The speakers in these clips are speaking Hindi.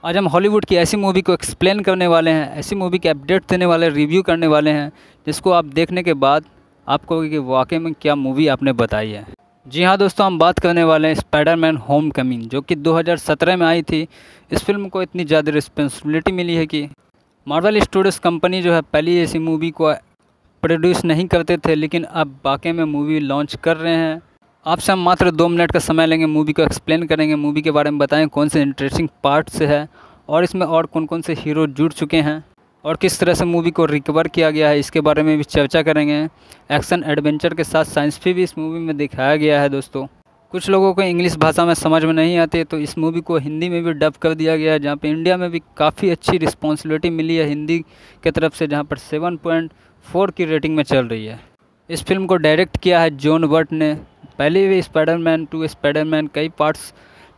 आज हम हॉलीवुड की ऐसी मूवी को एक्सप्लेन करने वाले हैं, ऐसी मूवी के अपडेट देने वाले, रिव्यू करने वाले हैं, जिसको आप देखने के बाद आप कहोगे कि वाकई में क्या मूवी आपने बताई है। जी हाँ दोस्तों, हम बात करने वाले हैं स्पाइडरमैन होम कमिंग, जो कि 2017 में आई थी। इस फिल्म को इतनी ज़्यादा रिस्पॉन्सिबिलिटी मिली है कि मार्वल स्टूडियोज़ कंपनी जो है पहले ऐसी मूवी को प्रोड्यूस नहीं करते थे, लेकिन अब वाकई में मूवी लॉन्च कर रहे हैं। आपसे हम मात्र 2 मिनट का समय लेंगे, मूवी को एक्सप्लेन करेंगे, मूवी के बारे में बताएं कौन से इंटरेस्टिंग पार्ट से है और इसमें और कौन कौन से हीरो जुड़ चुके हैं और किस तरह से मूवी को रिकवर किया गया है, इसके बारे में भी चर्चा करेंगे। एक्शन एडवेंचर के साथ साइंस भी इस मूवी में दिखाया गया है। दोस्तों, कुछ लोगों को इंग्लिश भाषा में समझ में नहीं आती, तो इस मूवी को हिंदी में भी डब कर दिया गया है, जहाँ पे इंडिया में भी काफ़ी अच्छी रिस्पॉन्सिबिलिटी मिली है हिंदी के तरफ से, जहाँ पर 7.4 की रेटिंग में चल रही है। इस फिल्म को डायरेक्ट किया है जॉन वर्ट ने। पहले भी स्पाइडरमैन 2 स्पाइडरमैन कई पार्ट्स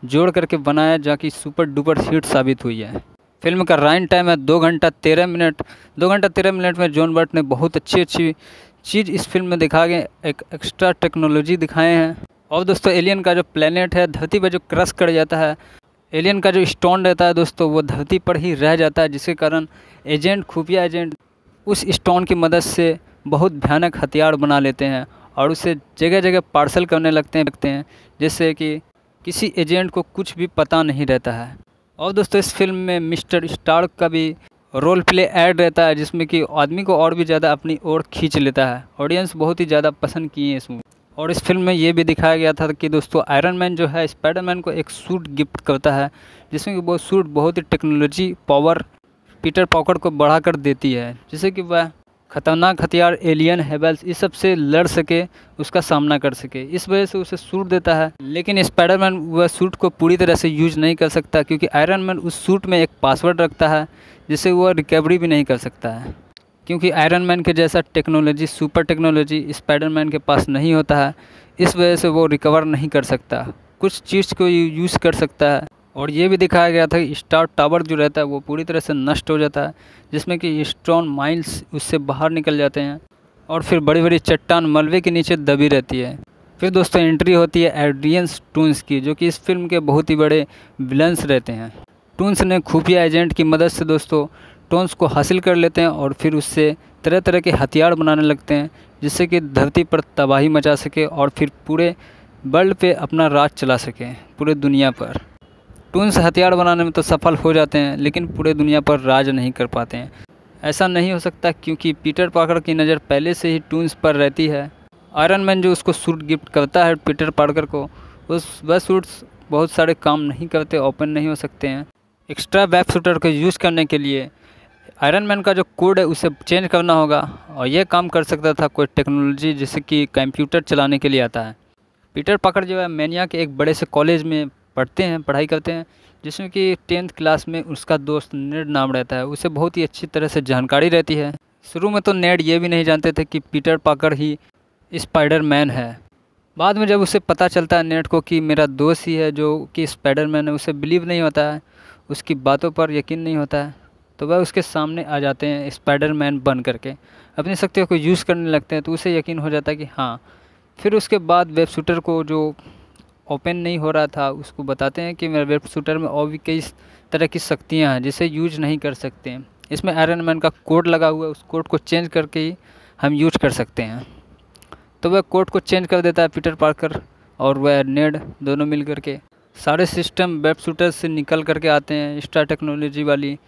जोड़ करके बनाया, जहाँ की सुपर डुपर हिट साबित हुई है। फिल्म का रन टाइम है 2 घंटा 13 मिनट। 2 घंटा 13 मिनट में जॉन वर्ट ने बहुत अच्छी चीज़ इस फिल्म में दिखा के एक एक्स्ट्रा टेक्नोलॉजी दिखाए हैं। और दोस्तों, एलियन का जो प्लेनेट है धरती पर जो क्रश कर जाता है, एलियन का जो स्टोन रहता है दोस्तों, वो धरती पर ही रह जाता है, जिसके कारण खुफिया एजेंट उस स्टोन की मदद से बहुत भयानक हथियार बना लेते हैं और उसे जगह जगह पार्सल करने लगते हैं, जिससे कि किसी एजेंट को कुछ भी पता नहीं रहता है। और दोस्तों, इस फिल्म में मिस्टर स्टार्क का भी रोल प्ले ऐड रहता है, जिसमें कि आदमी को और भी ज़्यादा अपनी ओर खींच लेता है। ऑडियंस बहुत ही ज़्यादा पसंद किए हैं इस मूवी। और इस फिल्म में ये भी दिखाया गया था कि दोस्तों, आयरन मैन जो है स्पाइडरमैन को एक सूट गिफ्ट करता है, जिसमें कि वो सूट बहुत ही टेक्नोलॉजी पावर पीटर पार्कर को बढ़ा कर देती है, जिससे कि वह खतरनाक हथियार एलियन हेबल्स इस सब से लड़ सके, उसका सामना कर सके। इस वजह से उसे सूट देता है, लेकिन स्पाइडरमैन वह सूट को पूरी तरह से यूज नहीं कर सकता, क्योंकि आयरन मैन उस सूट में एक पासवर्ड रखता है, जिससे वह रिकवरी भी नहीं कर सकता है, क्योंकि आयरन मैन के जैसा टेक्नोलॉजी, सुपर टेक्नोलॉजी स्पाइडरमैन के पास नहीं होता है। इस वजह से वो रिकवर नहीं कर सकता, कुछ चीज़ को यूज़ कर सकता है। और ये भी दिखाया गया था कि स्टार टावर जो रहता है वो पूरी तरह से नष्ट हो जाता है, जिसमें कि स्ट्रॉन माइंस उससे बाहर निकल जाते हैं और फिर बड़ी बड़ी चट्टान मलबे के नीचे दबी रहती है। फिर दोस्तों, एंट्री होती है एड्रियंस टून्स की, जो कि इस फिल्म के बहुत ही बड़े विलन्स रहते हैं। टून्स ने खुफिया एजेंट की मदद से दोस्तों टोन्स को हासिल कर लेते हैं और फिर उससे तरह तरह के हथियार बनाने लगते हैं, जिससे कि धरती पर तबाही मचा सके और फिर पूरे वर्ल्ड पे अपना राज चला सके, पूरे दुनिया पर। टून्स हथियार बनाने में तो सफल हो जाते हैं, लेकिन पूरे दुनिया पर राज नहीं कर पाते हैं। ऐसा नहीं हो सकता, क्योंकि पीटर पार्कर की नज़र पहले से ही टून्स पर रहती है। आयरन मैन जो उसको सूट गिफ्ट करता है पीटर पार्कर को, वह सूट्स बहुत सारे काम नहीं करते, ओपन नहीं हो सकते हैं। एक्स्ट्रा वेब शूटर को यूज़ करने के लिए आयरन मैन का जो कोड है उसे चेंज करना होगा, और यह काम कर सकता था कोई टेक्नोलॉजी जैसे कि कंप्यूटर चलाने के लिए आता है। पीटर पार्कर जो है मैनिया के एक बड़े से कॉलेज में पढ़ाई करते हैं, जिसमें कि 10th क्लास में उसका दोस्त नेड नाम रहता है, उसे बहुत ही अच्छी तरह से जानकारी रहती है। शुरू में तो नेड ये भी नहीं जानते थे कि पीटर पार्कर ही स्पाइडरमैन है। बाद में जब उसे पता चलता है नेड को कि मेरा दोस्त ही है जो कि स्पाइडरमैन है, उसे बिलीव नहीं होता है, उसकी बातों पर यकीन नहीं होता है, तो वह उसके सामने आ जाते हैं स्पाइडरमैन बन करके, अपनी शक्तियों को यूज़ करने लगते हैं, तो उसे यकीन हो जाता है कि हाँ। फिर उसके बाद वेब शूटर को जो ओपन नहीं हो रहा था उसको बताते हैं कि मेरे वेब शूटर में और भी कई तरह की शक्तियाँ हैं जिसे यूज नहीं कर सकते हैं। इसमें आयरन मैन का कोड लगा हुआ है, उस कोड को चेंज करके ही हम यूज कर सकते हैं। तो वह कोड को चेंज कर देता है पीटर पार्कर और वह नेड दोनों मिल करके सारे सिस्टम वेब शूटर से निकल करके आते हैं, स्टार टेक्नोलॉजी वाली,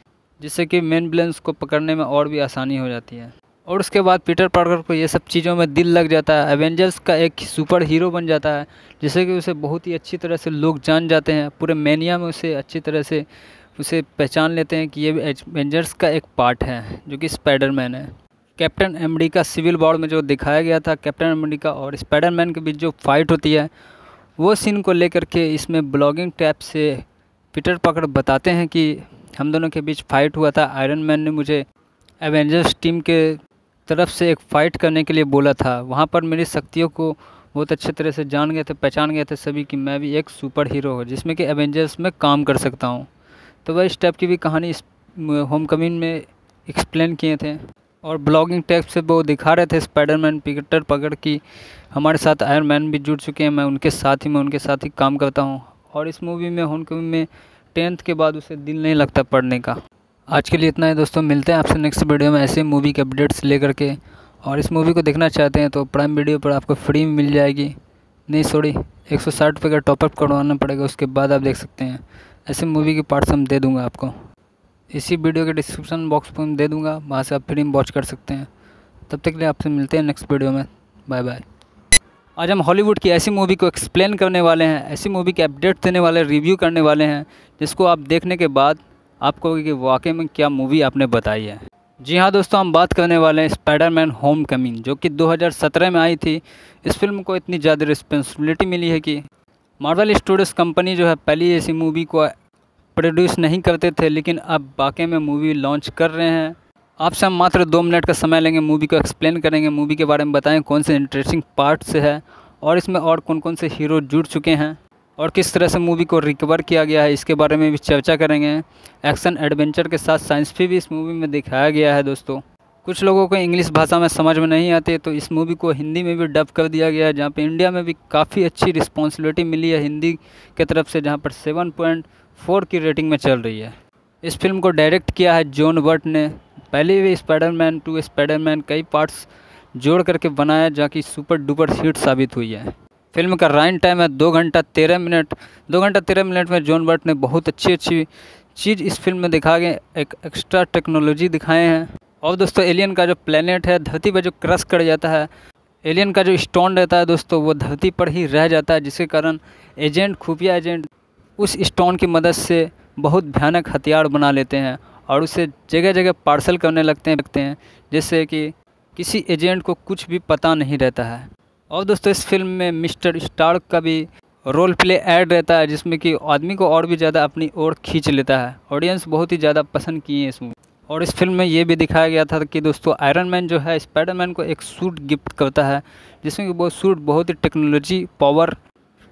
जिससे कि मेन विलन्स को पकड़ने में और भी आसानी हो जाती है। और उसके बाद पीटर पार्कर को ये सब चीज़ों में दिल लग जाता है, एवेंजर्स का एक सुपर हीरो बन जाता है, जिससे कि उसे बहुत ही अच्छी तरह से लोग जान जाते हैं, पूरे मैनिया में उसे अच्छी तरह से उसे पहचान लेते हैं कि ये एवेंजर्स का एक पार्ट है, जो कि स्पाइडरमैन है। कैप्टन अमेरिका सिविल वॉर में जो दिखाया गया था, कैप्टन अमेरिका और स्पाइडरमैन के बीच जो फाइट होती है, वो सीन को लेकर के इसमें ब्लॉगिंग टैब से पीटर पार्कर बताते हैं कि हम दोनों के बीच फाइट हुआ था, आयरन मैन ने मुझे एवेंजर्स टीम के तरफ से एक फ़ाइट करने के लिए बोला था, वहाँ पर मेरी शक्तियों को बहुत अच्छे तरह से जान गए थे, पहचान गए थे सभी कि मैं भी एक सुपर हीरो हूँ जिसमें कि एवेंजर्स में काम कर सकता हूँ। तो वह इस टाइप की भी कहानी इस होम कमिंग में एक्सप्लेन किए थे, और ब्लॉगिंग टैब से वो दिखा रहे थे स्पाइडरमैन पीटर पार्कर की हमारे साथ आयरन मैन भी जुड़ चुके हैं, मैं उनके साथ ही काम करता हूँ। और इस मूवी में होम कमिंग में 10th के बाद उसे दिल नहीं लगता पढ़ने का। आज के लिए इतना है दोस्तों, मिलते हैं आपसे नेक्स्ट वीडियो में ऐसे मूवी के अपडेट्स लेकर के। और इस मूवी को देखना चाहते हैं तो प्राइम वीडियो पर आपको फ्री में मिल जाएगी। नहीं सॉरी, 160 रुपये का टॉपअप करवाना पड़ेगा, उसके बाद आप देख सकते हैं। ऐसे मूवी के पार्ट्स हम दे दूँगा आपको, इसी वीडियो के डिस्क्रिप्शन बॉक्स पर दे दूँगा, वहाँ से आप फ्री में वॉच कर सकते हैं। तब तक के लिए आपसे मिलते हैं नेक्स्ट वीडियो में। Bye bye. आज हम हॉलीवुड की ऐसी मूवी को एक्सप्लेन करने वाले हैं, ऐसी मूवी के अपडेट देने वाले, रिव्यू करने वाले हैं, जिसको आप देखने के बाद आपको कहोगे कि वाकई में क्या मूवी आपने बताई है। जी हाँ दोस्तों, हम बात करने वाले हैं स्पाइडरमैन होम कमिंग, जो कि 2017 में आई थी। इस फिल्म को इतनी ज़्यादा रिस्पॉन्सिबिलिटी मिली है कि मार्वल स्टूडियोज़ कंपनी जो है पहले ऐसी मूवी को प्रोड्यूस नहीं करते थे, लेकिन अब वाकई में मूवी लॉन्च कर रहे हैं। आपसे हम मात्र 2 मिनट का समय लेंगे, मूवी को एक्सप्लेन करेंगे, मूवी के बारे में बताएं कौन से इंटरेस्टिंग पार्ट से है और इसमें और कौन कौन से हीरो जुड़ चुके हैं और किस तरह से मूवी को रिकवर किया गया है, इसके बारे में भी चर्चा करेंगे। एक्शन एडवेंचर के साथ साइंस भी इस मूवी में दिखाया गया है दोस्तों। कुछ लोगों को इंग्लिश भाषा में समझ में नहीं आती, तो इस मूवी को हिंदी में भी डब कर दिया गया है, जहाँ पे इंडिया में भी काफ़ी अच्छी रिस्पॉन्सिबिलिटी मिली है हिंदी के तरफ से, जहाँ पर 7.4 की रेटिंग में चल रही है। इस फिल्म को डायरेक्ट किया है जॉन वर्ट ने। पहले भी स्पाइडरमैन 2 स्पाइडरमैन कई पार्ट्स जोड़ करके बनाया, जहाँ की सुपर डुपर हिट साबित हुई है। फिल्म का रन टाइम है 2 घंटा 13 मिनट। 2 घंटा 13 मिनट में जॉन वर्ट ने बहुत अच्छी चीज़ इस फिल्म में दिखा के एक एक्स्ट्रा टेक्नोलॉजी दिखाए हैं। और दोस्तों, एलियन का जो प्लेनेट है धरती पर जो क्रश कर जाता है, एलियन का जो स्टोन रहता है दोस्तों, वो धरती पर ही रह जाता है, जिसके कारण खुफिया एजेंट उस स्टोन की मदद से बहुत भयानक हथियार बना लेते हैं और उसे जगह जगह पार्सल करने लगते हैं, जिससे कि किसी एजेंट को कुछ भी पता नहीं रहता है। और दोस्तों, इस फिल्म में मिस्टर स्टार्क का भी रोल प्ले ऐड रहता है, जिसमें कि आदमी को और भी ज़्यादा अपनी ओर खींच लेता है। ऑडियंस बहुत ही ज़्यादा पसंद किए हैं इस मूवी। और इस फिल्म में ये भी दिखाया गया था कि दोस्तों आयरन मैन जो है स्पाइडरमैन को एक सूट गिफ्ट करता है, जिसमें कि वो सूट बहुत ही टेक्नोलॉजी पावर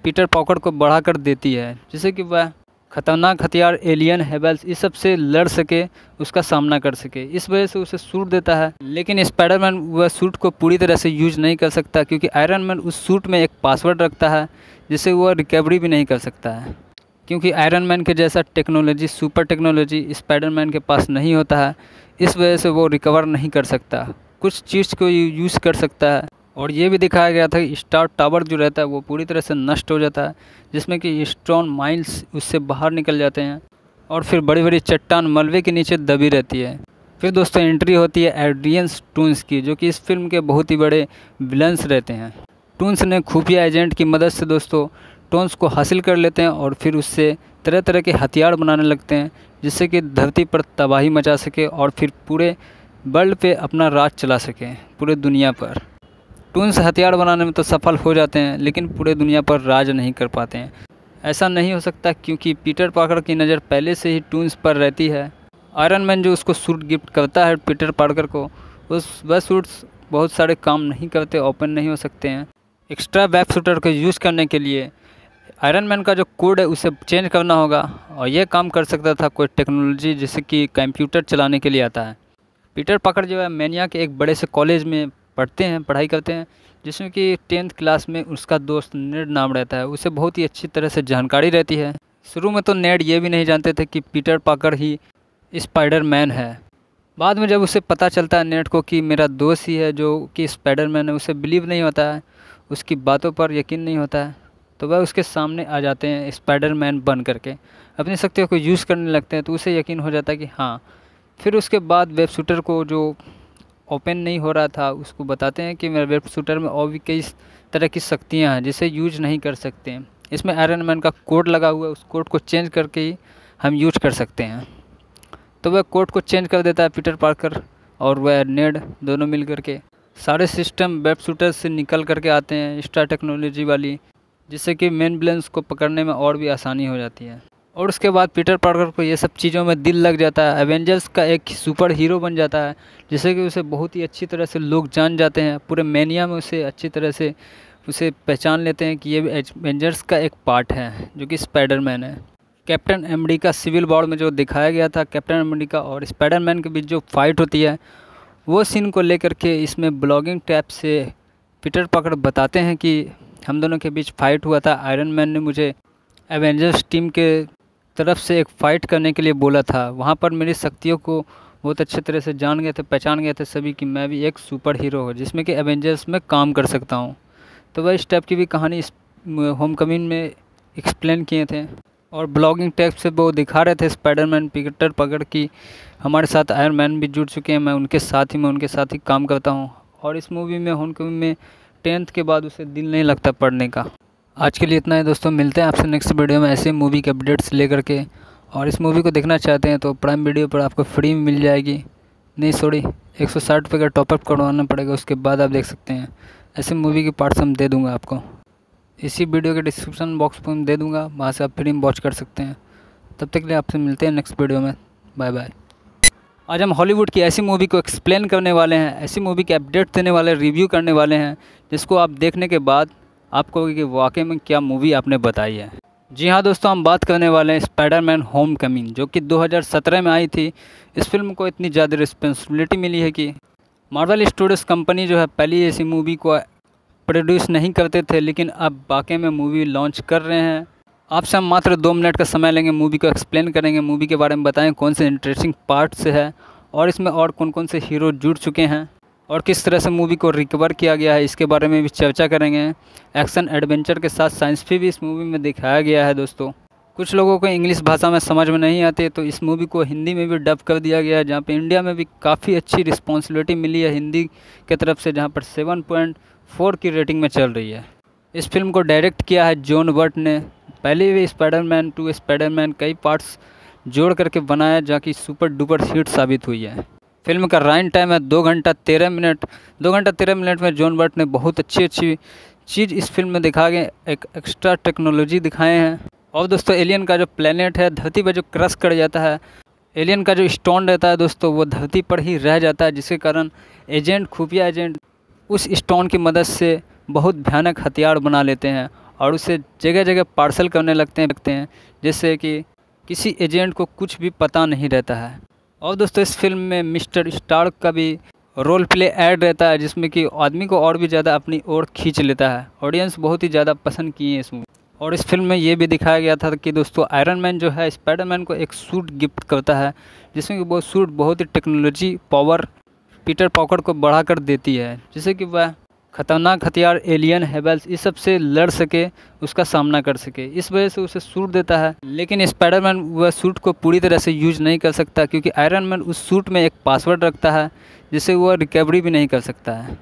पीटर पार्कर को बढ़ा कर देती है, जिससे कि वह खतरनाक हथियार एलियन हेबल्स इस सब से लड़ सके, उसका सामना कर सके। इस वजह से उसे सूट देता है, लेकिन स्पाइडरमैन वह सूट को पूरी तरह से यूज नहीं कर सकता, क्योंकि आयरन मैन उस सूट में एक पासवर्ड रखता है, जिससे वह रिकवरी भी नहीं कर सकता है। क्योंकि आयरन मैन के जैसा टेक्नोलॉजी, सुपर टेक्नोलॉजी स्पाइडरमैन के पास नहीं होता है, इस वजह से वो रिकवर नहीं कर सकता, कुछ चीज़ को यूज़ कर सकता है। और ये भी दिखाया गया था कि स्टार टावर जो रहता है वो पूरी तरह से नष्ट हो जाता है, जिसमें कि स्ट्रॉन माइल्स उससे बाहर निकल जाते हैं और फिर बड़ी बड़ी चट्टान मलबे के नीचे दबी रहती है। फिर दोस्तों एंट्री होती है एड्रियंस टून्स की, जो कि इस फिल्म के बहुत ही बड़े विलन्स रहते हैं। टून्स ने खुफिया एजेंट की मदद से दोस्तों टोन्स को हासिल कर लेते हैं और फिर उससे तरह तरह के हथियार बनाने लगते हैं, जिससे कि धरती पर तबाही मचा सके और फिर पूरे वर्ल्ड पे अपना राज चला सके, पूरे दुनिया पर। टून्स हथियार बनाने में तो सफल हो जाते हैं, लेकिन पूरे दुनिया पर राज नहीं कर पाते हैं। ऐसा नहीं हो सकता, क्योंकि पीटर पार्कर की नज़र पहले से ही टून्स पर रहती है। आयरन मैन जो उसको सूट गिफ्ट करता है पीटर पार्कर को, वह सूट्स बहुत सारे काम नहीं करते, ओपन नहीं हो सकते हैं। एक्स्ट्रा वेब शूटर को यूज़ करने के लिए आयरन मैन का जो कोड है उसे चेंज करना होगा, और यह काम कर सकता था कोई टेक्नोलॉजी जैसे कि कंप्यूटर चलाने के लिए आता है। पीटर पार्कर जो है मैनिया के एक बड़े से कॉलेज में पढ़ाई करते हैं, जिसमें कि 10th क्लास में उसका दोस्त नेड नाम रहता है, उसे बहुत ही अच्छी तरह से जानकारी रहती है। शुरू में तो नेड ये भी नहीं जानते थे कि पीटर पार्कर ही स्पाइडरमैन है। बाद में जब उसे पता चलता है नेड को कि मेरा दोस्त ही है जो कि स्पाइडरमैन है, उसे बिलीव नहीं होता है, उसकी बातों पर यकीन नहीं होता है, तो वह उसके सामने आ जाते हैं स्पाइडरमैन बन करके, अपनी शक्तियों को यूज़ करने लगते हैं, तो उसे यकीन हो जाता है कि हाँ। फिर उसके बाद वेब शूटर को जो ओपन नहीं हो रहा था उसको बताते हैं कि मेरे वेब शूटर में और भी कई तरह की शक्तियाँ हैं जिसे यूज नहीं कर सकते हैं। इसमें आयरन मैन का कोड लगा हुआ है, उस कोड को चेंज करके ही हम यूज कर सकते हैं। तो वह कोड को चेंज कर देता है पीटर पार्कर और वह नेड दोनों मिल करके सारे सिस्टम वेब शूटर से निकल करके आते हैं, स्टार टेक्नोलॉजी वाली, जिससे कि मेन विलन्स को पकड़ने में और भी आसानी हो जाती है। और उसके बाद पीटर पार्कर को ये सब चीज़ों में दिल लग जाता है, एवेंजर्स का एक सुपर हीरो बन जाता है, जिससे कि उसे बहुत ही अच्छी तरह से लोग जान जाते हैं, पूरे मैनिया में उसे अच्छी तरह से उसे पहचान लेते हैं कि ये एवेंजर्स का एक पार्ट है जो कि स्पाइडरमैन है। कैप्टन अमेरिका सिविल वॉर में जो दिखाया गया था कैप्टन अमेरिका और स्पाइडरमैन के बीच जो फाइट होती है, वो सीन को लेकर के इसमें ब्लॉगिंग टैब से पीटर पार्कर बताते हैं कि हम दोनों के बीच फाइट हुआ था, आयरन मैन ने मुझे एवेंजर्स टीम के तरफ से एक फ़ाइट करने के लिए बोला था। वहाँ पर मेरी शक्तियों को बहुत अच्छे तरह से जान गए थे, पहचान गए थे सभी कि मैं भी एक सुपर हीरो हूँ जिसमें कि एवेंजर्स में काम कर सकता हूँ। तो वह इस टाइप की भी कहानी इस होम कमिंग में एक्सप्लेन किए थे और ब्लॉगिंग टाइप से वो दिखा रहे थे स्पाइडरमैन पीटर पार्कर की हमारे साथ आयरन मैन भी जुड़ चुके हैं, मैं उनके साथ ही काम करता हूँ। और इस मूवी में होम कमिंग में 10th के बाद उसे दिल नहीं लगता पढ़ने का। आज के लिए इतना है दोस्तों, मिलते हैं आपसे नेक्स्ट वीडियो में ऐसे मूवी के अपडेट्स लेकर के। और इस मूवी को देखना चाहते हैं तो प्राइम वीडियो पर आपको फ्री में मिल जाएगी, नहीं सॉरी 160 रुपये का टॉपअप करवाना पड़ेगा, उसके बाद आप देख सकते हैं। ऐसे मूवी के पार्ट्स हम दे दूंगा आपको, इसी वीडियो के डिस्क्रिप्शन बॉक्स पर दे दूंगा, वहाँ से आप फ्री में वॉच कर सकते हैं। तब तक के लिए आपसे मिलते हैं नेक्स्ट वीडियो में, बाय बाय। आज हम हॉलीवुड की ऐसी मूवी को एक्सप्लेन करने वाले हैं, ऐसी मूवी के अपडेट देने वाले, रिव्यू करने वाले हैं जिसको आप देखने के बाद आपको कि वाकई में क्या मूवी आपने बताई है। जी हाँ दोस्तों, हम बात करने वाले हैं स्पाइडरमैन होम कमिंग, जो कि 2017 में आई थी। इस फिल्म को इतनी ज़्यादा रिस्पॉन्सिबिलिटी मिली है कि मार्वल स्टूडियोज़ कंपनी जो है पहले ऐसी मूवी को प्रोड्यूस नहीं करते थे, लेकिन अब वाकई में मूवी लॉन्च कर रहे हैं। आपसे हम मात्र 2 मिनट का समय लेंगे, मूवी को एक्सप्लेन करेंगे, मूवी के बारे में बताएं कौन से इंटरेस्टिंग पार्ट से है और इसमें और कौन कौन से हीरो जुड़ चुके हैं और किस तरह से मूवी को रिकवर किया गया है, इसके बारे में भी चर्चा करेंगे। एक्शन एडवेंचर के साथ साइंस भी इस मूवी में दिखाया गया है दोस्तों। कुछ लोगों को इंग्लिश भाषा में समझ में नहीं आती तो इस मूवी को हिंदी में भी डब कर दिया गया है, जहाँ पे इंडिया में भी काफ़ी अच्छी रिस्पॉन्सिबिलिटी मिली है हिंदी के तरफ से, जहाँ पर 7.4 की रेटिंग में चल रही है। इस फिल्म को डायरेक्ट किया है जॉन वर्ट ने। पहले भी स्पाइडरमैन 2 स्पाइडरमैन कई पार्ट्स जोड़ करके बनाया, जहाँ की सुपर डुपर हिट साबित हुई है। फिल्म का रन टाइम है 2 घंटा 13 मिनट। 2 घंटा 13 मिनट में जॉन वर्ट ने बहुत अच्छी चीज़ इस फिल्म में दिखा के एक एक्स्ट्रा टेक्नोलॉजी दिखाए हैं। और दोस्तों एलियन का जो प्लेनेट है, धरती पर जो क्रश कर जाता है, एलियन का जो स्टोन रहता है दोस्तों, वो धरती पर ही रह जाता है, जिसके कारण खुफिया एजेंट उस स्टोन की मदद से बहुत भयानक हथियार बना लेते हैं और उसे जगह जगह पार्सल करने लगते हैं जिससे कि किसी एजेंट को कुछ भी पता नहीं रहता है। और दोस्तों इस फिल्म में मिस्टर स्टार्क का भी रोल प्ले ऐड रहता है, जिसमें कि आदमी को और भी ज़्यादा अपनी ओर खींच लेता है। ऑडियंस बहुत ही ज़्यादा पसंद किए हैं इस मूवी। और इस फिल्म में ये भी दिखाया गया था कि दोस्तों आयरन मैन जो है स्पाइडरमैन को एक सूट गिफ्ट करता है, जिसमें कि वो सूट बहुत ही टेक्नोलॉजी पावर पीटर पार्कर को बढ़ा कर देती है, जिससे कि वह खतरनाक हथियार एलियन हेबल्स इस सब से लड़ सके, उसका सामना कर सके। इस वजह से उसे सूट देता है, लेकिन स्पाइडरमैन वह सूट को पूरी तरह से यूज नहीं कर सकता, क्योंकि आयरन मैन उस सूट में एक पासवर्ड रखता है जिससे वह रिकवरी भी नहीं कर सकता है,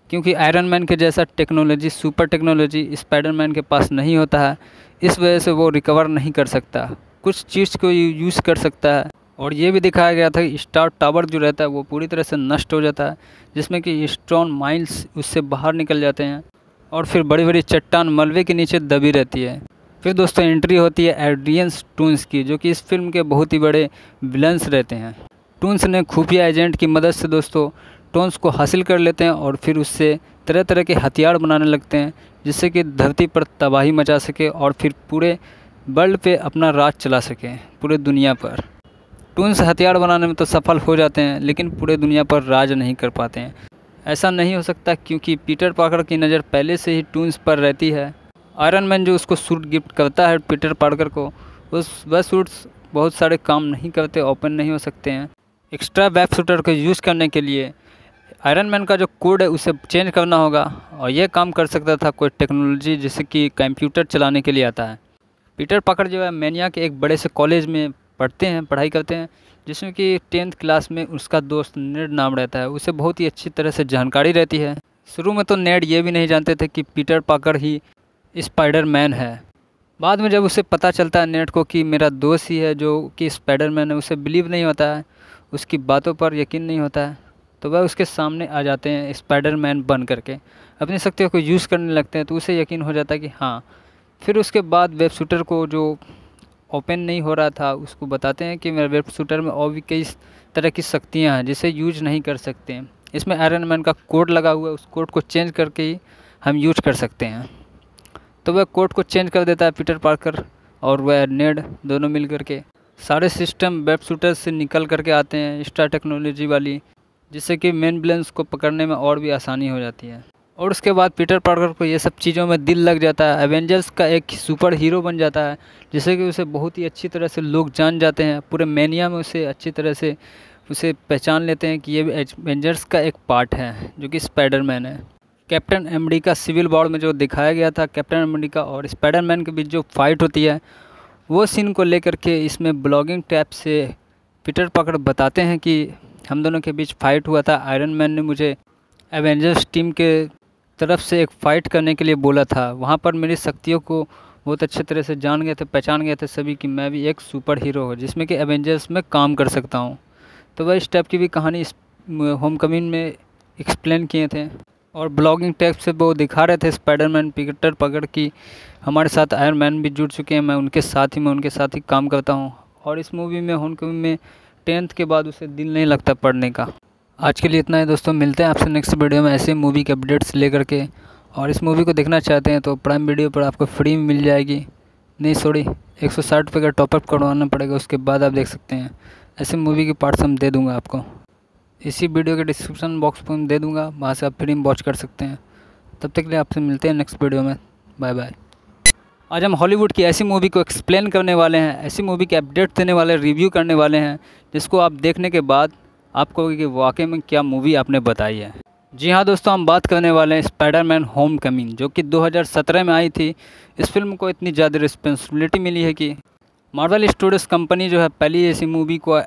क्योंकि आयरन मैन के जैसा टेक्नोलॉजी, सुपर टेक्नोलॉजी स्पाइडरमैन के पास नहीं होता है। इस वजह से वो रिकवर नहीं कर सकता, कुछ चीज़ को यूज़ कर सकता है। और ये भी दिखाया गया था कि स्टार टावर जो रहता है वो पूरी तरह से नष्ट हो जाता है, जिसमें कि स्ट्रॉन माइल्स उससे बाहर निकल जाते हैं और फिर बड़ी बड़ी चट्टान मलबे के नीचे दबी रहती है। फिर दोस्तों एंट्री होती है एड्रियन टून्स की, जो कि इस फिल्म के बहुत ही बड़े विलन्स रहते हैं। टून्स ने खुफिया एजेंट की मदद से दोस्तों टोन्स को हासिल कर लेते हैं और फिर उससे तरह तरह के हथियार बनाने लगते हैं, जिससे कि धरती पर तबाही मचा सके और फिर पूरे वर्ल्ड पे अपना राज चला सके, पूरे दुनिया पर। टून्स हथियार बनाने में तो सफल हो जाते हैं, लेकिन पूरे दुनिया पर राज नहीं कर पाते हैं। ऐसा नहीं हो सकता, क्योंकि पीटर पार्कर की नज़र पहले से ही टून्स पर रहती है। आयरन मैन जो उसको सूट गिफ्ट करता है पीटर पार्कर को, वह सूट्स बहुत सारे काम नहीं करते, ओपन नहीं हो सकते हैं। एक्स्ट्रा वेब शूटर को यूज़ करने के लिए आयरन मैन का जो कोड है उसे चेंज करना होगा, और यह काम कर सकता था कोई टेक्नोलॉजी जैसे कि कंप्यूटर चलाने के लिए आता है। पीटर पार्कर जो है मैनिया के एक बड़े से कॉलेज में पढ़ाई करते हैं, जिसमें कि 10th क्लास में उसका दोस्त नेड नाम रहता है, उसे बहुत ही अच्छी तरह से जानकारी रहती है। शुरू में तो नेड ये भी नहीं जानते थे कि पीटर पार्कर ही स्पाइडरमैन है। बाद में जब उसे पता चलता है नेड को कि मेरा दोस्त ही है जो कि स्पाइडरमैन है, उसे बिलीव नहीं होता है, उसकी बातों पर यकीन नहीं होता है, तो वह उसके सामने आ जाते हैं स्पाइडरमैन बन करके, अपनी शक्तियों को यूज़ करने लगते हैं, तो उसे यकीन हो जाता है कि हाँ। फिर उसके बाद वेब शूटर को जो ओपन नहीं हो रहा था उसको बताते हैं कि मेरे वेब शूटर में और भी कई तरह की शक्तियाँ हैं जिसे यूज नहीं कर सकते हैं। इसमें आयरन मैन का कोड लगा हुआ है, उस कोड को चेंज करके ही हम यूज कर सकते हैं। तो वह कोड को चेंज कर देता है पीटर पार्कर और वह नेड दोनों मिल करके सारे सिस्टम वेब शूटर से निकल करके आते हैं, एक्स्ट्रा टेक्नोलॉजी वाली, जिससे कि मेन विलेंस को पकड़ने में और भी आसानी हो जाती है। और उसके बाद पीटर पार्कर को ये सब चीज़ों में दिल लग जाता है, एवेंजर्स का एक सुपर हीरो बन जाता है, जिससे कि उसे बहुत ही अच्छी तरह से लोग जान जाते हैं। पूरे मेनिया में उसे अच्छी तरह से उसे पहचान लेते हैं कि ये एवेंजर्स का एक पार्ट है, जो कि स्पाइडरमैन है। कैप्टन अमेरिका सिविल वॉर में जो दिखाया गया था कैप्टन अमेरिका और स्पाइडरमैन के बीच जो फाइट होती है, वो सीन को लेकर के इसमें ब्लॉगिंग टैब से पीटर पार्कर बताते हैं कि हम दोनों के बीच फाइट हुआ था। आयरन मैन ने मुझे एवेंजर्स टीम के तरफ से एक फ़ाइट करने के लिए बोला था। वहाँ पर मेरी शक्तियों को बहुत अच्छे तरह से जान गए थे, पहचान गए थे सभी कि मैं भी एक सुपर हीरो हूँ जिसमें कि एवेंजर्स में काम कर सकता हूँ। तो वह इस टाइप की भी कहानी इस होम कमिंग में एक्सप्लेन किए थे और ब्लॉगिंग टैब से वो दिखा रहे थे स्पाइडरमैन पीटर पार्कर की हमारे साथ आयरन मैन भी जुड़ चुके हैं, मैं उनके साथ ही काम करता हूँ। और इस मूवी में होम कमिंग में 10th के बाद उसे दिल नहीं लगता पढ़ने का। आज के लिए इतना है दोस्तों, मिलते हैं आपसे नेक्स्ट वीडियो में ऐसे मूवी के अपडेट्स लेकर के। और इस मूवी को देखना चाहते हैं तो प्राइम वीडियो पर आपको फ्री में मिल जाएगी, नहीं सॉरी 160 रुपये का टॉपअप करवाना पड़ेगा, उसके बाद आप देख सकते हैं। ऐसे मूवी के पार्ट्स हम दे दूँगा आपको, इसी वीडियो के डिस्क्रिप्शन बॉक्स पर दे दूँगा, वहाँ से आप फ्री में वॉच कर सकते हैं। तब तक के लिए आपसे मिलते हैं नेक्स्ट वीडियो में, बाय बाय। आज हम हॉलीवुड की ऐसी मूवी को एक्सप्लेन करने वाले हैं, ऐसी मूवी के अपडेट देने वाले, रिव्यू करने वाले हैं, जिसको आप देखने के बाद आपको कि वाकई में क्या मूवी आपने बताई है। जी हाँ दोस्तों, हम बात करने वाले हैं स्पाइडरमैन होम कमिंग, जो कि 2017 में आई थी। इस फिल्म को इतनी ज़्यादा रिस्पॉन्सिबिलिटी मिली है कि मार्वल स्टूडियोज़ कंपनी जो है पहले ऐसी मूवी को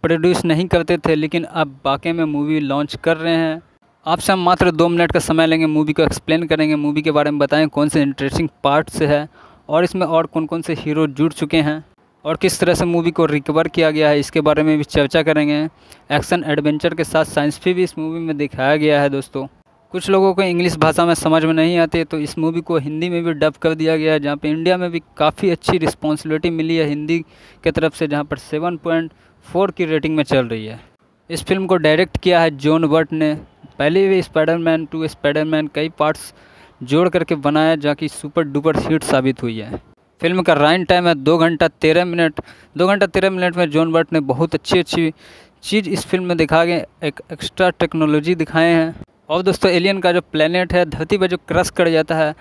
प्रोड्यूस नहीं करते थे, लेकिन अब वाकई में मूवी लॉन्च कर रहे हैं। आपसे हम मात्र 2 मिनट का समय लेंगे, मूवी को एक्सप्लेन करेंगे, मूवी के बारे में बताएं कौन से इंटरेस्टिंग पार्ट से है और इसमें और कौन कौन से हीरो जुड़ चुके हैं और किस तरह से मूवी को रिकवर किया गया है, इसके बारे में भी चर्चा करेंगे। एक्शन एडवेंचर के साथ साइंस भी इस मूवी में दिखाया गया है दोस्तों। कुछ लोगों को इंग्लिश भाषा में समझ में नहीं आती, तो इस मूवी को हिंदी में भी डब कर दिया गया है, जहाँ पे इंडिया में भी काफ़ी अच्छी रिस्पॉन्सिबिलिटी मिली है हिंदी की तरफ से, जहाँ पर 7.4 की रेटिंग में चल रही है। इस फिल्म को डायरेक्ट किया है जॉन बर्ट ने। पहले भी स्पाइडरमैन 2 स्पाइडरमैन कई पार्ट्स जोड़ करके बनाया, जहाँ की सुपर डुपर हिट साबित हुई है। फिल्म का रन टाइम है 2 घंटा 13 मिनट। 2 घंटा 13 मिनट में जॉन बर्ट ने बहुत अच्छी चीज़ इस फिल्म में दिखा गए, एक एक्स्ट्रा टेक्नोलॉजी दिखाए हैं। और दोस्तों एलियन का जो प्लेनेट है धरती पर जो क्रश कर जाता है,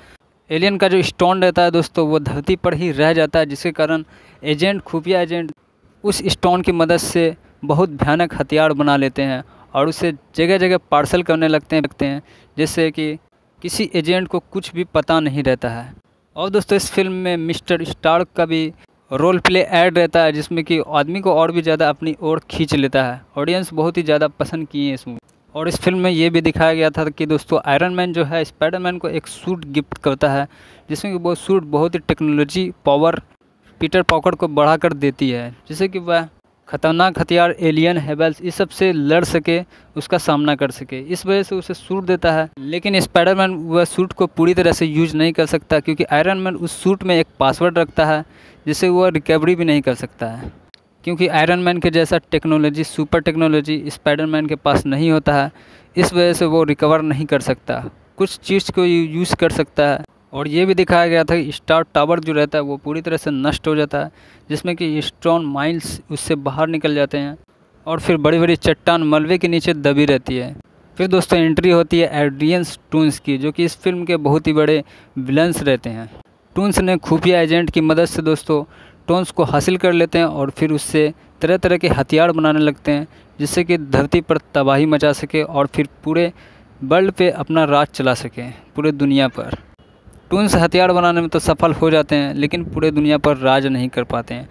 एलियन का जो स्टोन रहता है दोस्तों, वो धरती पर ही रह जाता है, जिसके कारण खुफिया एजेंट उस स्टोन की मदद से बहुत भयानक हथियार बना लेते हैं और उसे जगह जगह पार्सल करने लगते हैं, जिससे कि किसी एजेंट को कुछ भी पता नहीं रहता है। और दोस्तों इस फिल्म में मिस्टर स्टार्क का भी रोल प्ले ऐड रहता है, जिसमें कि आदमी को और भी ज़्यादा अपनी ओर खींच लेता है। ऑडियंस बहुत ही ज़्यादा पसंद की है इस मूवी। और इस फिल्म में ये भी दिखाया गया था कि दोस्तों आयरन मैन जो है स्पाइडरमैन को एक सूट गिफ्ट करता है, जिसमें कि वो सूट बहुत ही टेक्नोलॉजी पावर पीटर पार्कर को बढ़ा कर देती है, जिससे कि वह खतरनाक हथियार एलियन हेबल्स इस सब से लड़ सके, उसका सामना कर सके। इस वजह से उसे सूट देता है, लेकिन स्पाइडरमैन वह सूट को पूरी तरह से यूज नहीं कर सकता, क्योंकि आयरन मैन उस सूट में एक पासवर्ड रखता है, जिससे वह रिकवरी भी नहीं कर सकता है, क्योंकि आयरन मैन के जैसा टेक्नोलॉजी सुपर टेक्नोलॉजी स्पाइडरमैन के पास नहीं होता है। इस वजह से वो रिकवर नहीं कर सकता, कुछ चीज़ को यूज़ कर सकता है। और ये भी दिखाया गया था कि स्टार टावर जो रहता है वो पूरी तरह से नष्ट हो जाता है, जिसमें कि स्ट्रॉन माइल्स उससे बाहर निकल जाते हैं और फिर बड़ी बड़ी चट्टान मलबे के नीचे दबी रहती है। फिर दोस्तों एंट्री होती है एड्रियन टून्स की, जो कि इस फिल्म के बहुत ही बड़े विलन्स रहते हैं। टून्स ने खुफिया एजेंट की मदद से दोस्तों टोन्स को हासिल कर लेते हैं और फिर उससे तरह तरह के हथियार बनाने लगते हैं, जिससे कि धरती पर तबाही मचा सके और फिर पूरे वर्ल्ड पे अपना राज चला सके, पूरे दुनिया पर। टून्स हथियार बनाने में तो सफल हो जाते हैं, लेकिन पूरे दुनिया पर राज नहीं कर पाते हैं।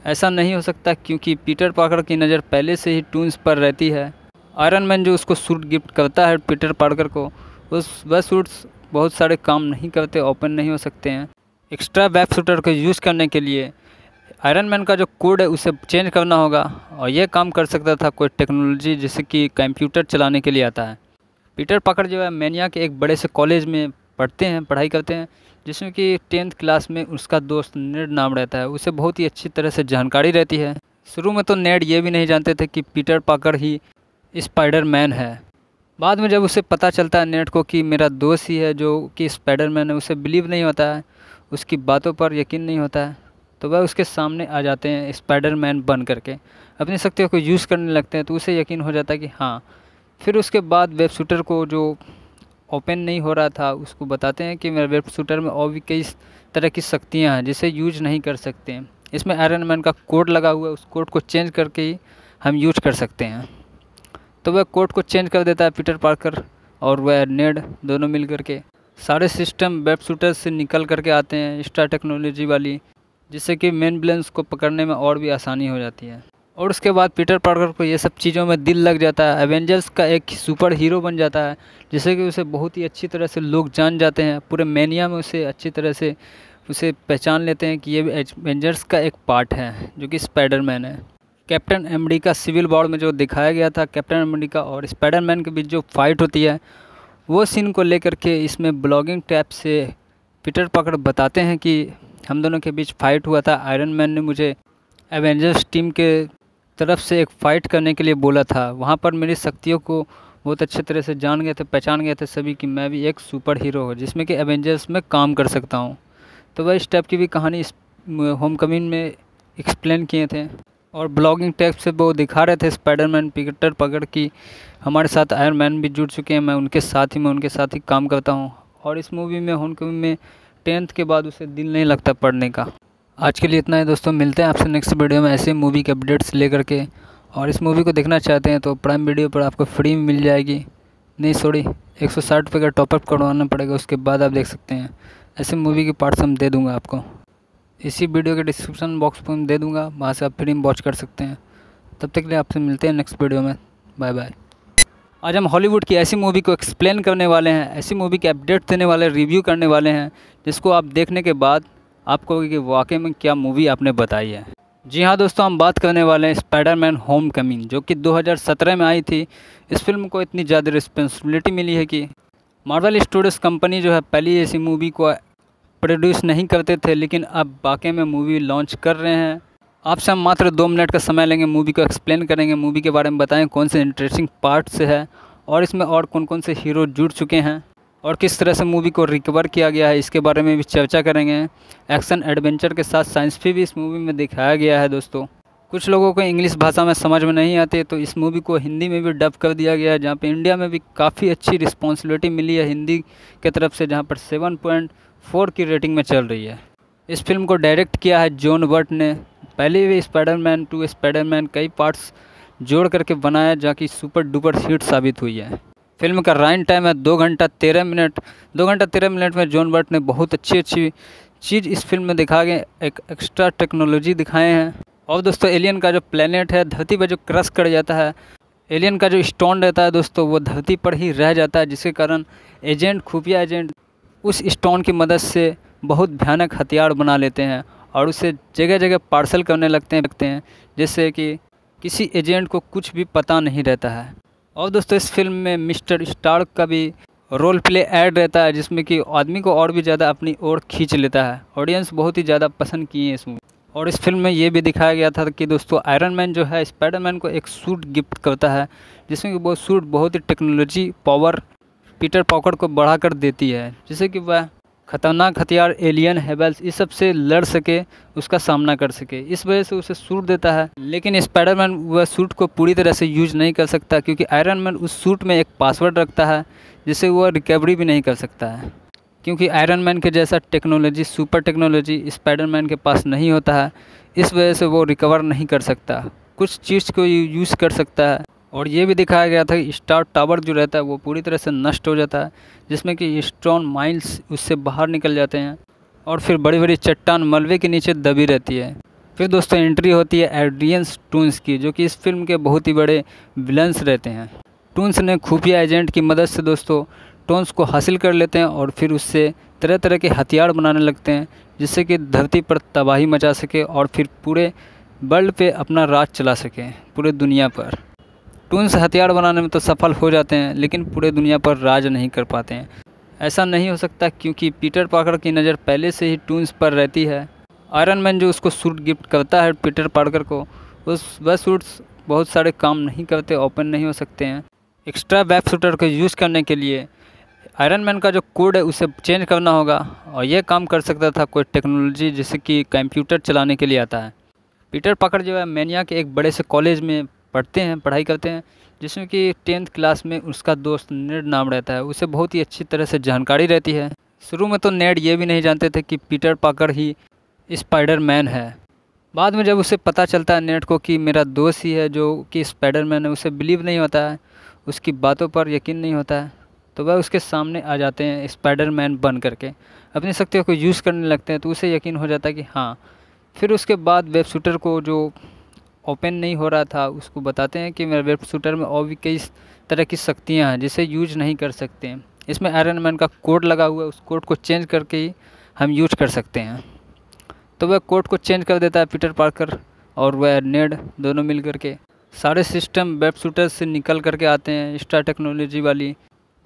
ऐसा नहीं हो सकता, क्योंकि पीटर पार्कर की नज़र पहले से ही टून्स पर रहती है। आयरन मैन जो उसको सूट गिफ्ट करता है पीटर पार्कर को, वह सूट्स बहुत सारे काम नहीं करते, ओपन नहीं हो सकते हैं। एक्स्ट्रा वेब शूटर को यूज़ करने के लिए आयरन मैन का जो कोड है उसे चेंज करना होगा, और यह काम कर सकता था कोई टेक्नोलॉजी जैसे कि कंप्यूटर चलाने के लिए आता है। पीटर पार्कर जो है मेनिया के एक बड़े से कॉलेज में पढ़ाई करते हैं, जिसमें कि 10th क्लास में उसका दोस्त नेड नाम रहता है, उसे बहुत ही अच्छी तरह से जानकारी रहती है। शुरू में तो नेड ये भी नहीं जानते थे कि पीटर पार्कर ही स्पाइडरमैन है। बाद में जब उसे पता चलता है नेड को कि मेरा दोस्त ही है जो कि स्पाइडरमैन है, उसे बिलीव नहीं होता है, उसकी बातों पर यकीन नहीं होता है, तो वह उसके सामने आ जाते हैं स्पाइडरमैन बन करके, अपनी शक्तियों को यूज़ करने लगते हैं, तो उसे यकीन हो जाता है कि हाँ। फिर उसके बाद वेब शूटर को जो ओपन नहीं हो रहा था उसको बताते हैं कि मेरे वेब शूटर में और भी कई तरह की शक्तियाँ हैं जिसे यूज नहीं कर सकते हैं। इसमें आयरन मैन का कोड लगा हुआ है, उस कोड को चेंज करके ही हम यूज कर सकते हैं। तो वह कोड को चेंज कर देता है पीटर पार्कर और वह नेड दोनों मिल करके सारे सिस्टम वेब शूटर से निकल करके आते हैं एक्स्ट्रा टेक्नोलॉजी वाली, जिससे कि मेन विलेंस को पकड़ने में और भी आसानी हो जाती है। और उसके बाद पीटर पार्कर को ये सब चीज़ों में दिल लग जाता है, एवेंजर्स का एक सुपर हीरो बन जाता है, जिससे कि उसे बहुत ही अच्छी तरह से लोग जान जाते हैं। पूरे मेनिया में उसे अच्छी तरह से उसे पहचान लेते हैं कि ये एवेंजर्स का एक पार्ट है जो कि स्पाइडरमैन है। कैप्टन अमेरिका सिविल वॉर में जो दिखाया गया था कैप्टन अमेरिका और स्पाइडरमैन के बीच जो फाइट होती है, वो सीन को लेकर के इसमें ब्लॉगिंग टैब से पीटर पार्कर बताते हैं कि हम दोनों के बीच फाइट हुआ था। आयरन मैन ने मुझे एवेंजर्स टीम के तरफ से एक फ़ाइट करने के लिए बोला था। वहाँ पर मेरी शक्तियों को बहुत अच्छे तरह से जान गए थे, पहचान गए थे सभी कि मैं भी एक सुपर हीरो हूँ जिसमें कि एवेंजर्स में काम कर सकता हूँ। तो वह इस टाइप की भी कहानी इस होम कमिंग में एक्सप्लेन किए थे और ब्लॉगिंग टैग से वो दिखा रहे थे स्पाइडरमैन पीटर पार्कर की हमारे साथ आयरन मैन भी जुड़ चुके हैं, मैं उनके साथ ही काम करता हूँ। और इस मूवी में होम कमिंग में 10th के बाद उसे दिल नहीं लगता पढ़ने का। आज के लिए इतना है दोस्तों, मिलते हैं आपसे नेक्स्ट वीडियो में ऐसे मूवी के अपडेट्स लेकर के। और इस मूवी को देखना चाहते हैं तो प्राइम वीडियो पर आपको फ्री में मिल जाएगी, नहीं सॉरी 160 रुपये का टॉपअप करवाना पड़ेगा, उसके बाद आप देख सकते हैं। ऐसे मूवी के पार्ट्स हम दे दूँगा आपको, इसी वीडियो के डिस्क्रिप्शन बॉक्स पर दे दूँगा, वहाँ से आप फ्री में वॉच कर सकते हैं। तब तक के लिए आपसे मिलते हैं नेक्स्ट वीडियो में, बाय बाय। आज हम हॉलीवुड की ऐसी मूवी को एक्सप्लेन करने वाले हैं, ऐसी मूवी के अपडेट देने वाले, रिव्यू करने वाले हैं जिसको आप देखने के बाद आपको कहोगे कि वाकई में क्या मूवी आपने बताई है। जी हाँ दोस्तों, हम बात करने वाले हैं स्पाइडरमैन होम कमिंग, जो कि 2017 में आई थी। इस फिल्म को इतनी ज़्यादा रिस्पॉन्सिबिलिटी मिली है कि मार्वल स्टूडियोज़ कंपनी जो है पहले ऐसी मूवी को प्रोड्यूस नहीं करते थे, लेकिन अब वाकई में मूवी लॉन्च कर रहे हैं। आपसे हम मात्र 2 मिनट का समय लेंगे, मूवी को एक्सप्लेन करेंगे, मूवी के बारे में बताएं कौन से इंटरेस्टिंग पार्ट से है और इसमें और कौन कौन से हीरो जुड़ चुके हैं और किस तरह से मूवी को रिकवर किया गया है, इसके बारे में भी चर्चा करेंगे। एक्शन एडवेंचर के साथ साइंस भी इस मूवी में दिखाया गया है दोस्तों। कुछ लोगों को इंग्लिश भाषा में समझ में नहीं आती तो इस मूवी को हिंदी में भी डब कर दिया गया है, जहाँ पे इंडिया में भी काफ़ी अच्छी रिस्पॉन्सिबिलिटी मिली है हिंदी के तरफ से, जहाँ पर 7.4 की रेटिंग में चल रही है। इस फिल्म को डायरेक्ट किया है जॉन वर्ट ने। पहले भी स्पाइडरमैन 2 स्पाइडरमैन कई पार्ट्स जोड़ करके बनाया, जहाँ की सुपर डुपर हिट साबित हुई है। फिल्म का रन टाइम है 2 घंटा 13 मिनट। 2 घंटा 13 मिनट में जॉन वर्ट ने बहुत अच्छी चीज़ इस फिल्म में दिखा के एक एक्स्ट्रा टेक्नोलॉजी दिखाए हैं। और दोस्तों एलियन का जो प्लेनेट है धरती पर जो क्रश कर जाता है, एलियन का जो स्टोन रहता है दोस्तों वो धरती पर ही रह जाता है, जिसके कारण खुफिया एजेंट उस स्टोन की मदद से बहुत भयानक हथियार बना लेते हैं और उसे जगह जगह पार्सल करने लगते हैं, जिससे कि किसी एजेंट को कुछ भी पता नहीं रहता है। और दोस्तों इस फिल्म में मिस्टर स्टार्क का भी रोल प्ले ऐड रहता है, जिसमें कि आदमी को और भी ज़्यादा अपनी ओर खींच लेता है। ऑडियंस बहुत ही ज़्यादा पसंद किए हैं इस मूवी। और इस फिल्म में ये भी दिखाया गया था कि दोस्तों आयरन मैन जो है स्पाइडरमैन को एक सूट गिफ्ट करता है, जिसमें कि वो सूट बहुत ही टेक्नोलॉजी पावर पीटर पार्कर को बढ़ा कर देती है, जिससे कि वह खतरनाक हथियार एलियन हेबल्स इस सब से लड़ सके, उसका सामना कर सके। इस वजह से उसे सूट देता है, लेकिन स्पाइडरमैन वह सूट को पूरी तरह से यूज नहीं कर सकता, क्योंकि आयरन मैन उस सूट में एक पासवर्ड रखता है जिससे वह रिकवरी भी नहीं कर सकता है, क्योंकि आयरन मैन के जैसा टेक्नोलॉजी सुपर टेक्नोलॉजी स्पाइडरमैन के पास नहीं होता है। इस वजह से वो रिकवर नहीं कर सकता, कुछ चीज़ को यूज़ कर सकता है। और ये भी दिखाया गया था कि स्टार टावर जो रहता है वो पूरी तरह से नष्ट हो जाता है, जिसमें कि स्ट्रॉन माइल्स उससे बाहर निकल जाते हैं और फिर बड़ी बड़ी चट्टान मलबे के नीचे दबी रहती है। फिर दोस्तों एंट्री होती है एड्रियंस टून्स की, जो कि इस फिल्म के बहुत ही बड़े विलन्स रहते हैं। टून्स ने खुफिया एजेंट की मदद से दोस्तों टोन्स को हासिल कर लेते हैं और फिर उससे तरह तरह के हथियार बनाने लगते हैं, जिससे कि धरती पर तबाही मचा सके और फिर पूरे वर्ल्ड पे अपना राज चला सके, पूरे दुनिया पर। टून्स हथियार बनाने में तो सफल हो जाते हैं, लेकिन पूरे दुनिया पर राज नहीं कर पाते हैं। ऐसा नहीं हो सकता, क्योंकि पीटर पार्कर की नज़र पहले से ही टून्स पर रहती है। आयरन मैन जो उसको सूट गिफ्ट करता है पीटर पार्कर को, वह सूट्स बहुत सारे काम नहीं करते, ओपन नहीं हो सकते हैं। एक्स्ट्रा वेब शूटर को यूज़ करने के लिए आयरन मैन का जो कोड है उसे चेंज करना होगा, और यह काम कर सकता था कोई टेक्नोलॉजी जैसे कि कंप्यूटर चलाने के लिए आता है। पीटर पार्कर जो है मैनिया के एक बड़े से कॉलेज में पढ़ाई करते हैं, जिसमें कि 10th क्लास में उसका दोस्त नेड नाम रहता है, उसे बहुत ही अच्छी तरह से जानकारी रहती है। शुरू में तो नेड ये भी नहीं जानते थे कि पीटर पार्कर ही स्पाइडरमैन है। बाद में जब उसे पता चलता है नेड को कि मेरा दोस्त ही है जो कि स्पाइडरमैन है, उसे बिलीव नहीं होता है, उसकी बातों पर यकीन नहीं होता है, तो वह उसके सामने आ जाते हैं स्पाइडरमैन बन करके, अपनी शक्तियों को यूज़ करने लगते हैं, तो उसे यकीन हो जाता है कि हाँ। फिर उसके बाद वेब शूटर को जो ओपन नहीं हो रहा था उसको बताते हैं कि मेरे वेब शूटर में और भी कई तरह की शक्तियाँ हैं जिसे यूज नहीं कर सकते हैं। इसमें आयरन मैन का कोड लगा हुआ है, उस कोड को चेंज करके ही हम यूज कर सकते हैं। तो वह कोड को चेंज कर देता है पीटर पार्कर और वह नेड दोनों मिल करके सारे सिस्टम वेब शूटर से निकल करके आते हैं, स्टार टेक्नोलॉजी वाली,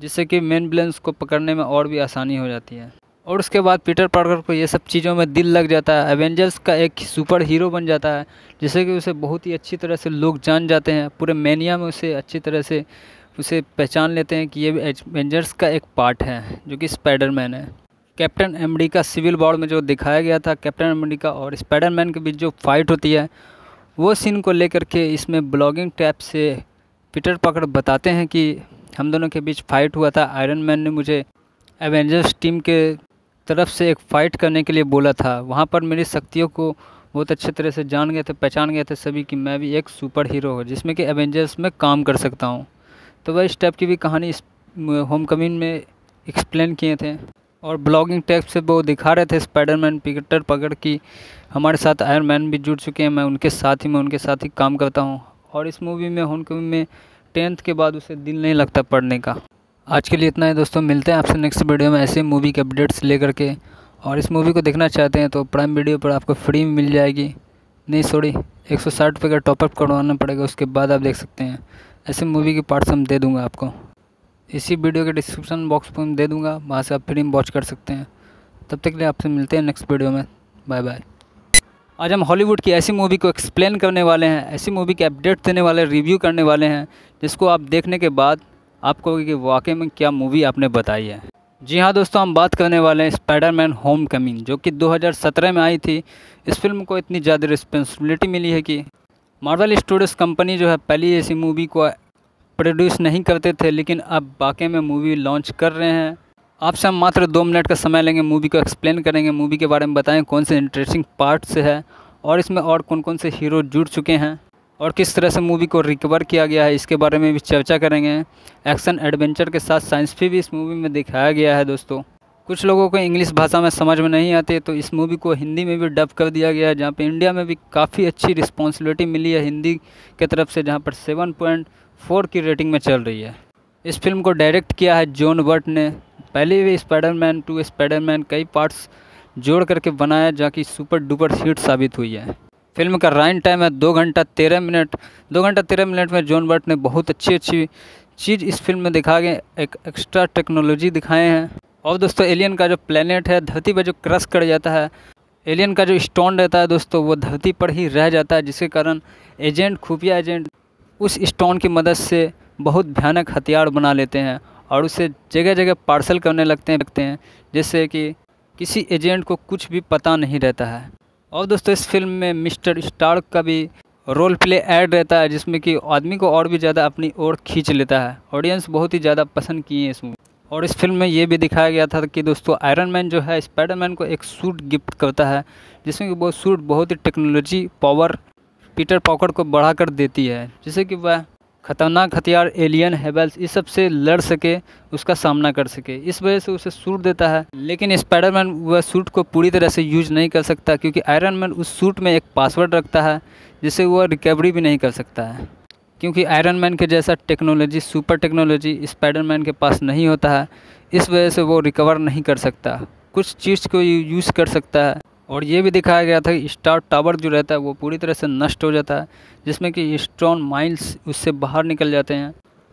जिससे कि मेन विलेंस को पकड़ने में और भी आसानी हो जाती है। और उसके बाद पीटर पार्कर को ये सब चीज़ों में दिल लग जाता है, एवेंजर्स का एक सुपर हीरो बन जाता है, जिससे कि उसे बहुत ही अच्छी तरह से लोग जान जाते हैं, पूरे मेनिया में उसे अच्छी तरह से उसे पहचान लेते हैं कि ये एवेंजर्स का एक पार्ट है जो कि स्पाइडरमैन है। कैप्टन अमेरिका सिविल वॉर में जो दिखाया गया था कैप्टन अमेरिका और स्पाइडरमैन के बीच जो फाइट होती है, वो सीन को लेकर के इसमें ब्लॉगिंग टैब से पीटर पार्कर बताते हैं कि हम दोनों के बीच फाइट हुआ था, आयरन मैन ने मुझे एवेंजर्स टीम के तरफ से एक फ़ाइट करने के लिए बोला था, वहाँ पर मेरी शक्तियों को बहुत अच्छे तरह से जान गए थे, पहचान गए थे सभी कि मैं भी एक सुपर हीरो हूँ जिसमें कि एवेंजर्स में काम कर सकता हूँ। तो वह इस टाइप की भी कहानी इस होम कमिंग में एक्सप्लेन किए थे और ब्लॉगिंग टैब से वो दिखा रहे थे स्पाइडरमैन पीटर पार्कर की हमारे साथ आयरन मैन भी जुड़ चुके हैं, मैं उनके साथ ही काम करता हूँ। और इस मूवी में होम कमिंग में 10th के बाद उसे दिल नहीं लगता पढ़ने का। आज के लिए इतना है दोस्तों, मिलते हैं आपसे नेक्स्ट वीडियो में ऐसे मूवी के अपडेट्स लेकर के। और इस मूवी को देखना चाहते हैं तो प्राइम वीडियो पर आपको फ्री में मिल जाएगी, नहीं सॉरी 160 रुपये का टॉपअप करवाना पड़ेगा, उसके बाद आप देख सकते हैं। ऐसे मूवी के पार्ट्स हम दे दूंगा आपको, इसी वीडियो के डिस्क्रिप्शन बॉक्स पर दे दूंगा, वहाँ से आप फ्री में वॉच कर सकते हैं। तब तक के लिए आपसे मिलते हैं नेक्स्ट वीडियो में, बाय बाय। आज हम हॉलीवुड की ऐसी मूवी को एक्सप्लेन करने वाले हैं, ऐसी मूवी के अपडेट देने वाले, रिव्यू करने वाले हैं, जिसको आप देखने के बाद आपको कि वाकई में क्या मूवी आपने बताई है। जी हाँ दोस्तों, हम बात करने वाले हैं स्पाइडरमैन होम कमिंग, जो कि 2017 में आई थी। इस फिल्म को इतनी ज़्यादा रिस्पॉन्सिबिलिटी मिली है कि मार्वल स्टूडियोज़ कंपनी जो है पहले ऐसी मूवी को प्रोड्यूस नहीं करते थे, लेकिन अब वाकई में मूवी लॉन्च कर रहे हैं। आपसे हम मात्र 2 मिनट का समय लेंगे, मूवी को एक्सप्लेन करेंगे, मूवी के बारे में बताएं कौन से इंटरेस्टिंग पार्ट्स है और इसमें और कौन कौन से हीरो जुड़ चुके हैं और किस तरह से मूवी को रिकवर किया गया है, इसके बारे में भी चर्चा करेंगे। एक्शन एडवेंचर के साथ साइंस भी इस मूवी में दिखाया गया है दोस्तों। कुछ लोगों को इंग्लिश भाषा में समझ में नहीं आती, तो इस मूवी को हिंदी में भी डब कर दिया गया है, जहाँ पे इंडिया में भी काफ़ी अच्छी रिस्पॉन्सिबिलिटी मिली है हिंदी के तरफ से, जहाँ पर 7.4 की रेटिंग में चल रही है। इस फिल्म को डायरेक्ट किया है जॉन वर्ट ने। पहले भी स्पाइडरमैन 2 स्पाइडरमैन कई पार्ट्स जोड़ करके बनाया, जहाँ की सुपर डुपर हिट साबित हुई है। फिल्म का रन टाइम है 2 घंटा 13 मिनट। 2 घंटा 13 मिनट में जॉन वर्ट ने बहुत अच्छी चीज़ इस फिल्म में दिखा के एक एक्स्ट्रा टेक्नोलॉजी दिखाए हैं। और दोस्तों एलियन का जो प्लेनेट है, धरती पर जो क्रश कर जाता है, एलियन का जो स्टोन रहता है दोस्तों, वो धरती पर ही रह जाता है, जिसके कारण खुफिया एजेंट उस स्टोन की मदद से बहुत भयानक हथियार बना लेते हैं और उसे जगह जगह पार्सल करने लगते हैं, जिससे कि किसी एजेंट को कुछ भी पता नहीं रहता है। और दोस्तों इस फिल्म में मिस्टर स्टार्क का भी रोल प्ले ऐड रहता है, जिसमें कि आदमी को और भी ज़्यादा अपनी ओर खींच लेता है। ऑडियंस बहुत ही ज़्यादा पसंद किए हैं इस मूवी। और इस फिल्म में ये भी दिखाया गया था कि दोस्तों आयरन मैन जो है स्पाइडरमैन को एक सूट गिफ्ट करता है, जिसमें कि वो सूट बहुत ही टेक्नोलॉजी पावर पीटर पार्कर को बढ़ा कर देती है, जिससे कि वह खतरनाक हथियार एलियन हेबल्स इस सब से लड़ सके, उसका सामना कर सके। इस वजह से उसे सूट देता है, लेकिन स्पाइडरमैन वह सूट को पूरी तरह से यूज नहीं कर सकता, क्योंकि आयरन मैन उस सूट में एक पासवर्ड रखता है जिससे वह रिकवरी भी नहीं कर सकता है, क्योंकि आयरन मैन के जैसा टेक्नोलॉजी, सुपर टेक्नोलॉजी स्पाइडरमैन के पास नहीं होता है। इस वजह से वो रिकवर नहीं कर सकता, कुछ चीज़ को यूज़ कर सकता है। और ये भी दिखाया गया था कि स्टार टावर जो रहता है वो पूरी तरह से नष्ट हो जाता है, जिसमें कि स्ट्रॉन माइंस उससे बाहर निकल जाते हैं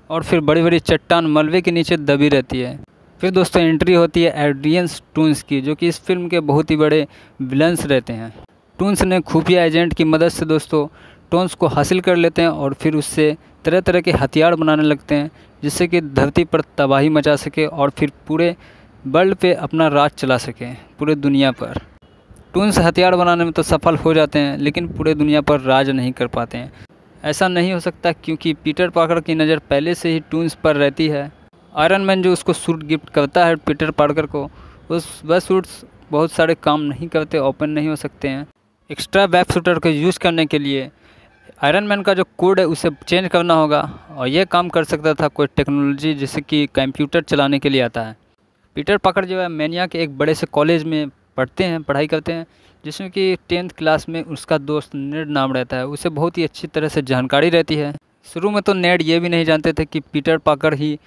और फिर बड़ी बड़ी चट्टान मलबे के नीचे दबी रहती है। फिर दोस्तों एंट्री होती है एड्रियन टून्स की, जो कि इस फिल्म के बहुत ही बड़े विलन्स रहते हैं। टून्स ने खुफिया एजेंट की मदद से दोस्तों टोन्स को हासिल कर लेते हैं और फिर उससे तरह तरह के हथियार बनाने लगते हैं, जिससे कि धरती पर तबाही मचा सके और फिर पूरे वर्ल्ड पे अपना राज चला सके, पूरे दुनिया पर। टून्स हथियार बनाने में तो सफल हो जाते हैं, लेकिन पूरे दुनिया पर राज नहीं कर पाते हैं। ऐसा नहीं हो सकता क्योंकि पीटर पार्कर की नज़र पहले से ही टून्स पर रहती है। आयरन मैन जो उसको सूट गिफ्ट करता है पीटर पार्कर को, वह सूट्स बहुत सारे काम नहीं करते, ओपन नहीं हो सकते हैं। एक्स्ट्रा वेब शूटर को यूज़ करने के लिए आयरन मैन का जो कोड है उसे चेंज करना होगा, और यह काम कर सकता था कोई टेक्नोलॉजी जैसे कि कंप्यूटर चलाने के लिए आता है। पीटर पार्कर जो है मैनिया के एक बड़े से कॉलेज में पढ़ाई करते हैं, जिसमें कि 10th क्लास में उसका दोस्त नेड नाम रहता है। उसे बहुत ही अच्छी तरह से जानकारी रहती है। शुरू में तो नेड ये भी नहीं जानते थे कि पीटर पार्कर ही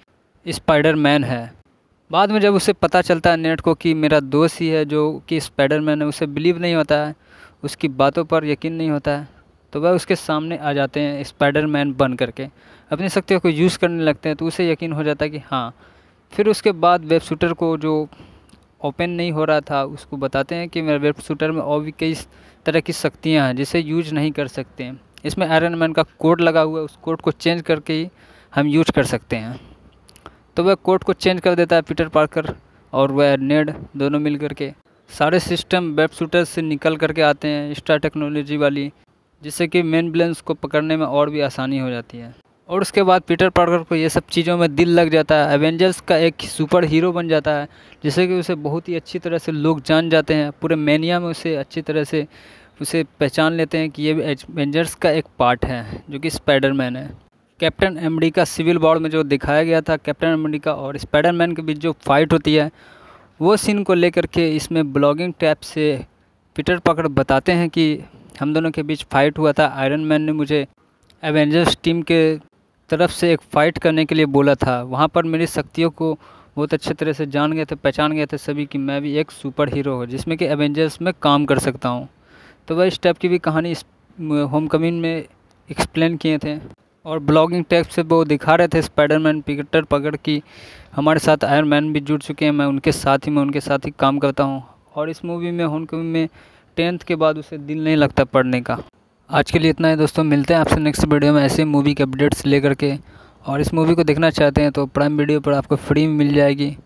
स्पाइडरमैन है। बाद में जब उसे पता चलता है नेड को कि मेरा दोस्त ही है जो कि स्पाइडरमैन है, उसे बिलीव नहीं होता है, उसकी बातों पर यकीन नहीं होता है, तो वह उसके सामने आ जाते हैं स्पाइडरमैन बन करके, अपनी शक्तियों को यूज़ करने लगते हैं। तो उसे यकीन हो जाता है कि हाँ। फिर उसके बाद वेब शूटर को जो ओपन नहीं हो रहा था उसको बताते हैं कि मेरे वेब शूटर में और भी कई तरह की शक्तियाँ हैं जिसे यूज नहीं कर सकते हैं। इसमें आयरन मैन का कोड लगा हुआ है, उस कोड को चेंज करके ही हम यूज कर सकते हैं। तो वह कोड को चेंज कर देता है पीटर पार्कर और वह नेड दोनों मिल करके सारे सिस्टम वेब शूटर से निकल करके आते हैं, एक्स्ट्रा टेक्नोलॉजी वाली, जिससे कि मेन विलेंस को पकड़ने में और भी आसानी हो जाती है। और उसके बाद पीटर पार्कर को ये सब चीज़ों में दिल लग जाता है, एवेंजर्स का एक सुपर हीरो बन जाता है, जिससे कि उसे बहुत ही अच्छी तरह से लोग जान जाते हैं। पूरे मैनिया में उसे अच्छी तरह से उसे पहचान लेते हैं कि ये एवेंजर्स का एक पार्ट है जो कि स्पाइडरमैन है। कैप्टन अमेरिका सिविल वॉर में जो दिखाया गया था कैप्टन अमेरिका और स्पाइडरमैन के बीच जो फाइट होती है, वो सीन को लेकर के इसमें ब्लॉगिंग टैब से पीटर पार्कर बताते हैं कि हम दोनों के बीच फाइट हुआ था। आयरन मैन ने मुझे एवेंजर्स टीम के तरफ से एक फ़ाइट करने के लिए बोला था। वहाँ पर मेरी शक्तियों को बहुत अच्छे तरह से जान गए थे, पहचान गए थे सभी कि मैं भी एक सुपर हीरो हूँ जिसमें कि एवेंजर्स में काम कर सकता हूँ। तो वह इस टाइप की भी कहानी इस होम कमिंग में एक्सप्लेन किए थे, और ब्लॉगिंग टैब से वो दिखा रहे थे स्पाइडरमैन पीटर पार्कर की हमारे साथ आयरन मैन भी जुड़ चुके हैं, मैं उनके साथ ही काम करता हूँ। और इस मूवी में होम कमिंग में 10th के बाद उसे दिल नहीं लगता पढ़ने का। आज के लिए इतना है दोस्तों, मिलते हैं आपसे नेक्स्ट वीडियो में ऐसे मूवी के अपडेट्स लेकर के। और इस मूवी को देखना चाहते हैं तो प्राइम वीडियो पर आपको फ्री में मिल जाएगी।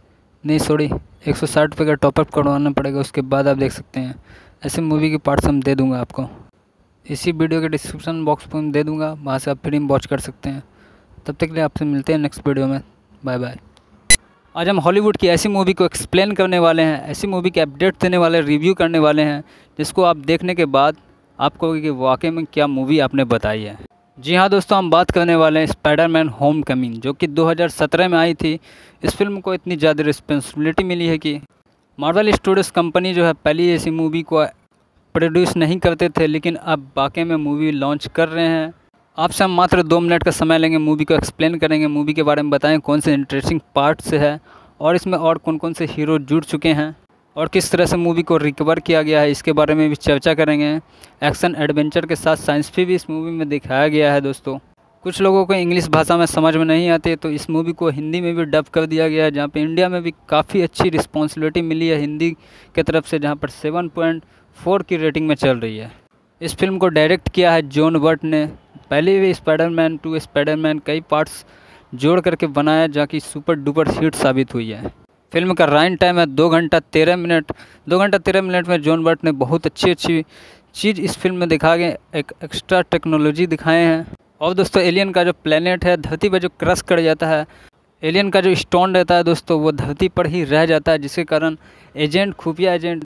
नहीं सॉरी, 160 रुपये का टॉपअप करवाना पड़ेगा, उसके बाद आप देख सकते हैं। ऐसे मूवी के पार्ट्स हम दे दूंगा आपको, इसी वीडियो के डिस्क्रिप्शन बॉक्स पर दे दूंगा, वहाँ से आप फ्री में वॉच कर सकते हैं। तब तक के लिए आपसे मिलते हैं नेक्स्ट वीडियो में, बाय बाय। आज हम हॉलीवुड की ऐसी मूवी को एक्सप्लेन करने वाले हैं, ऐसी मूवी के अपडेट देने वाले, रिव्यू करने वाले हैं, जिसको आप देखने के बाद आपको कि वाकई में क्या मूवी आपने बताई है। जी हाँ दोस्तों, हम बात करने वाले हैं स्पाइडरमैन होम कमिंग, जो कि 2017 में आई थी। इस फिल्म को इतनी ज़्यादा रिस्पॉन्सिबिलिटी मिली है कि मार्वल स्टूडियोज़ कंपनी जो है पहले ऐसी मूवी को प्रोड्यूस नहीं करते थे, लेकिन अब वाकई में मूवी लॉन्च कर रहे हैं। आपसे हम मात्र 2 मिनट का समय लेंगे, मूवी को एक्सप्लेन करेंगे, मूवी के बारे में बताएं कौन से इंटरेस्टिंग पार्ट से है और इसमें और कौन कौन से हीरो जुड़ चुके हैं और किस तरह से मूवी को रिकवर किया गया है, इसके बारे में भी चर्चा करेंगे। एक्शन एडवेंचर के साथ साइंस भी इस मूवी में दिखाया गया है दोस्तों। कुछ लोगों को इंग्लिश भाषा में समझ में नहीं आती, तो इस मूवी को हिंदी में भी डब कर दिया गया है, जहाँ पे इंडिया में भी काफ़ी अच्छी रिस्पॉन्सिबिलिटी मिली है हिंदी के तरफ से, जहाँ पर 7.4 की रेटिंग में चल रही है। इस फिल्म को डायरेक्ट किया है जॉन वर्ट ने। पहले भी स्पाइडरमैन 2 स्पाइडरमैन कई पार्ट्स जोड़ करके बनाया, जहाँ की सुपर डुपर हिट साबित हुई है। फिल्म का रन टाइम है 2 घंटा 13 मिनट। 2 घंटा 13 मिनट में जॉन वर्ट ने बहुत अच्छी चीज़ इस फिल्म में दिखा गए, एक एक्स्ट्रा टेक्नोलॉजी दिखाए हैं। और दोस्तों एलियन का जो प्लेनेट है धरती पर जो क्रश कर जाता है, एलियन का जो स्टोन रहता है दोस्तों, वो धरती पर ही रह जाता है, जिसके कारण खुफिया एजेंट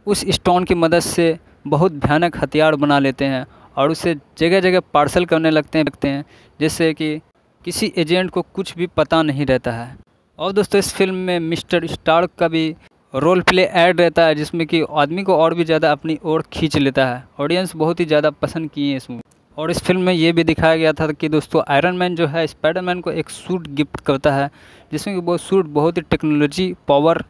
उस स्टोन की मदद से बहुत भयानक हथियार बना लेते हैं और उसे जगह जगह पार्सल करने लगते हैं, जिससे कि किसी एजेंट को कुछ भी पता नहीं रहता है। और दोस्तों इस फिल्म में मिस्टर स्टार्क का भी रोल प्ले ऐड रहता है, जिसमें कि आदमी को और भी ज़्यादा अपनी ओर खींच लेता है। ऑडियंस बहुत ही ज़्यादा पसंद किए हैं इसमें। और इस फिल्म में ये भी दिखाया गया था कि दोस्तों आयरन मैन जो है स्पाइडरमैन को एक सूट गिफ्ट करता है, जिसमें कि वो सूट बहुत ही टेक्नोलॉजी पावर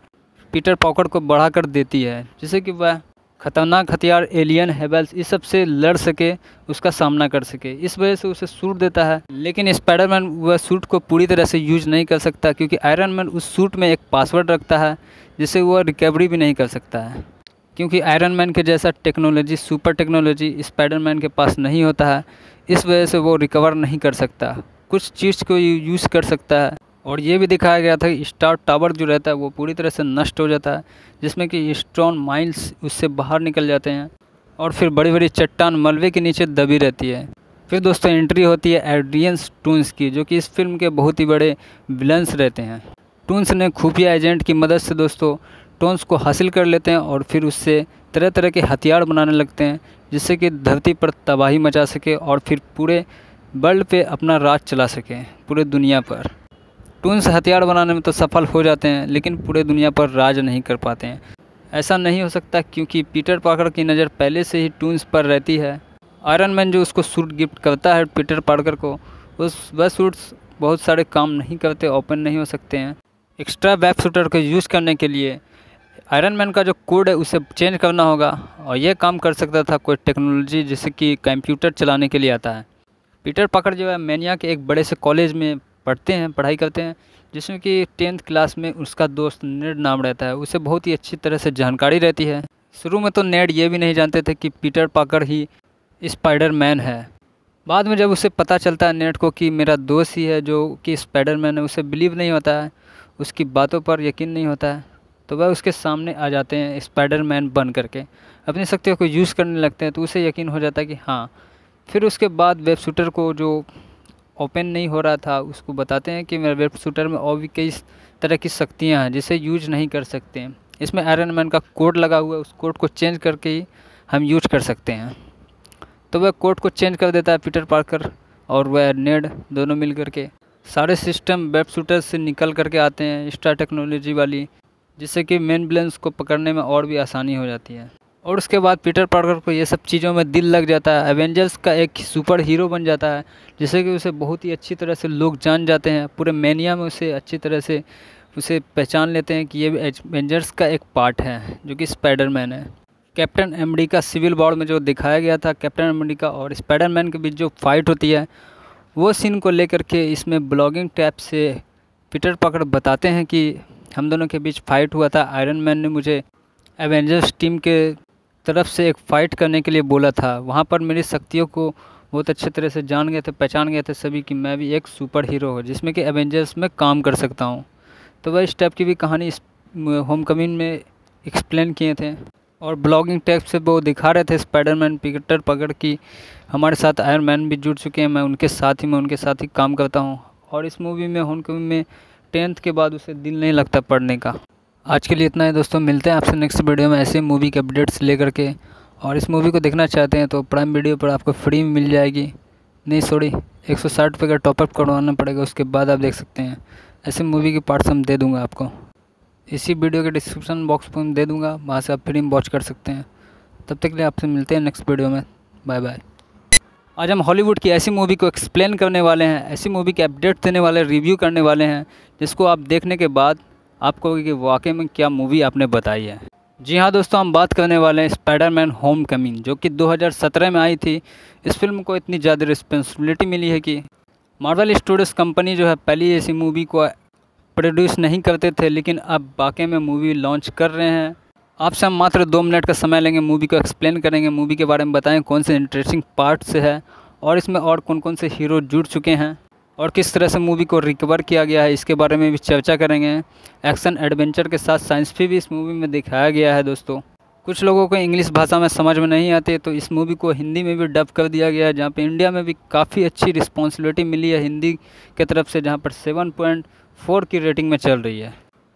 पीटर पार्कर को बढ़ा कर देती है, जिससे कि वह खतरनाक हथियार एलियन हेबल्स इस सब से लड़ सके, उसका सामना कर सके। इस वजह से उसे सूट देता है, लेकिन स्पाइडरमैन वह सूट को पूरी तरह से यूज नहीं कर सकता, क्योंकि आयरन मैन उस सूट में एक पासवर्ड रखता है जिससे वह रिकवरी भी नहीं कर सकता है, क्योंकि आयरन मैन के जैसा टेक्नोलॉजी सुपर टेक्नोलॉजी स्पाइडरमैन के पास नहीं होता है। इस वजह से वो रिकवर नहीं कर सकता, कुछ चीज़ को यूज़ कर सकता है। और ये भी दिखाया गया था कि स्टार टावर जो रहता है वो पूरी तरह से नष्ट हो जाता है, जिसमें कि स्ट्रॉन माइल्स उससे बाहर निकल जाते हैं और फिर बड़ी बड़ी चट्टान मलबे के नीचे दबी रहती है। फिर दोस्तों एंट्री होती है एड्रियन टून्स की, जो कि इस फिल्म के बहुत ही बड़े विलन्स रहते हैं। टून्स ने खुफिया एजेंट की मदद से दोस्तों टोन्स को हासिल कर लेते हैं और फिर उससे तरह तरह के हथियार बनाने लगते हैं, जिससे कि धरती पर तबाही मचा सके और फिर पूरे वर्ल्ड पे अपना राज चला सके पूरे दुनिया पर। टून्स हथियार बनाने में तो सफल हो जाते हैं, लेकिन पूरे दुनिया पर राज नहीं कर पाते हैं। ऐसा नहीं हो सकता, क्योंकि पीटर पार्कर की नज़र पहले से ही टून्स पर रहती है। आयरन मैन जो उसको सूट गिफ्ट करता है पीटर पार्कर को, वह सूट्स बहुत सारे काम नहीं करते, ओपन नहीं हो सकते हैं। एक्स्ट्रा वेब शूटर को यूज़ करने के लिए आयरन मैन का जो कोड है उसे चेंज करना होगा, और यह काम कर सकता था कोई टेक्नोलॉजी जैसे कि कंप्यूटर चलाने के लिए आता है। पीटर पार्कर जो है मैनिया के एक बड़े से कॉलेज में पढ़ाई करते हैं, जिसमें कि 10th क्लास में उसका दोस्त नेड नाम रहता है। उसे बहुत ही अच्छी तरह से जानकारी रहती है। शुरू में तो नेड ये भी नहीं जानते थे कि पीटर पार्कर ही स्पाइडरमैन है। बाद में जब उसे पता चलता है नेड को कि मेरा दोस्त ही है जो कि स्पाइडरमैन है, उसे बिलीव नहीं होता है, उसकी बातों पर यकीन नहीं होता है, तो वह उसके सामने आ जाते हैं स्पाइडरमैन बन करके, अपनी शक्तियों को यूज़ करने लगते हैं। तो उसे यकीन हो जाता है कि हाँ। फिर उसके बाद वेब शूटर को जो ओपन नहीं हो रहा था उसको बताते हैं कि मेरे वेब शूटर में और भी कई तरह की शक्तियाँ हैं जिसे यूज नहीं कर सकते हैं। इसमें आयरन मैन का कोड लगा हुआ है, उस कोड को चेंज करके ही हम यूज कर सकते हैं। तो वह कोड को चेंज कर देता है पीटर पार्कर और वह नेड दोनों मिल करके सारे सिस्टम वेब शूटर से निकल करके आते हैं, एक्स्ट्रा टेक्नोलॉजी वाली, जिससे कि मेन विलन्स को पकड़ने में और भी आसानी हो जाती है। और उसके बाद पीटर पार्कर को ये सब चीज़ों में दिल लग जाता है, एवेंजर्स का एक सुपर हीरो बन जाता है, जिससे कि उसे बहुत ही अच्छी तरह से लोग जान जाते हैं। पूरे मैनिया में उसे अच्छी तरह से उसे पहचान लेते हैं कि ये एवेंजर्स का एक पार्ट है जो कि स्पाइडरमैन है। कैप्टन अमेरिका सिविल वॉर में जो दिखाया गया था कैप्टन अमेरिका और स्पाइडरमैन के बीच जो फाइट होती है, वो सीन को लेकर के इसमें ब्लॉगिंग टैब से पीटर पार्कर बताते हैं कि हम दोनों के बीच फाइट हुआ था। आयरन मैन ने मुझे एवेंजर्स टीम के तरफ से एक फ़ाइट करने के लिए बोला था। वहाँ पर मेरी शक्तियों को बहुत अच्छे तरह से जान गए थे, पहचान गए थे सभी कि मैं भी एक सुपर हीरो हूँ जिसमें कि एवेंजर्स में काम कर सकता हूँ। तो वह इस टाइप की भी कहानी इस होमकमिंग में एक्सप्लेन किए थे और ब्लॉगिंग टैग से वो दिखा रहे थे स्पाइडरमैन पीटर पार्कर की हमारे साथ आयरन मैन भी जुड़ चुके हैं, मैं उनके साथ ही काम करता हूँ। और इस मूवी में होमकमिंग में 10th के बाद उसे दिल नहीं लगता पढ़ने का। आज के लिए इतना है दोस्तों, मिलते हैं आपसे नेक्स्ट वीडियो में ऐसे मूवी के अपडेट्स लेकर के। और इस मूवी को देखना चाहते हैं तो प्राइम वीडियो पर आपको फ्री में मिल जाएगी, नहीं सॉरी 160 रुपये का टॉपअप करवाना पड़ेगा, उसके बाद आप देख सकते हैं। ऐसे मूवी के पार्ट्स हम दे दूंगा आपको, इसी वीडियो के डिस्क्रिप्शन बॉक्स पर दे दूंगा, वहाँ से आप फ्री में वॉच कर सकते हैं। तब तक के लिए आपसे मिलते हैं नेक्स्ट वीडियो में, बाय बाय। आज हम हॉलीवुड की ऐसी मूवी को एक्सप्लेन करने वाले हैं, ऐसी मूवी के अपडेट देने वाले, रिव्यू करने वाले हैं, जिसको आप देखने के बाद आप कहोगे कि वाकई में क्या मूवी आपने बताई है। जी हाँ दोस्तों, हम बात करने वाले हैं स्पाइडरमैन होमकमिंग, जो कि 2017 में आई थी। इस फिल्म को इतनी ज़्यादा रिस्पॉन्सिबिलिटी मिली है कि मार्वल स्टूडियोज कंपनी जो है पहली ऐसी मूवी को प्रोड्यूस नहीं करते थे, लेकिन अब वाकई में मूवी लॉन्च कर रहे हैं। आपसे हम मात्र 2 मिनट का समय लेंगे, मूवी को एक्सप्लेन करेंगे, मूवी के बारे में बताएं कौन से इंटरेस्टिंग पार्ट से है और इसमें और कौन कौन से हीरो जुड़ चुके हैं और किस तरह से मूवी को रिकवर किया गया है, इसके बारे में भी चर्चा करेंगे। एक्शन एडवेंचर के साथ साइंस भी इस मूवी में दिखाया गया है दोस्तों। कुछ लोगों को इंग्लिश भाषा में समझ में नहीं आती, तो इस मूवी को हिंदी में भी डब कर दिया गया है, जहाँ पे इंडिया में भी काफ़ी अच्छी रिस्पॉन्सिबिलिटी मिली है हिंदी की तरफ से, जहाँ पर 7.4 की रेटिंग में चल रही है।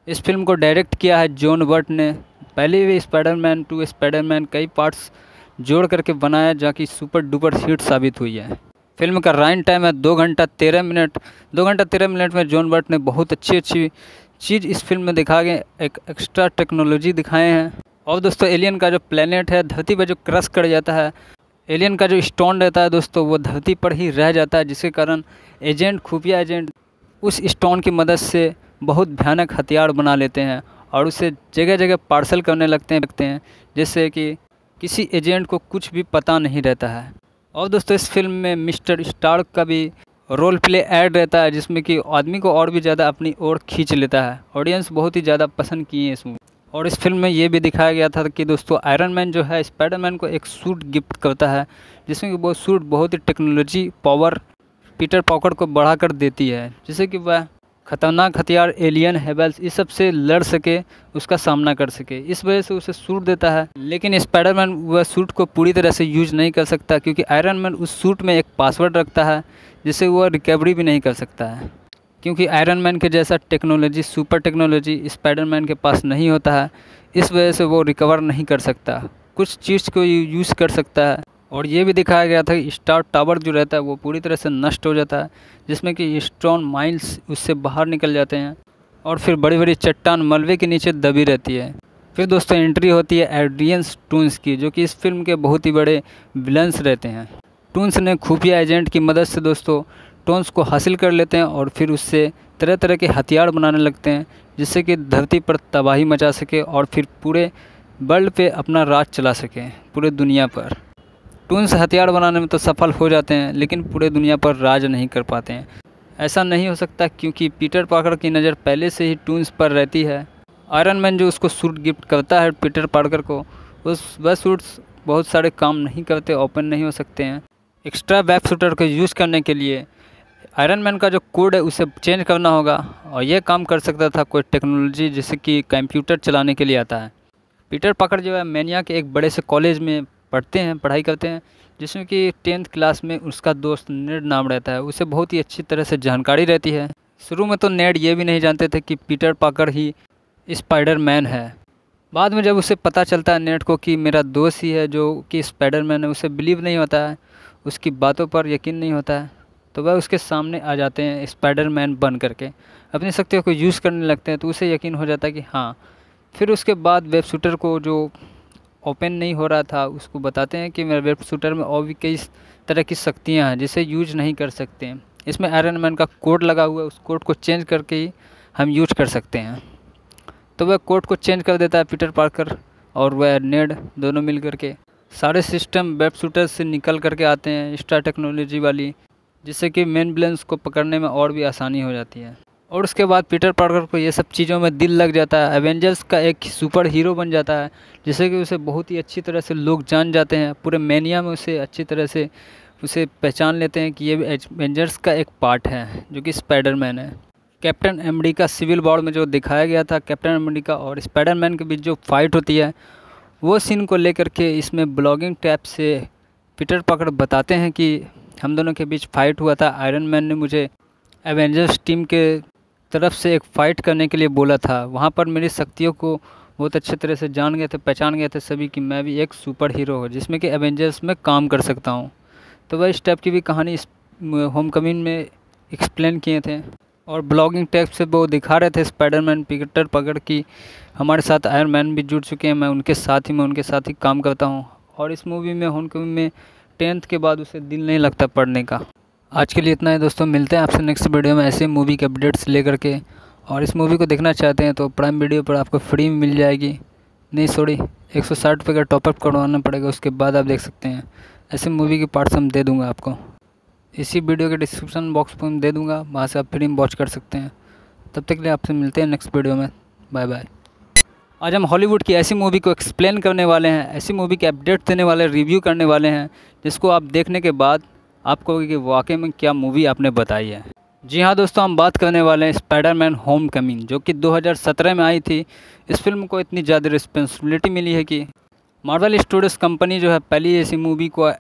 इस फिल्म को डायरेक्ट किया है जॉन वर्ट ने। पहले भी स्पाइडरमैन 2 स्पाइडरमैन कई पार्ट्स जोड़ करके बनाया, जहाँ की सुपर डुपर हिट साबित हुई है। फिल्म का रन टाइम है 2 घंटा 13 मिनट। 2 घंटा 13 मिनट में जॉन वर्ट ने बहुत अच्छी चीज़ इस फिल्म में दिखा गए, एक एक्स्ट्रा टेक्नोलॉजी दिखाए हैं। और दोस्तों एलियन का जो प्लेनेट है धरती पर जो क्रश कर जाता है, एलियन का जो स्टोन रहता है दोस्तों वो धरती पर ही रह जाता है, जिसके कारण खुफिया एजेंट उस स्टोन की मदद से बहुत भयानक हथियार बना लेते हैं और उसे जगह जगह पार्सल करने लगते हैं, जिससे कि किसी एजेंट को कुछ भी पता नहीं रहता है। और दोस्तों इस फिल्म में मिस्टर स्टार्क का भी रोल प्ले ऐड रहता है, जिसमें कि आदमी को और भी ज़्यादा अपनी ओर खींच लेता है। ऑडियंस बहुत ही ज़्यादा पसंद किए हैं इस मूवी। और इस फिल्म में ये भी दिखाया गया था कि दोस्तों आयरन मैन जो है स्पाइडरमैन को एक सूट गिफ्ट करता है, जिसमें कि वो सूट बहुत ही टेक्नोलॉजी पावर पीटर पार्कर को बढ़ा कर देती है, जिससे कि वह खतरनाक हथियार एलियन हेबल्स इस सब से लड़ सके, उसका सामना कर सके। इस वजह से उसे सूट देता है, लेकिन स्पाइडरमैन वह सूट को पूरी तरह से यूज नहीं कर सकता, क्योंकि आयरन मैन उस सूट में एक पासवर्ड रखता है जिससे वह रिकवरी भी नहीं कर सकता है, क्योंकि आयरन मैन के जैसा टेक्नोलॉजी, सुपर टेक्नोलॉजी स्पाइडरमैन के पास नहीं होता है। इस वजह से वो रिकवर नहीं कर सकता, कुछ चीज़ को यूज़ कर सकता है। और ये भी दिखाया गया था कि स्टार टावर जो रहता है वो पूरी तरह से नष्ट हो जाता है, जिसमें कि स्ट्रॉन माइल्स उससे बाहर निकल जाते हैं और फिर बड़ी बड़ी चट्टान मलबे के नीचे दबी रहती है। फिर दोस्तों एंट्री होती है एड्रियन टून्स की, जो कि इस फिल्म के बहुत ही बड़े विलन्स रहते हैं। टून्स ने खुफिया एजेंट की मदद से दोस्तों टोन्स को हासिल कर लेते हैं और फिर उससे तरह तरह के हथियार बनाने लगते हैं, जिससे कि धरती पर तबाही मचा सके और फिर पूरे वर्ल्ड पे अपना राज चला सके, पूरे दुनिया पर। टून्स हथियार बनाने में तो सफल हो जाते हैं, लेकिन पूरे दुनिया पर राज नहीं कर पाते हैं। ऐसा नहीं हो सकता, क्योंकि पीटर पार्कर की नज़र पहले से ही टून्स पर रहती है। आयरन मैन जो उसको सूट गिफ्ट करता है पीटर पार्कर को, वह सूट्स बहुत सारे काम नहीं करते, ओपन नहीं हो सकते हैं। एक्स्ट्रा वेब शूटर को यूज़ करने के लिए आयरन मैन का जो कोड है उसे चेंज करना होगा, और यह काम कर सकता था कोई टेक्नोलॉजी जैसे कि कंप्यूटर चलाने के लिए आता है। पीटर पार्कर जो है मैनिया के एक बड़े से कॉलेज में पढ़ाई करते हैं, जिसमें कि 10th क्लास में उसका दोस्त नेड नाम रहता है। उसे बहुत ही अच्छी तरह से जानकारी रहती है। शुरू में तो नेड ये भी नहीं जानते थे कि पीटर पार्कर ही स्पाइडरमैन है। बाद में जब उसे पता चलता है नेड को कि मेरा दोस्त ही है जो कि स्पाइडरमैन है, उसे बिलीव नहीं होता है, उसकी बातों पर यकीन नहीं होता है, तो वह उसके सामने आ जाते हैं स्पाइडरमैन बन करके, अपनी शक्तियों को यूज़ करने लगते हैं, तो उसे यकीन हो जाता है कि हाँ। फिर उसके बाद वेब शूटर को जो ओपन नहीं हो रहा था उसको बताते हैं कि मेरे वेब शूटर में और भी कई तरह की शक्तियाँ हैं जिसे यूज नहीं कर सकते हैं। इसमें आयरन मैन का कोड लगा हुआ है, उस कोड को चेंज करके ही हम यूज कर सकते हैं। तो वह कोड को चेंज कर देता है पीटर पार्कर और वह नेड दोनों मिल करके सारे सिस्टम वेब शूटर से निकल करके आते हैं, एक्स्ट्रा टेक्नोलॉजी वाली, जिससे कि मेन विलन्स को पकड़ने में और भी आसानी हो जाती है। और उसके बाद पीटर पार्कर को ये सब चीज़ों में दिल लग जाता है, एवेंजर्स का एक सुपर हीरो बन जाता है, जिससे कि उसे बहुत ही अच्छी तरह से लोग जान जाते हैं। पूरे मैनिया में उसे अच्छी तरह से उसे पहचान लेते हैं कि ये एवेंजर्स का एक पार्ट है, जो कि स्पाइडरमैन है। कैप्टन अमेरिका सिविल वॉर में जो दिखाया गया था, कैप्टन अमेरिका और स्पाइडरमैन के बीच जो फाइट होती है, वो सीन को लेकर के इसमें ब्लॉगिंग टैब से पीटर पार्कर बताते हैं कि हम दोनों के बीच फाइट हुआ था। आयरन मैन ने मुझे एवेंजर्स टीम के तरफ से एक फ़ाइट करने के लिए बोला था। वहाँ पर मेरी शक्तियों को बहुत अच्छे तरह से जान गए थे, पहचान गए थे सभी कि मैं भी एक सुपर हीरो हूँ जिसमें कि एवेंजर्स में काम कर सकता हूँ। तो वह इस टाइप की भी कहानी इस होमकमिंग में एक्सप्लेन किए थे, और ब्लॉगिंग टैग से वो दिखा रहे थे स्पाइडरमैन पीटर पार्कर की हमारे साथ आयरन मैन भी जुड़ चुके हैं, मैं उनके साथ ही काम करता हूँ। और इस मूवी में होमकमिंग में 10th के बाद उसे दिल नहीं लगता पढ़ने का। आज के लिए इतना है दोस्तों, मिलते हैं आपसे नेक्स्ट वीडियो में ऐसे मूवी के अपडेट्स लेकर के। और इस मूवी को देखना चाहते हैं तो प्राइम वीडियो पर आपको फ्री में मिल जाएगी, नहीं सॉरी 160 रुपये का टॉपअप करवाना पड़ेगा, उसके बाद आप देख सकते हैं। ऐसे मूवी के पार्ट्स हम दे दूंगा आपको, इसी वीडियो के डिस्क्रिप्शन बॉक्स पर मैं दे दूंगा, वहाँ से आप फ्री में वॉच कर सकते हैं। तब तक के लिए आपसे मिलते हैं नेक्स्ट वीडियो में, बाय बाय। आज हम हॉलीवुड की ऐसी मूवी को एक्सप्लेन करने वाले हैं, ऐसी मूवी के अपडेट देने वाले, रिव्यू करने वाले हैं, जिसको आप देखने के बाद आप कहोगे कि वाकई में क्या मूवी आपने बताई है। जी हाँ दोस्तों, हम बात करने वाले हैं स्पाइडरमैन होमकमिंग, जो कि 2017 में आई थी। इस फिल्म को इतनी ज़्यादा रिस्पॉन्सिबिलिटी मिली है कि मार्वल स्टूडियोज कंपनी जो है पहली ऐसी मूवी को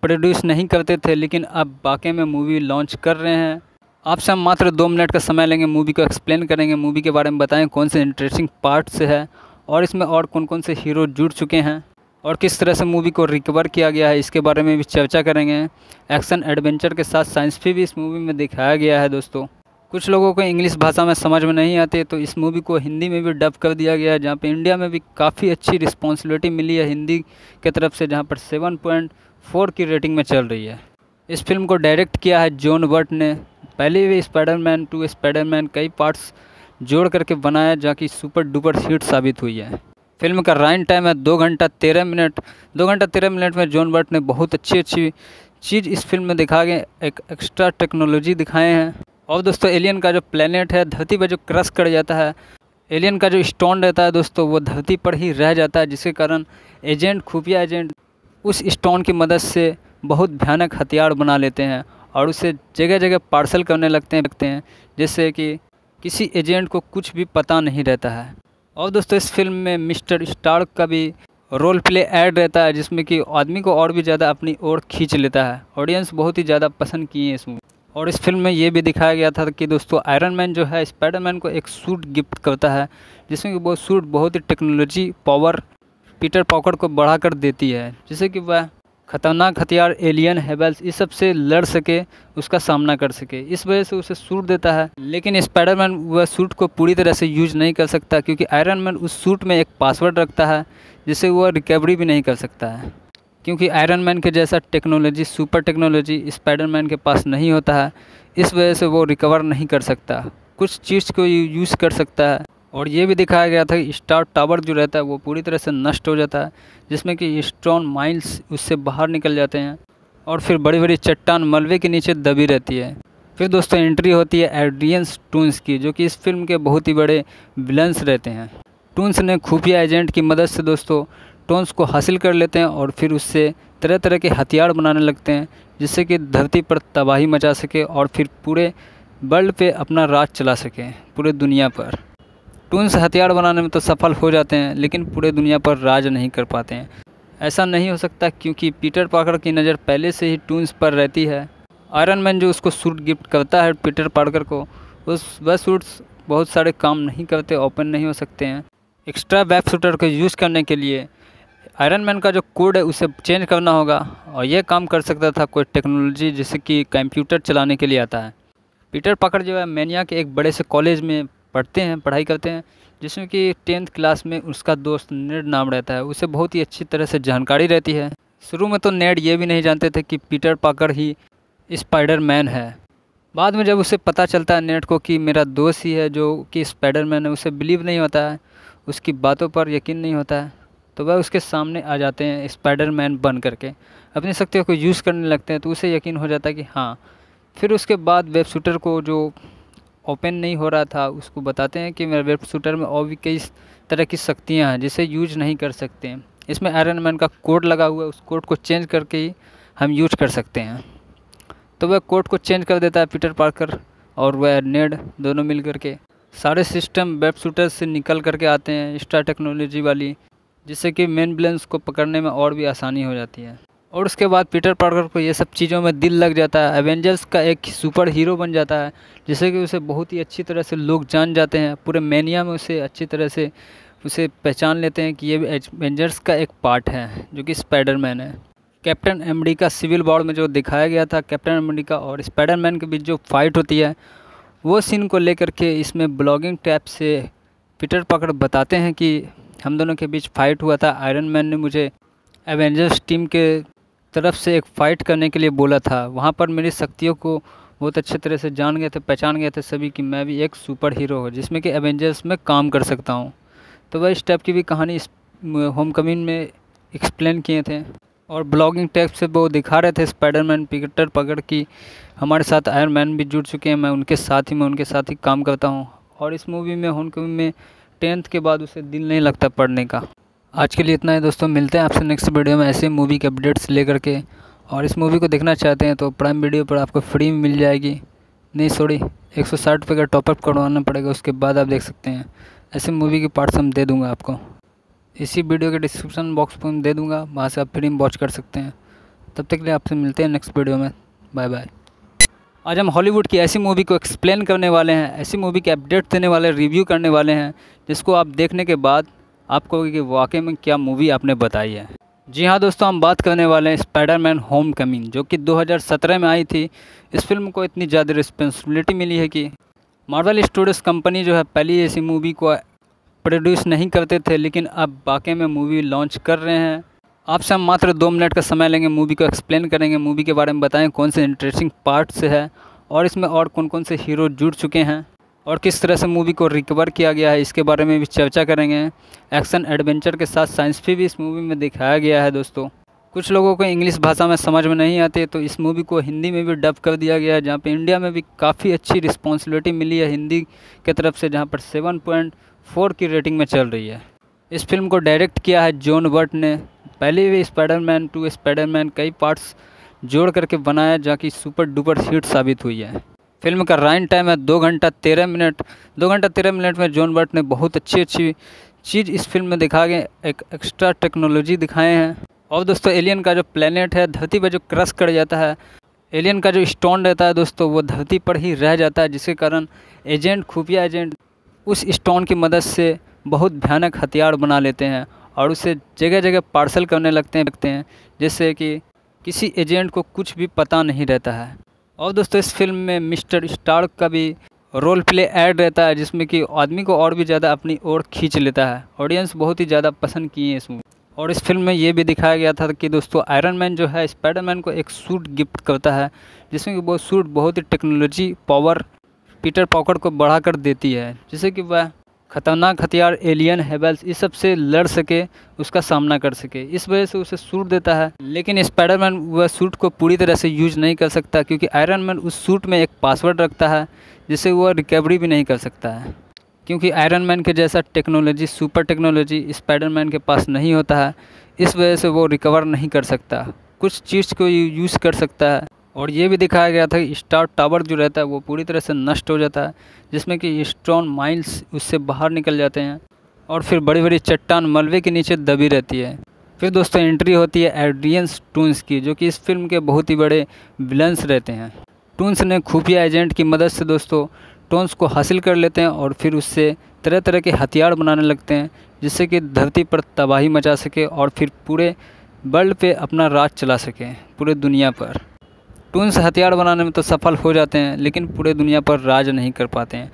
प्रोड्यूस नहीं करते थे, लेकिन अब वाकई में मूवी लॉन्च कर रहे हैं। आपसे हम मात्र 2 मिनट का समय लेंगे, मूवी को एक्सप्लेन करेंगे, मूवी के बारे में बताएं कौन से इंटरेस्टिंग पार्ट से है और इसमें और कौन कौन से हीरो जुड़ चुके हैं और किस तरह से मूवी को रिकवर किया गया है, इसके बारे में भी चर्चा करेंगे। एक्शन एडवेंचर के साथ साइंस भी इस मूवी में दिखाया गया है दोस्तों। कुछ लोगों को इंग्लिश भाषा में समझ में नहीं आती, तो इस मूवी को हिंदी में भी डब कर दिया गया है, जहाँ पे इंडिया में भी काफ़ी अच्छी रिस्पॉन्सिबिलिटी मिली है हिंदी की तरफ से, जहाँ पर 7.4 की रेटिंग में चल रही है। इस फिल्म को डायरेक्ट किया है जॉन वर्ट ने। पहले भी स्पाइडरमैन 2 स्पाइडरमैन कई पार्ट्स जोड़ करके बनाया, जहाँ की सुपर डुपर हिट साबित हुई है। फिल्म का रन टाइम है 2 घंटा 13 मिनट। 2 घंटा 13 मिनट में जॉन वर्ट ने बहुत अच्छी चीज़ इस फिल्म में दिखा गए, एक एक्स्ट्रा टेक्नोलॉजी दिखाए हैं। और दोस्तों एलियन का जो प्लेनेट है धरती पर जो क्रश कर जाता है, एलियन का जो स्टोन रहता है दोस्तों, वो धरती पर ही रह जाता है, जिसके कारण खुफिया एजेंट उस स्टोन की मदद से बहुत भयानक हथियार बना लेते हैं और उसे जगह जगह पार्सल करने लगते हैं, जिससे कि किसी एजेंट को कुछ भी पता नहीं रहता है। और दोस्तों इस फिल्म में मिस्टर स्टार्क का भी रोल प्ले ऐड रहता है, जिसमें कि आदमी को और भी ज़्यादा अपनी ओर खींच लेता है। ऑडियंस बहुत ही ज़्यादा पसंद किए हैं इस मूवी। और इस फिल्म में ये भी दिखाया गया था कि दोस्तों आयरन मैन जो है स्पाइडरमैन को एक सूट गिफ्ट करता है, जिसमें कि वो सूट बहुत ही टेक्नोलॉजी पावर पीटर पार्कर को बढ़ाकर देती है, जिससे कि वह खतरनाक हथियार एलियन हेबल्स इस सब से लड़ सके, उसका सामना कर सके। इस वजह से उसे सूट देता है। लेकिन स्पाइडरमैन वह सूट को पूरी तरह से यूज नहीं कर सकता, क्योंकि आयरन मैन उस सूट में एक पासवर्ड रखता है जिससे वह रिकवरी भी नहीं कर सकता है, क्योंकि आयरन मैन के जैसा टेक्नोलॉजी सुपर टेक्नोलॉजी स्पाइडरमैन के पास नहीं होता है। इस वजह से वो रिकवर नहीं कर सकता, कुछ चीज़ को यूज़ कर सकता है। और ये भी दिखाया गया था कि स्टार टावर जो रहता है वो पूरी तरह से नष्ट हो जाता है, जिसमें कि स्ट्रॉन माइल्स उससे बाहर निकल जाते हैं और फिर बड़ी बड़ी चट्टान मलबे के नीचे दबी रहती है। फिर दोस्तों एंट्री होती है एड्रियन टून्स की, जो कि इस फिल्म के बहुत ही बड़े विलन्स रहते हैं। टून्स ने खुफिया एजेंट की मदद से दोस्तों टोन्स को हासिल कर लेते हैं और फिर उससे तरह तरह के हथियार बनाने लगते हैं, जिससे कि धरती पर तबाही मचा सके और फिर पूरे वर्ल्ड पे अपना राज चला सके, पूरे दुनिया पर। टून्स हथियार बनाने में तो सफल हो जाते हैं, लेकिन पूरे दुनिया पर राज नहीं कर पाते हैं। ऐसा नहीं हो सकता, क्योंकि पीटर पार्कर की नज़र पहले से ही टून्स पर रहती है। आयरन मैन जो उसको सूट गिफ्ट करता है पीटर पार्कर को, वह सूट्स बहुत सारे काम नहीं करते, ओपन नहीं हो सकते हैं। एक्स्ट्रा वेब शूटर को यूज़ करने के लिए आयरन मैन का जो कोड है उसे चेंज करना होगा, और यह काम कर सकता था कोई टेक्नोलॉजी जैसे कि कंप्यूटर चलाने के लिए आता है। पीटर पार्कर जो है मैनिया के एक बड़े से कॉलेज में पढ़ाई करते हैं, जिसमें कि 10th क्लास में उसका दोस्त नेड नाम रहता है। उसे बहुत ही अच्छी तरह से जानकारी रहती है। शुरू में तो नेड ये भी नहीं जानते थे कि पीटर पार्कर ही स्पाइडरमैन है। बाद में जब उसे पता चलता है नेड को कि मेरा दोस्त ही है जो कि स्पाइडरमैन है, उसे बिलीव नहीं होता है, उसकी बातों पर यकीन नहीं होता है, तो वह उसके सामने आ जाते हैं स्पाइडरमैन बन करके, अपनी शक्तियों को यूज़ करने लगते हैं। तो उसे यकीन हो जाता है कि हाँ। फिर उसके बाद वेब शूटर को जो ओपन नहीं हो रहा था उसको बताते हैं कि मेरे वेब शूटर में और भी कई तरह की शक्तियाँ हैं जिसे यूज नहीं कर सकते हैं। इसमें आयरन मैन का कोड लगा हुआ है, उस कोड को चेंज करके ही हम यूज कर सकते हैं। तो वह कोड को चेंज कर देता है पीटर पार्कर और वह नेड दोनों मिल करके सारे सिस्टम वेब शूटर से निकल करके आते हैं, एक्स्ट्रा टेक्नोलॉजी वाली, जिससे कि मेन विलन्स को पकड़ने में और भी आसानी हो जाती है। और उसके बाद पीटर पार्कर को ये सब चीज़ों में दिल लग जाता है, एवेंजर्स का एक सुपर हीरो बन जाता है, जिससे कि उसे बहुत ही अच्छी तरह से लोग जान जाते हैं। पूरे मैनिया में उसे अच्छी तरह से उसे पहचान लेते हैं कि ये एवेंजर्स का एक पार्ट है, जो कि स्पाइडरमैन है। कैप्टन अमेरिका सिविल वॉर में जो दिखाया गया था कैप्टन अमेरिका और स्पाइडरमैन के बीच जो फाइट होती है, वो सीन को लेकर के इसमें ब्लॉगिंग टैब से पीटर पार्कर बताते हैं कि हम दोनों के बीच फाइट हुआ था। आयरन मैन ने मुझे एवेंजर्स टीम के तरफ से एक फ़ाइट करने के लिए बोला था। वहाँ पर मेरी शक्तियों को बहुत अच्छे तरह से जान गए थे, पहचान गए थे सभी कि मैं भी एक सुपर हीरो हूँ जिसमें कि एवेंजर्स में काम कर सकता हूँ। तो वह इस टाइप की भी कहानी इस होम कमिंग में एक्सप्लेन किए थे। और ब्लॉगिंग टैब से वो दिखा रहे थे स्पाइडरमैन पीटर पार्कर की हमारे साथ आयरन मैन भी जुड़ चुके हैं, मैं उनके साथ ही काम करता हूँ। और इस मूवी में होम कमिंग में 10th के बाद उसे दिल नहीं लगता पढ़ने का। आज के लिए इतना है दोस्तों, मिलते हैं आपसे नेक्स्ट वीडियो में ऐसे मूवी के अपडेट्स लेकर के। और इस मूवी को देखना चाहते हैं तो प्राइम वीडियो पर आपको फ्री में मिल जाएगी, नहीं सॉरी 160 रुपये का टॉपअप करवाना पड़ेगा, उसके बाद आप देख सकते हैं। ऐसे मूवी के पार्ट्स हम दे दूंगा आपको, इसी वीडियो के डिस्क्रिप्शन बॉक्स पर दे दूंगा, वहाँ से आप फ्री में वॉच कर सकते हैं। तब तक के लिए आपसे मिलते हैं नेक्स्ट वीडियो में, बाय बाय। आज हम हॉलीवुड की ऐसी मूवी को एक्सप्लेन करने वाले हैं, ऐसी मूवी के अपडेट देने वाले, रिव्यू करने वाले हैं, जिसको आप देखने के बाद आपको कहोगे कि वाकई में क्या मूवी आपने बताई है। जी हाँ दोस्तों, हम बात करने वाले हैं स्पाइडरमैन होम कमिंग, जो कि 2017 में आई थी। इस फिल्म को इतनी ज़्यादा रिस्पॉन्सिबिलिटी मिली है कि मार्वल स्टूडियोज़ कंपनी जो है पहली ऐसी मूवी को प्रोड्यूस नहीं करते थे, लेकिन अब वाकई में मूवी लॉन्च कर रहे हैं। आपसे हम मात्र 2 मिनट का समय लेंगे, मूवी को एक्सप्लेन करेंगे, मूवी के बारे में बताएं कौन से इंटरेस्टिंग पार्ट से है और इसमें और कौन कौन से हीरो जुड़ चुके हैं और किस तरह से मूवी को रिकवर किया गया है, इसके बारे में भी चर्चा करेंगे। एक्शन एडवेंचर के साथ साइंस भी इस मूवी में दिखाया गया है दोस्तों। कुछ लोगों को इंग्लिश भाषा में समझ में नहीं आती, तो इस मूवी को हिंदी में भी डब कर दिया गया है, जहाँ पे इंडिया में भी काफ़ी अच्छी रिस्पॉन्सिबिलिटी मिली है हिंदी की तरफ से, जहाँ पर 7.4 की रेटिंग में चल रही है। इस फिल्म को डायरेक्ट किया है जॉन वर्ट ने। पहले भी स्पाइडरमैन 2 स्पाइडरमैन कई पार्ट्स जोड़ करके बनाया, जहाँ की सुपर डुपर हिट साबित हुई है। फिल्म का रन टाइम है 2 घंटा 13 मिनट। 2 घंटा 13 मिनट में जॉन बर्ट ने बहुत अच्छी चीज़ इस फिल्म में दिखा के एक एक्स्ट्रा टेक्नोलॉजी दिखाए हैं। और दोस्तों एलियन का जो प्लेनेट है धरती पर जो क्रश कर जाता है, एलियन का जो स्टोन रहता है दोस्तों वो धरती पर ही रह जाता है, जिसके कारण खुफिया एजेंट उस स्टोन की मदद से बहुत भयानक हथियार बना लेते हैं और उसे जगह जगह पार्सल करने लगते हैं जिससे कि किसी एजेंट को कुछ भी पता नहीं रहता है। और दोस्तों इस फिल्म में मिस्टर स्टार्क का भी रोल प्ले ऐड रहता है, जिसमें कि आदमी को और भी ज़्यादा अपनी ओर खींच लेता है। ऑडियंस बहुत ही ज़्यादा पसंद किए इस मूवी। और इस फिल्म में ये भी दिखाया गया था कि दोस्तों आयरन मैन जो है स्पाइडरमैन को एक सूट गिफ्ट करता है, जिसमें कि वो सूट बहुत ही टेक्नोलॉजी पावर पीटर पार्कर को बढ़ाकर देती है, जिससे कि वह खतरनाक हथियार एलियन हेबल्स इस सब से लड़ सके, उसका सामना कर सके। इस वजह से उसे सूट देता है, लेकिन स्पाइडरमैन वह सूट को पूरी तरह से यूज नहीं कर सकता, क्योंकि आयरन मैन उस सूट में एक पासवर्ड रखता है जिससे वह रिकवरी भी नहीं कर सकता है, क्योंकि आयरन मैन के जैसा टेक्नोलॉजी सुपर टेक्नोलॉजी स्पाइडरमैन के पास नहीं होता है। इस वजह से वो रिकवर नहीं कर सकता, कुछ चीज़ को यूज़ कर सकता है। और ये भी दिखाया गया था कि स्टार टावर जो रहता है वो पूरी तरह से नष्ट हो जाता है, जिसमें कि स्ट्रॉन माइल्स उससे बाहर निकल जाते हैं और फिर बड़ी बड़ी चट्टान मलबे के नीचे दबी रहती है। फिर दोस्तों एंट्री होती है एड्रियंस टून्स की, जो कि इस फिल्म के बहुत ही बड़े विलन्स रहते हैं। टून्स ने खुफिया एजेंट की मदद से दोस्तों टोन्स को हासिल कर लेते हैं और फिर उससे तरह तरह के हथियार बनाने लगते हैं, जिससे कि धरती पर तबाही मचा सके और फिर पूरे वर्ल्ड पे अपना राज चला सके, पूरे दुनिया पर। टून्स हथियार बनाने में तो सफल हो जाते हैं, लेकिन पूरे दुनिया पर राज नहीं कर पाते हैं।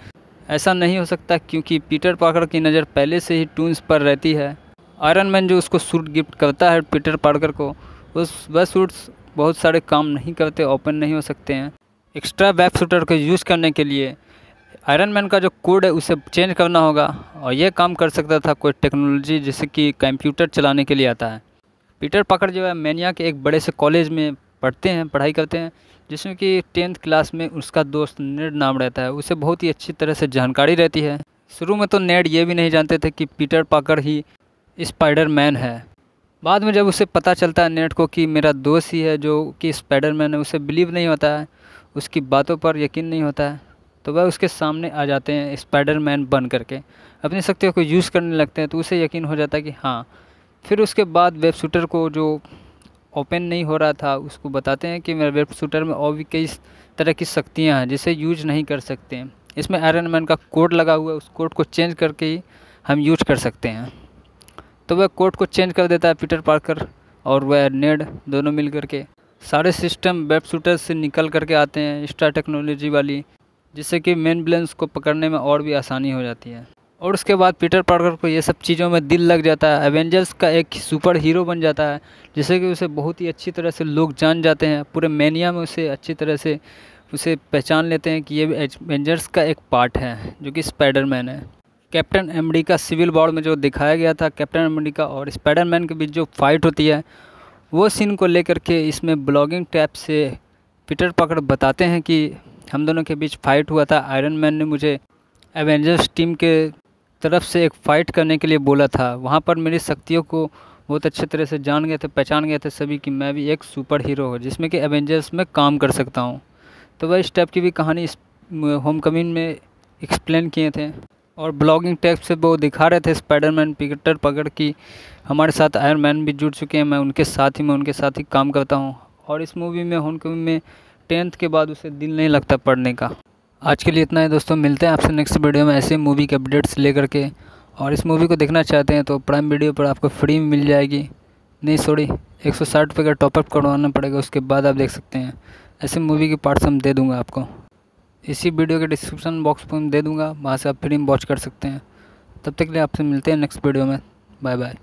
ऐसा नहीं हो सकता, क्योंकि पीटर पार्कर की नज़र पहले से ही टून्स पर रहती है। आयरन मैन जो उसको सूट गिफ्ट करता है पीटर पार्कर को, वह सूट्स बहुत सारे काम नहीं करते, ओपन नहीं हो सकते हैं। एक्स्ट्रा वेब शूटर को यूज़ करने के लिए आयरन मैन का जो कोड है उसे चेंज करना होगा, और यह काम कर सकता था कोई टेक्नोलॉजी जैसे कि कंप्यूटर चलाने के लिए आता है। पीटर पार्कर जो है मैनिया के एक बड़े से कॉलेज में पढ़ाई करते हैं, जिसमें कि 10th क्लास में उसका दोस्त नेड नाम रहता है। उसे बहुत ही अच्छी तरह से जानकारी रहती है। शुरू में तो नेड ये भी नहीं जानते थे कि पीटर पार्कर ही स्पाइडरमैन है। बाद में जब उसे पता चलता है नेड को कि मेरा दोस्त ही है जो कि स्पाइडरमैन है, उसे बिलीव नहीं होता है, उसकी बातों पर यकीन नहीं होता है, तो वह उसके सामने आ जाते हैं स्पाइडरमैन बन करके, अपनी शक्तियों को यूज़ करने लगते हैं, तो उसे यकीन हो जाता है कि हाँ। फिर उसके बाद वेब शूटर को जो ओपन नहीं हो रहा था उसको बताते हैं कि मेरे वेब शूटर में और भी कई तरह की शक्तियाँ हैं जिसे यूज नहीं कर सकते हैं। इसमें आयरन मैन का कोड लगा हुआ है, उस कोड को चेंज करके ही हम यूज कर सकते हैं। तो वह कोड को चेंज कर देता है पीटर पार्कर और वह नेड दोनों मिल करके सारे सिस्टम वेब शूटर से निकल करके आते हैं, स्टार टेक्नोलॉजी वाली, जिससे कि मेन विलेंस को पकड़ने में और भी आसानी हो जाती है। और उसके बाद पीटर पार्कर को ये सब चीज़ों में दिल लग जाता है, एवेंजर्स का एक सुपर हीरो बन जाता है, जिससे कि उसे बहुत ही अच्छी तरह से लोग जान जाते हैं। पूरे मैनिया में उसे अच्छी तरह से उसे पहचान लेते हैं कि ये एवेंजर्स का एक पार्ट है जो कि स्पाइडरमैन है। कैप्टन अमेरिका सिविल वॉर में जो दिखाया गया था कैप्टन अमेरिका और स्पाइडरमैन के बीच जो फाइट होती है, वो सीन को लेकर के इसमें ब्लॉगिंग टैब से पीटर पार्कर बताते हैं कि हम दोनों के बीच फाइट हुआ था। आयरन मैन ने मुझे एवेंजर्स टीम के तरफ से एक फ़ाइट करने के लिए बोला था। वहाँ पर मेरी शक्तियों को बहुत अच्छे तरह से जान गए थे, पहचान गए थे सभी कि मैं भी एक सुपर हीरो हूँ जिसमें कि एवेंजर्स में काम कर सकता हूँ। तो वह इस टाइप की भी कहानी इस होम कमिंग में एक्सप्लेन किए थे और ब्लॉगिंग टैग से वो दिखा रहे थे स्पाइडरमैन पीटर पार्कर की हमारे साथ आयरन मैन भी जुड़ चुके हैं, मैं उनके साथ ही काम करता हूँ। और इस मूवी में होम कमिंग में 10th के बाद उसे दिल नहीं लगता पढ़ने का। आज के लिए इतना है दोस्तों, मिलते हैं आपसे नेक्स्ट वीडियो में ऐसे मूवी के अपडेट्स लेकर के। और इस मूवी को देखना चाहते हैं तो प्राइम वीडियो पर आपको फ्री में मिल जाएगी, नहीं सॉरी 160 रुपये का टॉपअप करवाना पड़ेगा, उसके बाद आप देख सकते हैं। ऐसे मूवी के पार्ट्स हम दे दूंगा आपको, इसी वीडियो के डिस्क्रिप्शन बॉक्स पर मैं दे दूंगा, वहाँ से आप फ्री में वॉच कर सकते हैं। तब तक के लिए आपसे मिलते हैं नेक्स्ट वीडियो में, बाय बाय।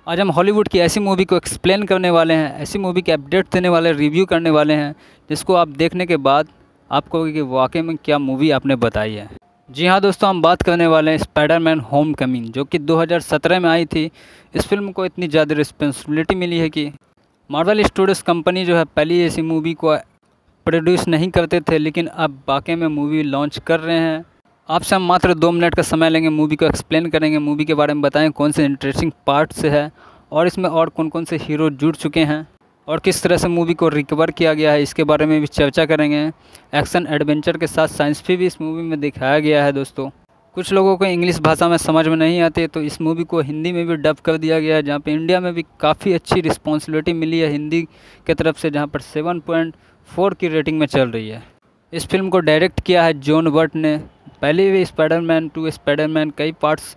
आज हम हॉलीवुड की ऐसी मूवी को एक्सप्लेन करने वाले हैं, ऐसी मूवी के अपडेट देने वाले, रिव्यू करने वाले हैं, जिसको आप देखने के बाद आपको कि वाकई में क्या मूवी आपने बताई है। जी हाँ दोस्तों, हम बात करने वाले हैं स्पाइडरमैन होम कमिंग, जो कि 2017 में आई थी। इस फिल्म को इतनी ज़्यादा रिस्पॉन्सिबिलिटी मिली है कि मार्वल स्टूडियोज़ कंपनी जो है पहले ऐसी मूवी को प्रोड्यूस नहीं करते थे, लेकिन अब वाकई में मूवी लॉन्च कर रहे हैं। आपसे हम मात्र 2 मिनट का समय लेंगे, मूवी को एक्सप्लेन करेंगे, मूवी के बारे में बताएं कौन से इंटरेस्टिंग पार्ट से है और इसमें और कौन कौन से हीरो जुड़ चुके हैं और किस तरह से मूवी को रिकवर किया गया है इसके बारे में भी चर्चा करेंगे। एक्शन एडवेंचर के साथ साइंस भी इस मूवी में दिखाया गया है दोस्तों। कुछ लोगों को इंग्लिश भाषा में समझ में नहीं आती तो इस मूवी को हिंदी में भी डब कर दिया गया है, जहाँ पे इंडिया में भी काफ़ी अच्छी रिस्पॉन्सिबिलिटी मिली है हिंदी के तरफ से, जहाँ पर 7.4 की रेटिंग में चल रही है। इस फिल्म को डायरेक्ट किया है जॉन वर्ट ने। पहले भी स्पाइडरमैन 2 स्पाइडरमैन कई पार्ट्स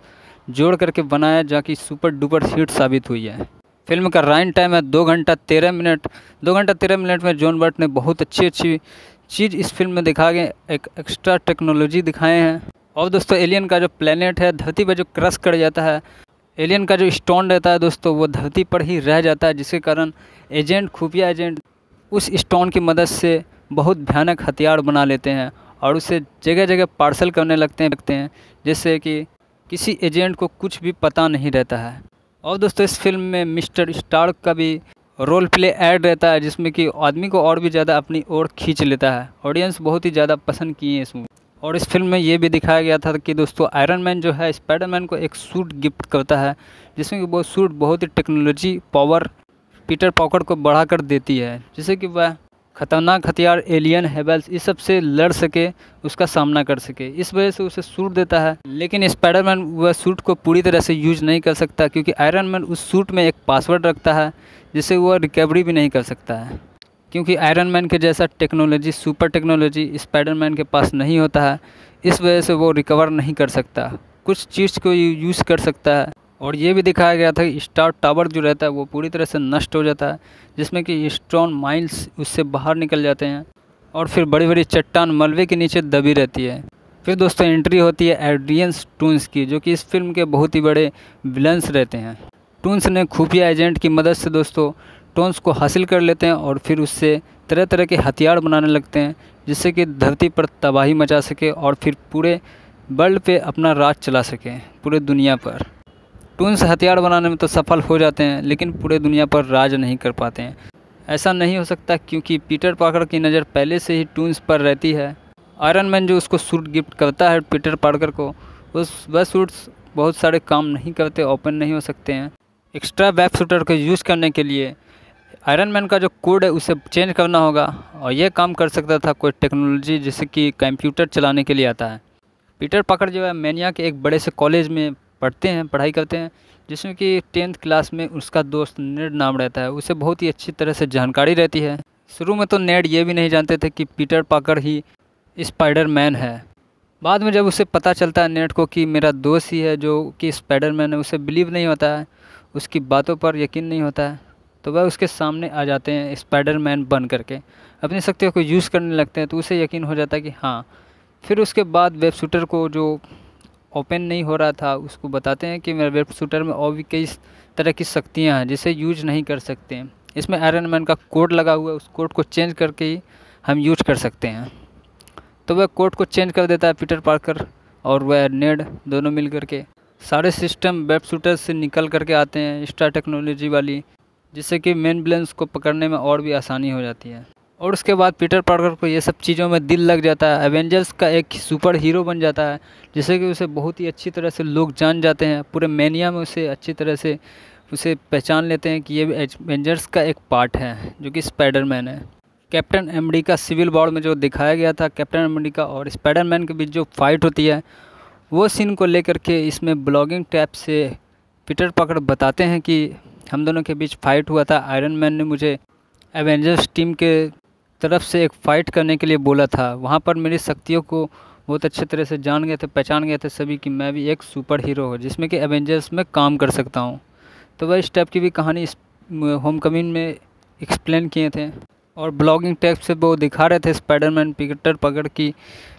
जोड़ करके बनाया, जहाँ की सुपर डुपर हिट साबित हुई है। फिल्म का रन टाइम है 2 घंटा 13 मिनट। 2 घंटा 13 मिनट में जॉन वर्ट ने बहुत अच्छी चीज़ इस फिल्म में दिखा के एक एक्स्ट्रा टेक्नोलॉजी दिखाए हैं। और दोस्तों एलियन का जो प्लेनेट है धरती पर जो क्रश कर जाता है, एलियन का जो स्टोन रहता है दोस्तों वो धरती पर ही रह जाता है, जिसके कारण खुफिया एजेंट उस स्टोन की मदद से बहुत भयानक हथियार बना लेते हैं और उसे जगह जगह पार्सल करने लगते हैं, जिससे कि किसी एजेंट को कुछ भी पता नहीं रहता है। और दोस्तों इस फिल्म में मिस्टर स्टार्क का भी रोल प्ले ऐड रहता है, जिसमें कि आदमी को और भी ज़्यादा अपनी ओर खींच लेता है। ऑडियंस बहुत ही ज़्यादा पसंद किए हैं इस मूवी। और इस फिल्म में ये भी दिखाया गया था कि दोस्तों आयरन मैन जो है स्पाइडरमैन को एक सूट गिफ्ट करता है, जिसमें कि वो सूट बहुत ही टेक्नोलॉजी पावर पीटर पार्कर को बढ़ा कर देती है, जिससे कि वह खतरनाक हथियार एलियन हेबल्स इस सब से लड़ सके, उसका सामना कर सके। इस वजह से उसे सूट देता है, लेकिन स्पाइडरमैन वह सूट को पूरी तरह से यूज नहीं कर सकता, क्योंकि आयरन मैन उस सूट में एक पासवर्ड रखता है जिससे वह रिकवरी भी नहीं कर सकता है, क्योंकि आयरन मैन के जैसा टेक्नोलॉजी सुपर टेक्नोलॉजी स्पाइडरमैन के पास नहीं होता है। इस वजह से वो रिकवर नहीं कर सकता, कुछ चीज़ को यूज़ कर सकता है। और ये भी दिखाया गया था कि स्टार टावर जो रहता है वो पूरी तरह से नष्ट हो जाता है, जिसमें कि स्ट्रॉन माइंस उससे बाहर निकल जाते हैं और फिर बड़ी बड़ी चट्टान मलबे के नीचे दबी रहती है। फिर दोस्तों एंट्री होती है एड्रियन टून्स की, जो कि इस फिल्म के बहुत ही बड़े विलन्स रहते हैं। टून्स ने खुफिया एजेंट की मदद से दोस्तों टोन्स को हासिल कर लेते हैं और फिर उससे तरह तरह के हथियार बनाने लगते हैं, जिससे कि धरती पर तबाही मचा सके और फिर पूरे वर्ल्ड पे अपना राज चला सके, पूरे दुनिया पर। टून्स हथियार बनाने में तो सफल हो जाते हैं, लेकिन पूरे दुनिया पर राज नहीं कर पाते हैं। ऐसा नहीं हो सकता, क्योंकि पीटर पार्कर की नज़र पहले से ही टून्स पर रहती है। आयरन मैन जो उसको सूट गिफ्ट करता है पीटर पार्कर को, वह सूट्स बहुत सारे काम नहीं करते, ओपन नहीं हो सकते हैं। एक्स्ट्रा वेब शूटर को यूज़ करने के लिए आयरन मैन का जो कोड है उसे चेंज करना होगा, और यह काम कर सकता था कोई टेक्नोलॉजी जैसे कि कंप्यूटर चलाने के लिए आता है। पीटर पार्कर जो है मैनिया के एक बड़े से कॉलेज में पढ़ाई करते हैं, जिसमें कि 10th क्लास में उसका दोस्त नेड नाम रहता है, उसे बहुत ही अच्छी तरह से जानकारी रहती है। शुरू में तो नेड ये भी नहीं जानते थे कि पीटर पार्कर ही स्पाइडरमैन है। बाद में जब उसे पता चलता है नेड को कि मेरा दोस्त ही है जो कि स्पाइडरमैन है, उसे बिलीव नहीं होता है, उसकी बातों पर यकीन नहीं होता है, तो वह उसके सामने आ जाते हैं स्पाइडरमैन बन करके, अपनी शक्तियों को यूज़ करने लगते हैं, तो उसे यकीन हो जाता है कि हाँ। फिर उसके बाद वेब शूटर को जो ओपन नहीं हो रहा था उसको बताते हैं कि मेरे वेब शूटर में और भी कई तरह की शक्तियाँ हैं जिसे यूज नहीं कर सकते हैं। इसमें आयरन मैन का कोड लगा हुआ है, उस कोड को चेंज करके ही हम यूज कर सकते हैं। तो वह कोड को चेंज कर देता है पीटर पार्कर और वह नेड दोनों मिल करके सारे सिस्टम वेब शूटर से निकल करके आते हैं स्टार टेक्नोलॉजी वाली, जिससे कि मेन विलन्स को पकड़ने में और भी आसानी हो जाती है। और उसके बाद पीटर पार्कर को ये सब चीज़ों में दिल लग जाता है, एवेंजर्स का एक सुपर हीरो बन जाता है, जिससे कि उसे बहुत ही अच्छी तरह से लोग जान जाते हैं, पूरे मैनिया में उसे अच्छी तरह से उसे पहचान लेते हैं कि ये एवेंजर्स का एक पार्ट है जो कि स्पाइडरमैन है। कैप्टन अमेरिका सिविल वॉर में जो दिखाया गया था कैप्टन अमेरिका और स्पाइडरमैन के बीच जो फाइट होती है, वो सीन को लेकर के इसमें ब्लॉगिंग टैब से पीटर पार्कर बताते हैं कि हम दोनों के बीच फाइट हुआ था, आयरन मैन ने मुझे एवेंजर्स टीम के तरफ से एक फ़ाइट करने के लिए बोला था, वहाँ पर मेरी शक्तियों को बहुत अच्छे तरह से जान गए थे, पहचान गए थे सभी कि मैं भी एक सुपर हीरो हूँ जिसमें कि एवेंजर्स में काम कर सकता हूँ। तो वह इस टाइप की भी कहानी इस होम कमिंग में एक्सप्लेन किए थे और ब्लॉगिंग टाइप से वो दिखा रहे थे स्पाइडरमैन पीटर पार्कर की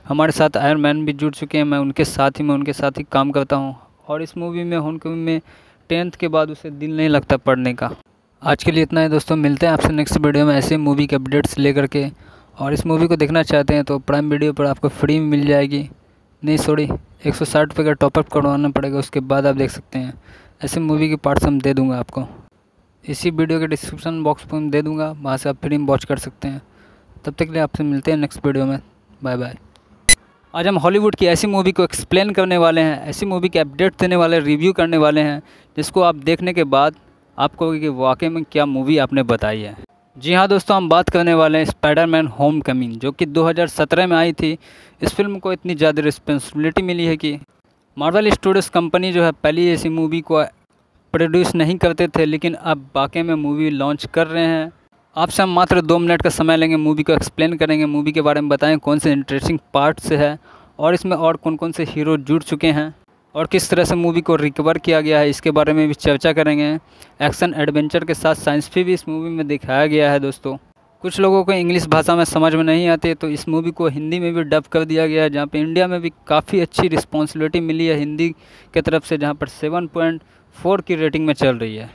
हमारे साथ आयरन मैन भी जुड़ चुके हैं, मैं उनके साथ ही काम करता हूँ। और इस मूवी में होम कमिंग में 10th के बाद उसे दिल नहीं लगता पढ़ने का। आज के लिए इतना है दोस्तों, मिलते हैं आपसे नेक्स्ट वीडियो में ऐसे मूवी के अपडेट्स लेकर के। और इस मूवी को देखना चाहते हैं तो प्राइम वीडियो पर आपको फ्री में मिल जाएगी, नहीं सॉरी 160 रुपये का टॉपअप करवाना पड़ेगा, उसके बाद आप देख सकते हैं। ऐसे मूवी के पार्ट्स हम दे दूंगा आपको, इसी वीडियो के डिस्क्रिप्शन बॉक्स पर दे दूंगा, वहाँ से आप फ्री में वॉच कर सकते हैं। तब तक के लिए आपसे मिलते हैं नेक्स्ट वीडियो में, बाय बाय। आज हम हॉलीवुड की ऐसी मूवी को एक्सप्लेन करने वाले हैं, ऐसी मूवी के अपडेट देने वाले, रिव्यू करने वाले हैं, जिसको आप देखने के बाद आपको कि वाकई में क्या मूवी आपने बताई है। जी हाँ दोस्तों, हम बात करने वाले हैं स्पाइडरमैन होम कमिंग, जो कि 2017 में आई थी। इस फिल्म को इतनी ज़्यादा रिस्पॉन्सिबिलिटी मिली है कि मार्वल स्टूडियोज़ कंपनी जो है पहली ऐसी मूवी को प्रोड्यूस नहीं करते थे, लेकिन अब वाकई में मूवी लॉन्च कर रहे हैं। आपसे हम मात्र 2 मिनट का समय लेंगे, मूवी को एक्सप्लेन करेंगे, मूवी के बारे में बताएं कौन से इंटरेस्टिंग पार्ट्स है और इसमें और कौन कौन से हीरो जुड़ चुके हैं और किस तरह से मूवी को रिकवर किया गया है, इसके बारे में भी चर्चा करेंगे। एक्शन एडवेंचर के साथ साइंस भी इस मूवी में दिखाया गया है दोस्तों। कुछ लोगों को इंग्लिश भाषा में समझ में नहीं आती, तो इस मूवी को हिंदी में भी डब कर दिया गया है, जहाँ पे इंडिया में भी काफ़ी अच्छी रिस्पॉन्सिबिलिटी मिली है हिंदी के तरफ से, जहाँ पर 7.4 की रेटिंग में चल रही है।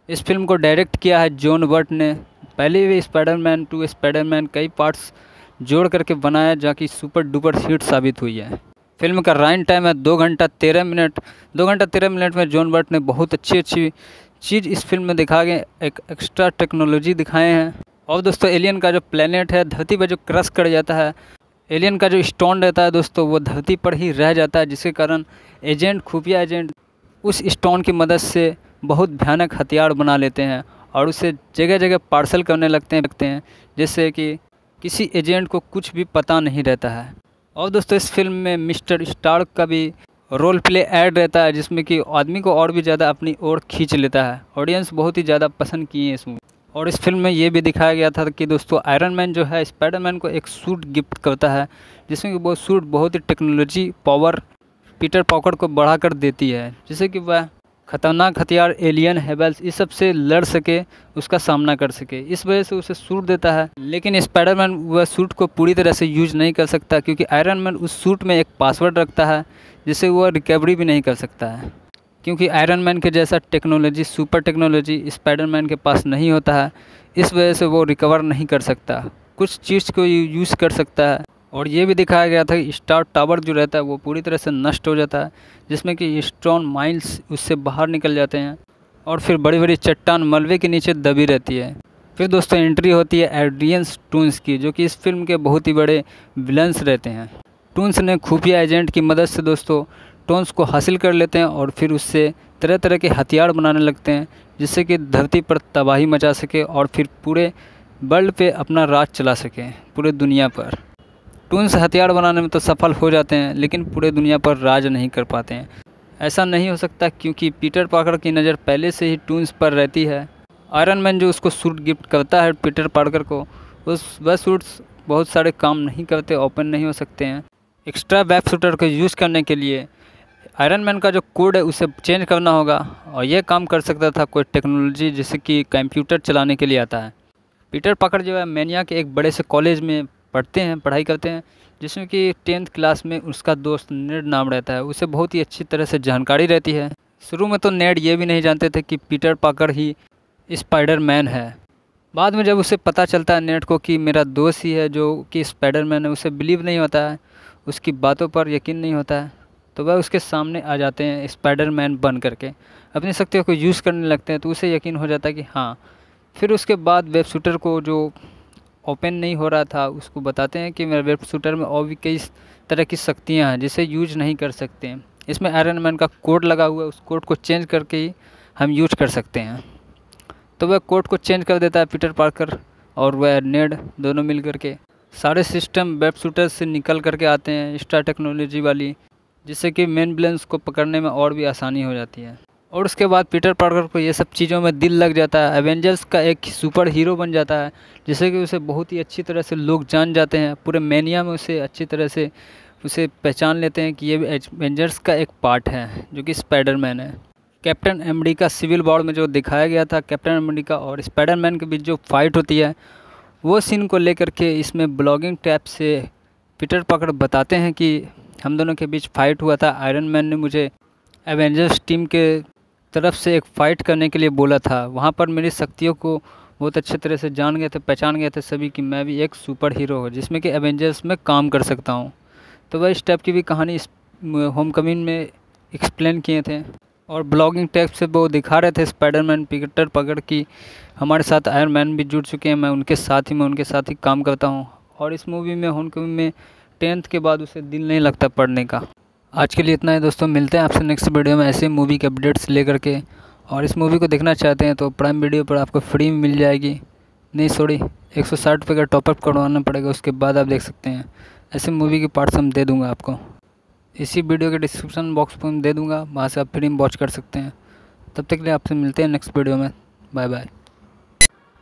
इस फिल्म को डायरेक्ट किया है जॉन बर्ट ने। पहले भी स्पाइडरमैन 2 स्पाइडरमैन कई पार्ट्स जोड़ करके बनाया, जहाँ की सुपर डुपर हिट साबित हुई है। फिल्म का रन टाइम है 2 घंटा 13 मिनट। 2 घंटा 13 मिनट में जॉन बर्ट ने बहुत अच्छी चीज़ इस फिल्म में दिखा के एक एक्स्ट्रा टेक्नोलॉजी दिखाए हैं। और दोस्तों, एलियन का जो प्लेनेट है धरती पर जो क्रश कर जाता है, एलियन का जो स्टोन रहता है दोस्तों, वो धरती पर ही रह जाता है, जिसके कारण खुफिया एजेंट उस स्टोन की मदद से बहुत भयानक हथियार बना लेते हैं और उसे जगह जगह पार्सल करने लगते हैं, जिससे कि किसी एजेंट को कुछ भी पता नहीं रहता है। और दोस्तों, इस फिल्म में मिस्टर स्टार्क का भी रोल प्ले ऐड रहता है, जिसमें कि आदमी को और भी ज़्यादा अपनी ओर खींच लेता है। ऑडियंस बहुत ही ज़्यादा पसंद किए हैं इस मूवी। और इस फिल्म में ये भी दिखाया गया था कि दोस्तों, आयरन मैन जो है स्पाइडरमैन को एक सूट गिफ्ट करता है, जिसमें कि वो सूट बहुत ही टेक्नोलॉजी पावर पीटर पार्कर को बढ़ा कर देती है, जिससे कि वह खतरनाक हथियार एलियन हेबल्स इस सब से लड़ सके, उसका सामना कर सके। इस वजह से उसे सूट देता है, लेकिन स्पाइडरमैन वह सूट को पूरी तरह से यूज नहीं कर सकता, क्योंकि आयरन मैन उस सूट में एक पासवर्ड रखता है, जिससे वह रिकवरी भी नहीं कर सकता है, क्योंकि आयरन मैन के जैसा टेक्नोलॉजी सुपर टेक्नोलॉजी स्पाइडरमैन के पास नहीं होता है। इस वजह से वो रिकवर नहीं कर सकता, कुछ चीज़ को यूज़ कर सकता है। और ये भी दिखाया गया था कि स्टार टावर जो रहता है वो पूरी तरह से नष्ट हो जाता है, जिसमें कि स्ट्रॉन माइल्स उससे बाहर निकल जाते हैं और फिर बड़ी बड़ी चट्टान मलबे के नीचे दबी रहती है। फिर दोस्तों, एंट्री होती है एड्रियन टून्स की, जो कि इस फिल्म के बहुत ही बड़े विलन्स रहते हैं। टून्स ने खुफिया एजेंट की मदद से दोस्तों टोन्स को हासिल कर लेते हैं और फिर उससे तरह तरह के हथियार बनाने लगते हैं, जिससे कि धरती पर तबाही मचा सके और फिर पूरे वर्ल्ड पे अपना राज चला सके, पूरे दुनिया पर। टून्स हथियार बनाने में तो सफल हो जाते हैं, लेकिन पूरे दुनिया पर राज नहीं कर पाते हैं। ऐसा नहीं हो सकता, क्योंकि पीटर पार्कर की नज़र पहले से ही टून्स पर रहती है। आयरन मैन जो उसको सूट गिफ्ट करता है पीटर पार्कर को, वह सूट्स बहुत सारे काम नहीं करते, ओपन नहीं हो सकते हैं। एक्स्ट्रा वेब शूटर को यूज़ करने के लिए आयरन मैन का जो कोड है उसे चेंज करना होगा, और यह काम कर सकता था कोई टेक्नोलॉजी जैसे कि कंप्यूटर चलाने के लिए आता है। पीटर पार्कर जो है मैनिया के एक बड़े से कॉलेज में पढ़ाई करते हैं, जिसमें कि 10th क्लास में उसका दोस्त नेड नाम रहता है। उसे बहुत ही अच्छी तरह से जानकारी रहती है। शुरू में तो नेड ये भी नहीं जानते थे कि पीटर पार्कर ही स्पाइडरमैन है। बाद में जब उसे पता चलता है नेड को कि मेरा दोस्त ही है जो कि स्पाइडरमैन है, उसे बिलीव नहीं होता है, उसकी बातों पर यकीन नहीं होता है, तो वह उसके सामने आ जाते हैं स्पाइडरमैन बन करके, अपनी शक्तियों को यूज़ करने लगते हैं। तो उसे यकीन हो जाता है कि हाँ। फिर उसके बाद वेब शूटर को जो ओपन नहीं हो रहा था उसको बताते हैं कि मेरे वेब शूटर में और भी कई तरह की शक्तियाँ हैं जिसे यूज नहीं कर सकते हैं। इसमें आयरन मैन का कोड लगा हुआ है, उस कोड को चेंज करके ही हम यूज कर सकते हैं। तो वह कोड को चेंज कर देता है पीटर पार्कर और वह नेड दोनों मिल करके सारे सिस्टम वेब शूटर से निकल करके आते हैं, एक्स्ट्रा टेक्नोलॉजी वाली, जिससे कि मेन विलेंस को पकड़ने में और भी आसानी हो जाती है। और उसके बाद पीटर पार्कर को ये सब चीज़ों में दिल लग जाता है, एवेंजर्स का एक सुपर हीरो बन जाता है, जिससे कि उसे बहुत ही अच्छी तरह से लोग जान जाते हैं। पूरे मैनिया में उसे अच्छी तरह से उसे पहचान लेते हैं कि ये भी एवेंजर्स का एक पार्ट है, जो कि स्पाइडरमैन है। कैप्टन अमेरिका सिविल वॉर में जो दिखाया गया था, कैप्टन अमेरिका और स्पाइडरमैन के बीच जो फाइट होती है, वो सीन को लेकर के इसमें ब्लॉगिंग टैब से पीटर पार्कर बताते हैं कि हम दोनों के बीच फाइट हुआ था। आयरन मैन ने मुझे एवेंजर्स टीम के तरफ से एक फ़ाइट करने के लिए बोला था। वहाँ पर मेरी शक्तियों को बहुत अच्छे तरह से जान गए थे, पहचान गए थे सभी कि मैं भी एक सुपर हीरो हूँ जिसमें कि एवेंजर्स में काम कर सकता हूँ। तो वह इस टाइप की भी कहानी इस होम कमिंग में एक्सप्लेन किए थे और ब्लॉगिंग टैब से वो दिखा रहे थे स्पाइडरमैन पीटर पार्कर की हमारे साथ आयरन मैन भी जुड़ चुके हैं, मैं उनके साथ ही काम करता हूँ। और इस मूवी में होम कमिंग में 10th के बाद उसे दिल नहीं लगता पढ़ने का। आज के लिए इतना है दोस्तों, मिलते हैं आपसे नेक्स्ट वीडियो में ऐसे मूवी के अपडेट्स लेकर के। और इस मूवी को देखना चाहते हैं तो प्राइम वीडियो पर आपको फ्री में मिल जाएगी। नहीं सॉरी 160 रुपये का टॉपअप करवाना पड़ेगा, उसके बाद आप देख सकते हैं। ऐसे मूवी के पार्ट्स हम दे दूँगा आपको, इसी वीडियो के डिस्क्रिप्शन बॉक्स पर दे दूँगा, वहाँ से आप फ्री में वॉच कर सकते हैं। तब तक के लिए आपसे मिलते हैं नेक्स्ट वीडियो में। Bye bye.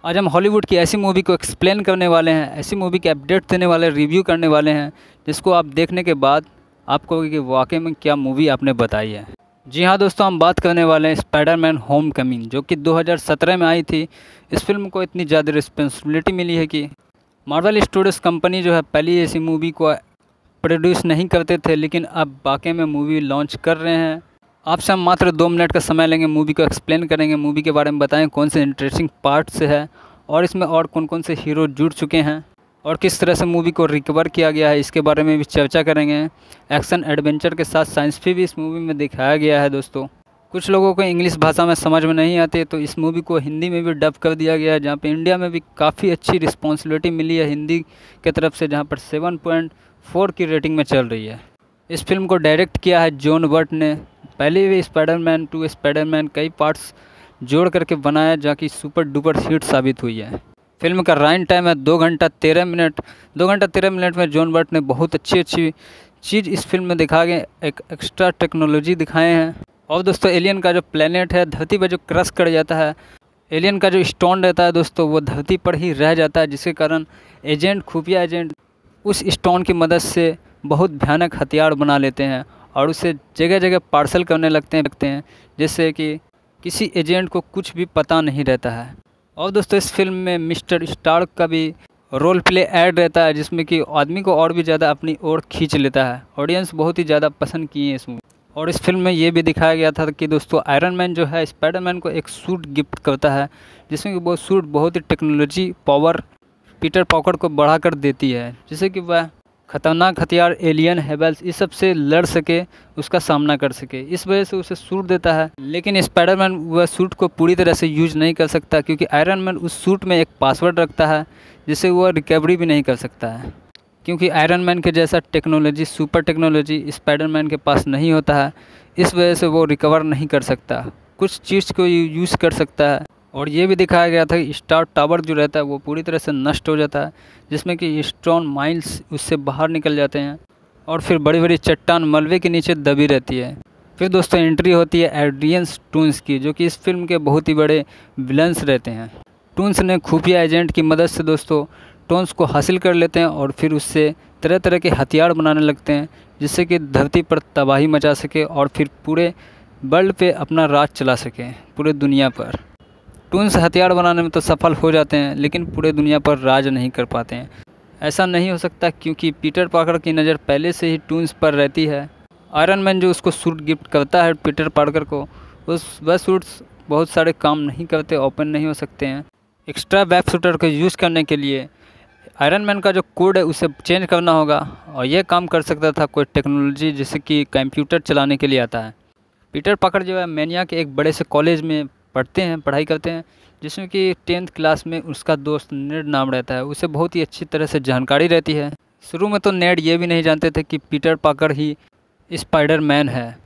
आज हम हॉलीवुड की ऐसी मूवी को एक्सप्लेन करने वाले हैं, ऐसी मूवी के अपडेट देने वाले, रिव्यू करने वाले हैं, जिसको आप देखने के बाद आप कहोगे कि वाकई में क्या मूवी आपने बताई है। जी हाँ दोस्तों, हम बात करने वाले हैं स्पाइडरमैन होमकमिंग, जो कि 2017 में आई थी। इस फिल्म को इतनी ज़्यादा रिस्पॉन्सिबिलिटी मिली है कि मार्वल स्टूडियोज़ कंपनी जो है पहले ऐसी मूवी को प्रोड्यूस नहीं करते थे, लेकिन अब वाकई में मूवी लॉन्च कर रहे हैं। आपसे हम मात्र 2 मिनट का समय लेंगे, मूवी को एक्सप्लेन करेंगे, मूवी के बारे में बताएं कौन से इंटरेस्टिंग पार्ट्स है और इसमें और कौन कौन से हीरो जुड़ चुके हैं और किस तरह से मूवी को रिकवर किया गया है, इसके बारे में भी चर्चा करेंगे। एक्शन एडवेंचर के साथ साइंस भी इस मूवी में दिखाया गया है। दोस्तों, कुछ लोगों को इंग्लिश भाषा में समझ में नहीं आती, तो इस मूवी को हिंदी में भी डब कर दिया गया है, जहाँ पे इंडिया में भी काफ़ी अच्छी रिस्पॉन्सिबिलिटी मिली है हिंदी की तरफ से, जहाँ पर 7.4 की रेटिंग में चल रही है। इस फिल्म को डायरेक्ट किया है जॉन बर्ट ने। पहले भी स्पाइडरमैन 2 स्पाइडरमैन कई पार्ट्स जोड़ करके बनाया, जहाँ की सुपर डुपर हिट साबित हुई है। फिल्म का रन टाइम है 2 घंटा 13 मिनट। 2 घंटा 13 मिनट में जॉन बर्ट ने बहुत अच्छी चीज़ इस फिल्म में दिखा के एक एक्स्ट्रा टेक्नोलॉजी दिखाए हैं। और दोस्तों, एलियन का जो प्लेनेट है धरती पर जो क्रश कर जाता है, एलियन का जो स्टोन रहता है दोस्तों, वो धरती पर ही रह जाता है, जिसके कारण खुफिया एजेंट उस स्टोन की मदद से बहुत भयानक हथियार बना लेते हैं और उसे जगह जगह पार्सल करने लगते हैं, जिससे कि किसी एजेंट को कुछ भी पता नहीं रहता है। और दोस्तों, इस फिल्म में मिस्टर स्टार्क का भी रोल प्ले ऐड रहता है, जिसमें कि आदमी को और भी ज़्यादा अपनी ओर खींच लेता है। ऑडियंस बहुत ही ज़्यादा पसंद किए हैं इस मूवी। और इस फिल्म में ये भी दिखाया गया था कि दोस्तों, आयरन मैन जो है स्पाइडरमैन को एक सूट गिफ्ट करता है, जिसमें कि वो सूट बहुत ही टेक्नोलॉजी पावर पीटर पार्कर को बढ़ा कर देती है, जिससे कि वह खतरनाक हथियार एलियन हेबल्स इस सब से लड़ सके, उसका सामना कर सके। इस वजह से उसे सूट देता है, लेकिन स्पाइडरमैन वह सूट को पूरी तरह से यूज नहीं कर सकता, क्योंकि आयरन मैन उस सूट में एक पासवर्ड रखता है, जिससे वह रिकवरी भी नहीं कर सकता है, क्योंकि आयरन मैन के जैसा टेक्नोलॉजी, सुपर टेक्नोलॉजी स्पाइडरमैन के पास नहीं होता है। इस वजह से वो रिकवर नहीं कर सकता, कुछ चीज़ को यूज़ कर सकता है। और ये भी दिखाया गया था कि स्टार टावर जो रहता है वो पूरी तरह से नष्ट हो जाता है, जिसमें कि स्ट्रॉन माइल्स उससे बाहर निकल जाते हैं और फिर बड़ी बड़ी चट्टान मलबे के नीचे दबी रहती है। फिर दोस्तों, एंट्री होती है एड्रियन टून्स की, जो कि इस फिल्म के बहुत ही बड़े विलन्स रहते हैं। टून्स ने खुफिया एजेंट की मदद से दोस्तों टोन्स को हासिल कर लेते हैं और फिर उससे तरह तरह के हथियार बनाने लगते हैं, जिससे कि धरती पर तबाही मचा सके और फिर पूरे वर्ल्ड पे अपना राज चला सके, पूरे दुनिया पर। टून्स हथियार बनाने में तो सफल हो जाते हैं, लेकिन पूरे दुनिया पर राज नहीं कर पाते हैं। ऐसा नहीं हो सकता, क्योंकि पीटर पार्कर की नज़र पहले से ही टून्स पर रहती है। आयरन मैन जो उसको सूट गिफ्ट करता है पीटर पार्कर को, वह सूट्स बहुत सारे काम नहीं करते, ओपन नहीं हो सकते हैं। एक्स्ट्रा वेब शूटर को यूज़ करने के लिए आयरन मैन का जो कोड है उसे चेंज करना होगा, और यह काम कर सकता था कोई टेक्नोलॉजी जैसे कि कंप्यूटर चलाने के लिए आता है। पीटर पार्कर जो है मैनिया के एक बड़े से कॉलेज में पढ़ाई करते हैं, जिसमें कि 10th क्लास में उसका दोस्त नेड नाम रहता है। उसे बहुत ही अच्छी तरह से जानकारी रहती है। शुरू में तो नेड ये भी नहीं जानते थे कि पीटर पार्कर ही स्पाइडरमैन है।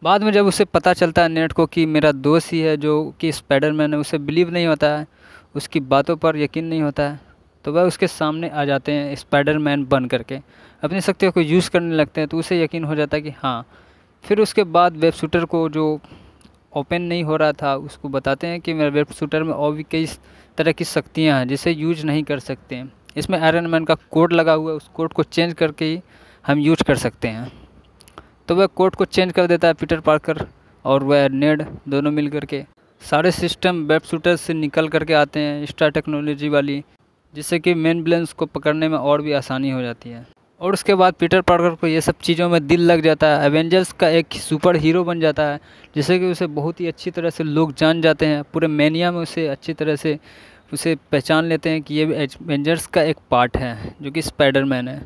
बाद में जब उसे पता चलता है नेड को कि मेरा दोस्त ही है जो कि स्पाइडरमैन है, उसे बिलीव नहीं होता है, उसकी बातों पर यकीन नहीं होता है, तो वह उसके सामने आ जाते हैं स्पाइडरमैन बन करके, अपनी शक्तियों को यूज़ करने लगते हैं, तो उसे यकीन हो जाता है कि हाँ। फिर उसके बाद वेब शूटर को जो ओपन नहीं हो रहा था उसको बताते हैं कि मेरे वेब शूटर में और भी कई तरह की शक्तियाँ हैं जिसे यूज नहीं कर सकते हैं। इसमें आयरन मैन का कोड लगा हुआ है, उस कोड को चेंज करके ही हम यूज कर सकते हैं। तो वह कोड को चेंज कर देता है पीटर पार्कर और वह नेड दोनों मिल करके सारे सिस्टम वेब शूटर से निकल करके आते हैं, एक्स्ट्रा टेक्नोलॉजी वाली, जिससे कि मेन विलन्स को पकड़ने में और भी आसानी हो जाती है। और उसके बाद पीटर पार्कर को ये सब चीज़ों में दिल लग जाता है, एवेंजर्स का एक सुपर हीरो बन जाता है, जिससे कि उसे बहुत ही अच्छी तरह से लोग जान जाते हैं। पूरे मैनिया में उसे अच्छी तरह से उसे पहचान लेते हैं कि ये एवेंजर्स का एक पार्ट है, जो कि स्पाइडरमैन है।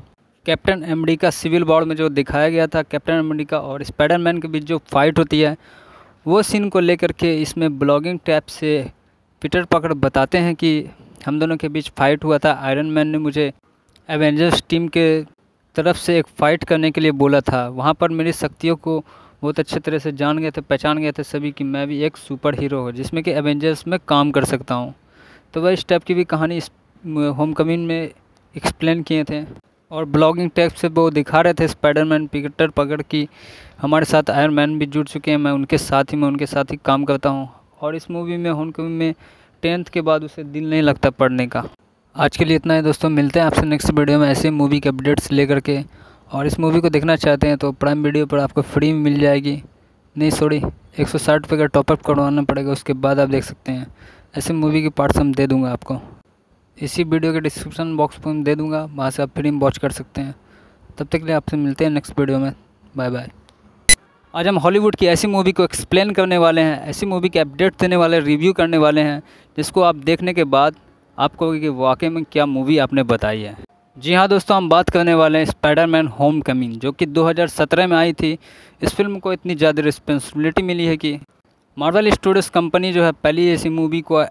कैप्टन अमेरिका सिविल वॉर में जो दिखाया गया था, कैप्टन अमेरिका और स्पाइडरमैन के बीच जो फाइट होती है, वो सीन को लेकर के इसमें ब्लॉगिंग टैब से पीटर पार्कर बताते हैं कि हम दोनों के बीच फाइट हुआ था। आयरन मैन ने मुझे एवेंजर्स टीम के तरफ से एक फ़ाइट करने के लिए बोला था। वहाँ पर मेरी शक्तियों को बहुत अच्छे तरह से जान गए थे, पहचान गए थे सभी कि मैं भी एक सुपर हीरो हूँ जिसमें कि एवेंजर्स में काम कर सकता हूँ। तो वह इस टाइप की भी कहानी इस होम कमिंग में एक्सप्लेन किए थे। और ब्लॉगिंग टाइप से वो दिखा रहे थे स्पाइडरमैन पीटर पार्कर की हमारे साथ आयरन मैन भी जुड़ चुके हैं, मैं उनके साथ ही काम करता हूँ। और इस मूवी में होम कमिंग में 10th के बाद उसे दिल नहीं लगता पढ़ने का। आज के लिए इतना है दोस्तों, मिलते हैं आपसे नेक्स्ट वीडियो में ऐसे मूवी के अपडेट्स लेकर के। और इस मूवी को देखना चाहते हैं तो प्राइम वीडियो पर आपको फ्री में मिल जाएगी, नहीं सॉरी 160 रुपये का टॉपअप करवाना पड़ेगा, उसके बाद आप देख सकते हैं। ऐसे मूवी के पार्ट्स हम दे दूँगा आपको, इसी वीडियो के डिस्क्रिप्शन बॉक्स पर मैं दे दूँगा, वहाँ से आप फ्री में वॉच कर सकते हैं। तब तक के लिए आपसे मिलते हैं नेक्स्ट वीडियो में, बाय बाय। आज हम हॉलीवुड की ऐसी मूवी को एक्सप्लेन करने वाले हैं, ऐसी मूवी के अपडेट देने वाले, रिव्यू करने वाले हैं, जिसको आप देखने के बाद आपको कि वाकई में क्या मूवी आपने बताई है। जी हाँ दोस्तों, हम बात करने वाले हैं स्पाइडरमैन होम कमिंग, जो कि 2017 में आई थी। इस फिल्म को इतनी ज़्यादा रिस्पॉन्सिबिलिटी मिली है कि मार्वल स्टूडियोज़ कंपनी जो है पहले ऐसी मूवी को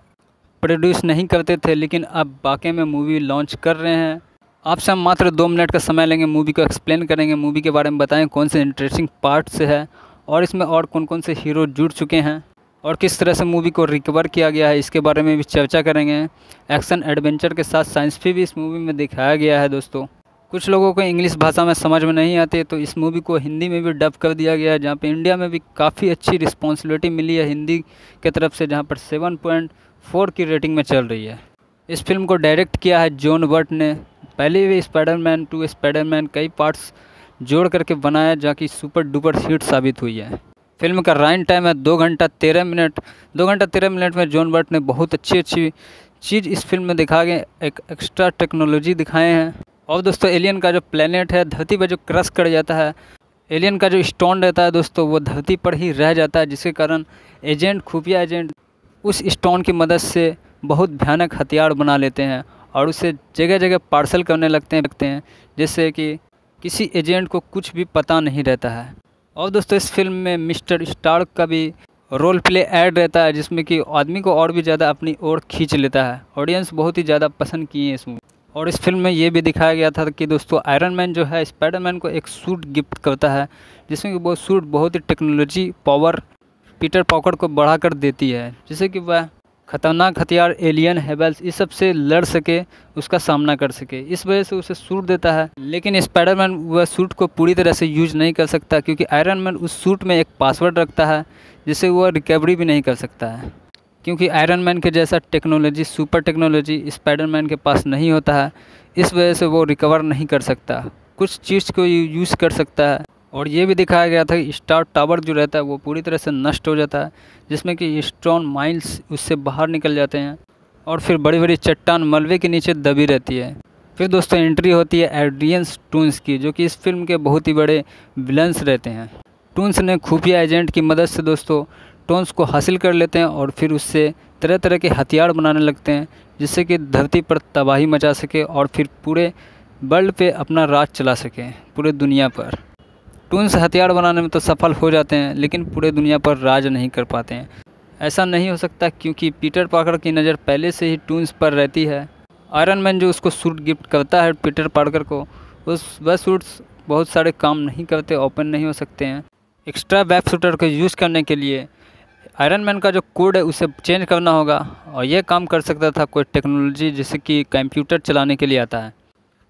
प्रोड्यूस नहीं करते थे, लेकिन अब वाकई में मूवी लॉन्च कर रहे हैं। आपसे हम मात्र 2 मिनट का समय लेंगे, मूवी को एक्सप्लेन करेंगे, मूवी के बारे में बताएं कौन से इंटरेस्टिंग पार्ट्स है और इसमें और कौन कौन से हीरो जुड़ चुके हैं और किस तरह से मूवी को रिकवर किया गया है, इसके बारे में भी चर्चा करेंगे। एक्शन एडवेंचर के साथ साइंस भी इस मूवी में दिखाया गया है दोस्तों। कुछ लोगों को इंग्लिश भाषा में समझ में नहीं आती, तो इस मूवी को हिंदी में भी डब कर दिया गया है, जहाँ पे इंडिया में भी काफ़ी अच्छी रिस्पॉन्सिबिलिटी मिली है हिंदी की तरफ से, जहाँ पर 7.4 की रेटिंग में चल रही है। इस फिल्म को डायरेक्ट किया है जॉन बर्ट ने। पहले भी स्पाइडरमैन 2 स्पाइडरमैन कई पार्ट्स जोड़ करके बनाया, जहाँ की सुपर डुपर हिट साबित हुई है। फिल्म का रन टाइम है 2 घंटा 13 मिनट। 2 घंटा 13 मिनट में जॉन बर्ट ने बहुत अच्छी चीज़ इस फिल्म में दिखा गए, एक एक्स्ट्रा टेक्नोलॉजी दिखाए हैं। और दोस्तों एलियन का जो प्लेनेट है धरती पर जो क्रश कर जाता है, एलियन का जो स्टोन रहता है दोस्तों, वो धरती पर ही रह जाता है, जिसके कारण खुफिया एजेंट उस स्टोन की मदद से बहुत भयानक हथियार बना लेते हैं और उसे जगह जगह पार्सल करने लगते हैं, जिससे कि किसी एजेंट को कुछ भी पता नहीं रहता है। और दोस्तों इस फिल्म में मिस्टर स्टार्क का भी रोल प्ले ऐड रहता है, जिसमें कि आदमी को और भी ज़्यादा अपनी ओर खींच लेता है। ऑडियंस बहुत ही ज़्यादा पसंद किए हैं इस मूवी। और इस फिल्म में ये भी दिखाया गया था कि दोस्तों आयरन मैन जो है स्पाइडरमैन को एक सूट गिफ्ट करता है, जिसमें कि वो सूट बहुत ही टेक्नोलॉजी पावर पीटर पार्कर को बढ़ा कर देती है, जिससे कि वह खतरनाक हथियार एलियन हेबल्स इस सब से लड़ सके, उसका सामना कर सके। इस वजह से उसे सूट देता है, लेकिन स्पाइडरमैन वह सूट को पूरी तरह से यूज नहीं कर सकता, क्योंकि आयरन मैन उस सूट में एक पासवर्ड रखता है, जिससे वह रिकवरी भी नहीं कर सकता है, क्योंकि आयरन मैन के जैसा टेक्नोलॉजी सुपर टेक्नोलॉजी स्पाइडरमैन के पास नहीं होता है। इस वजह से वो रिकवर नहीं कर सकता, कुछ चीज़ को यूज़ कर सकता है। और ये भी दिखाया गया था कि स्टार टावर जो रहता है वो पूरी तरह से नष्ट हो जाता है, जिसमें कि स्टोन माइल्स उससे बाहर निकल जाते हैं और फिर बड़ी बड़ी चट्टान मलबे के नीचे दबी रहती है। फिर दोस्तों एंट्री होती है एड्रियन टून्स की, जो कि इस फिल्म के बहुत ही बड़े विलन्स रहते हैं। टून्स ने खुफिया एजेंट की मदद से दोस्तों टोन्स को हासिल कर लेते हैं और फिर उससे तरह तरह के हथियार बनाने लगते हैं, जिससे कि धरती पर तबाही मचा सके और फिर पूरे वर्ल्ड पे अपना राज चला सके, पूरे दुनिया पर। टून्स हथियार बनाने में तो सफल हो जाते हैं, लेकिन पूरे दुनिया पर राज नहीं कर पाते हैं। ऐसा नहीं हो सकता, क्योंकि पीटर पार्कर की नज़र पहले से ही टून्स पर रहती है। आयरन मैन जो उसको सूट गिफ्ट करता है पीटर पार्कर को, वह सूट्स बहुत सारे काम नहीं करते, ओपन नहीं हो सकते हैं। एक्स्ट्रा वेब शूटर को यूज़ करने के लिए आयरन मैन का जो कोड है उसे चेंज करना होगा, और यह काम कर सकता था कोई टेक्नोलॉजी जैसे कि कंप्यूटर चलाने के लिए आता है।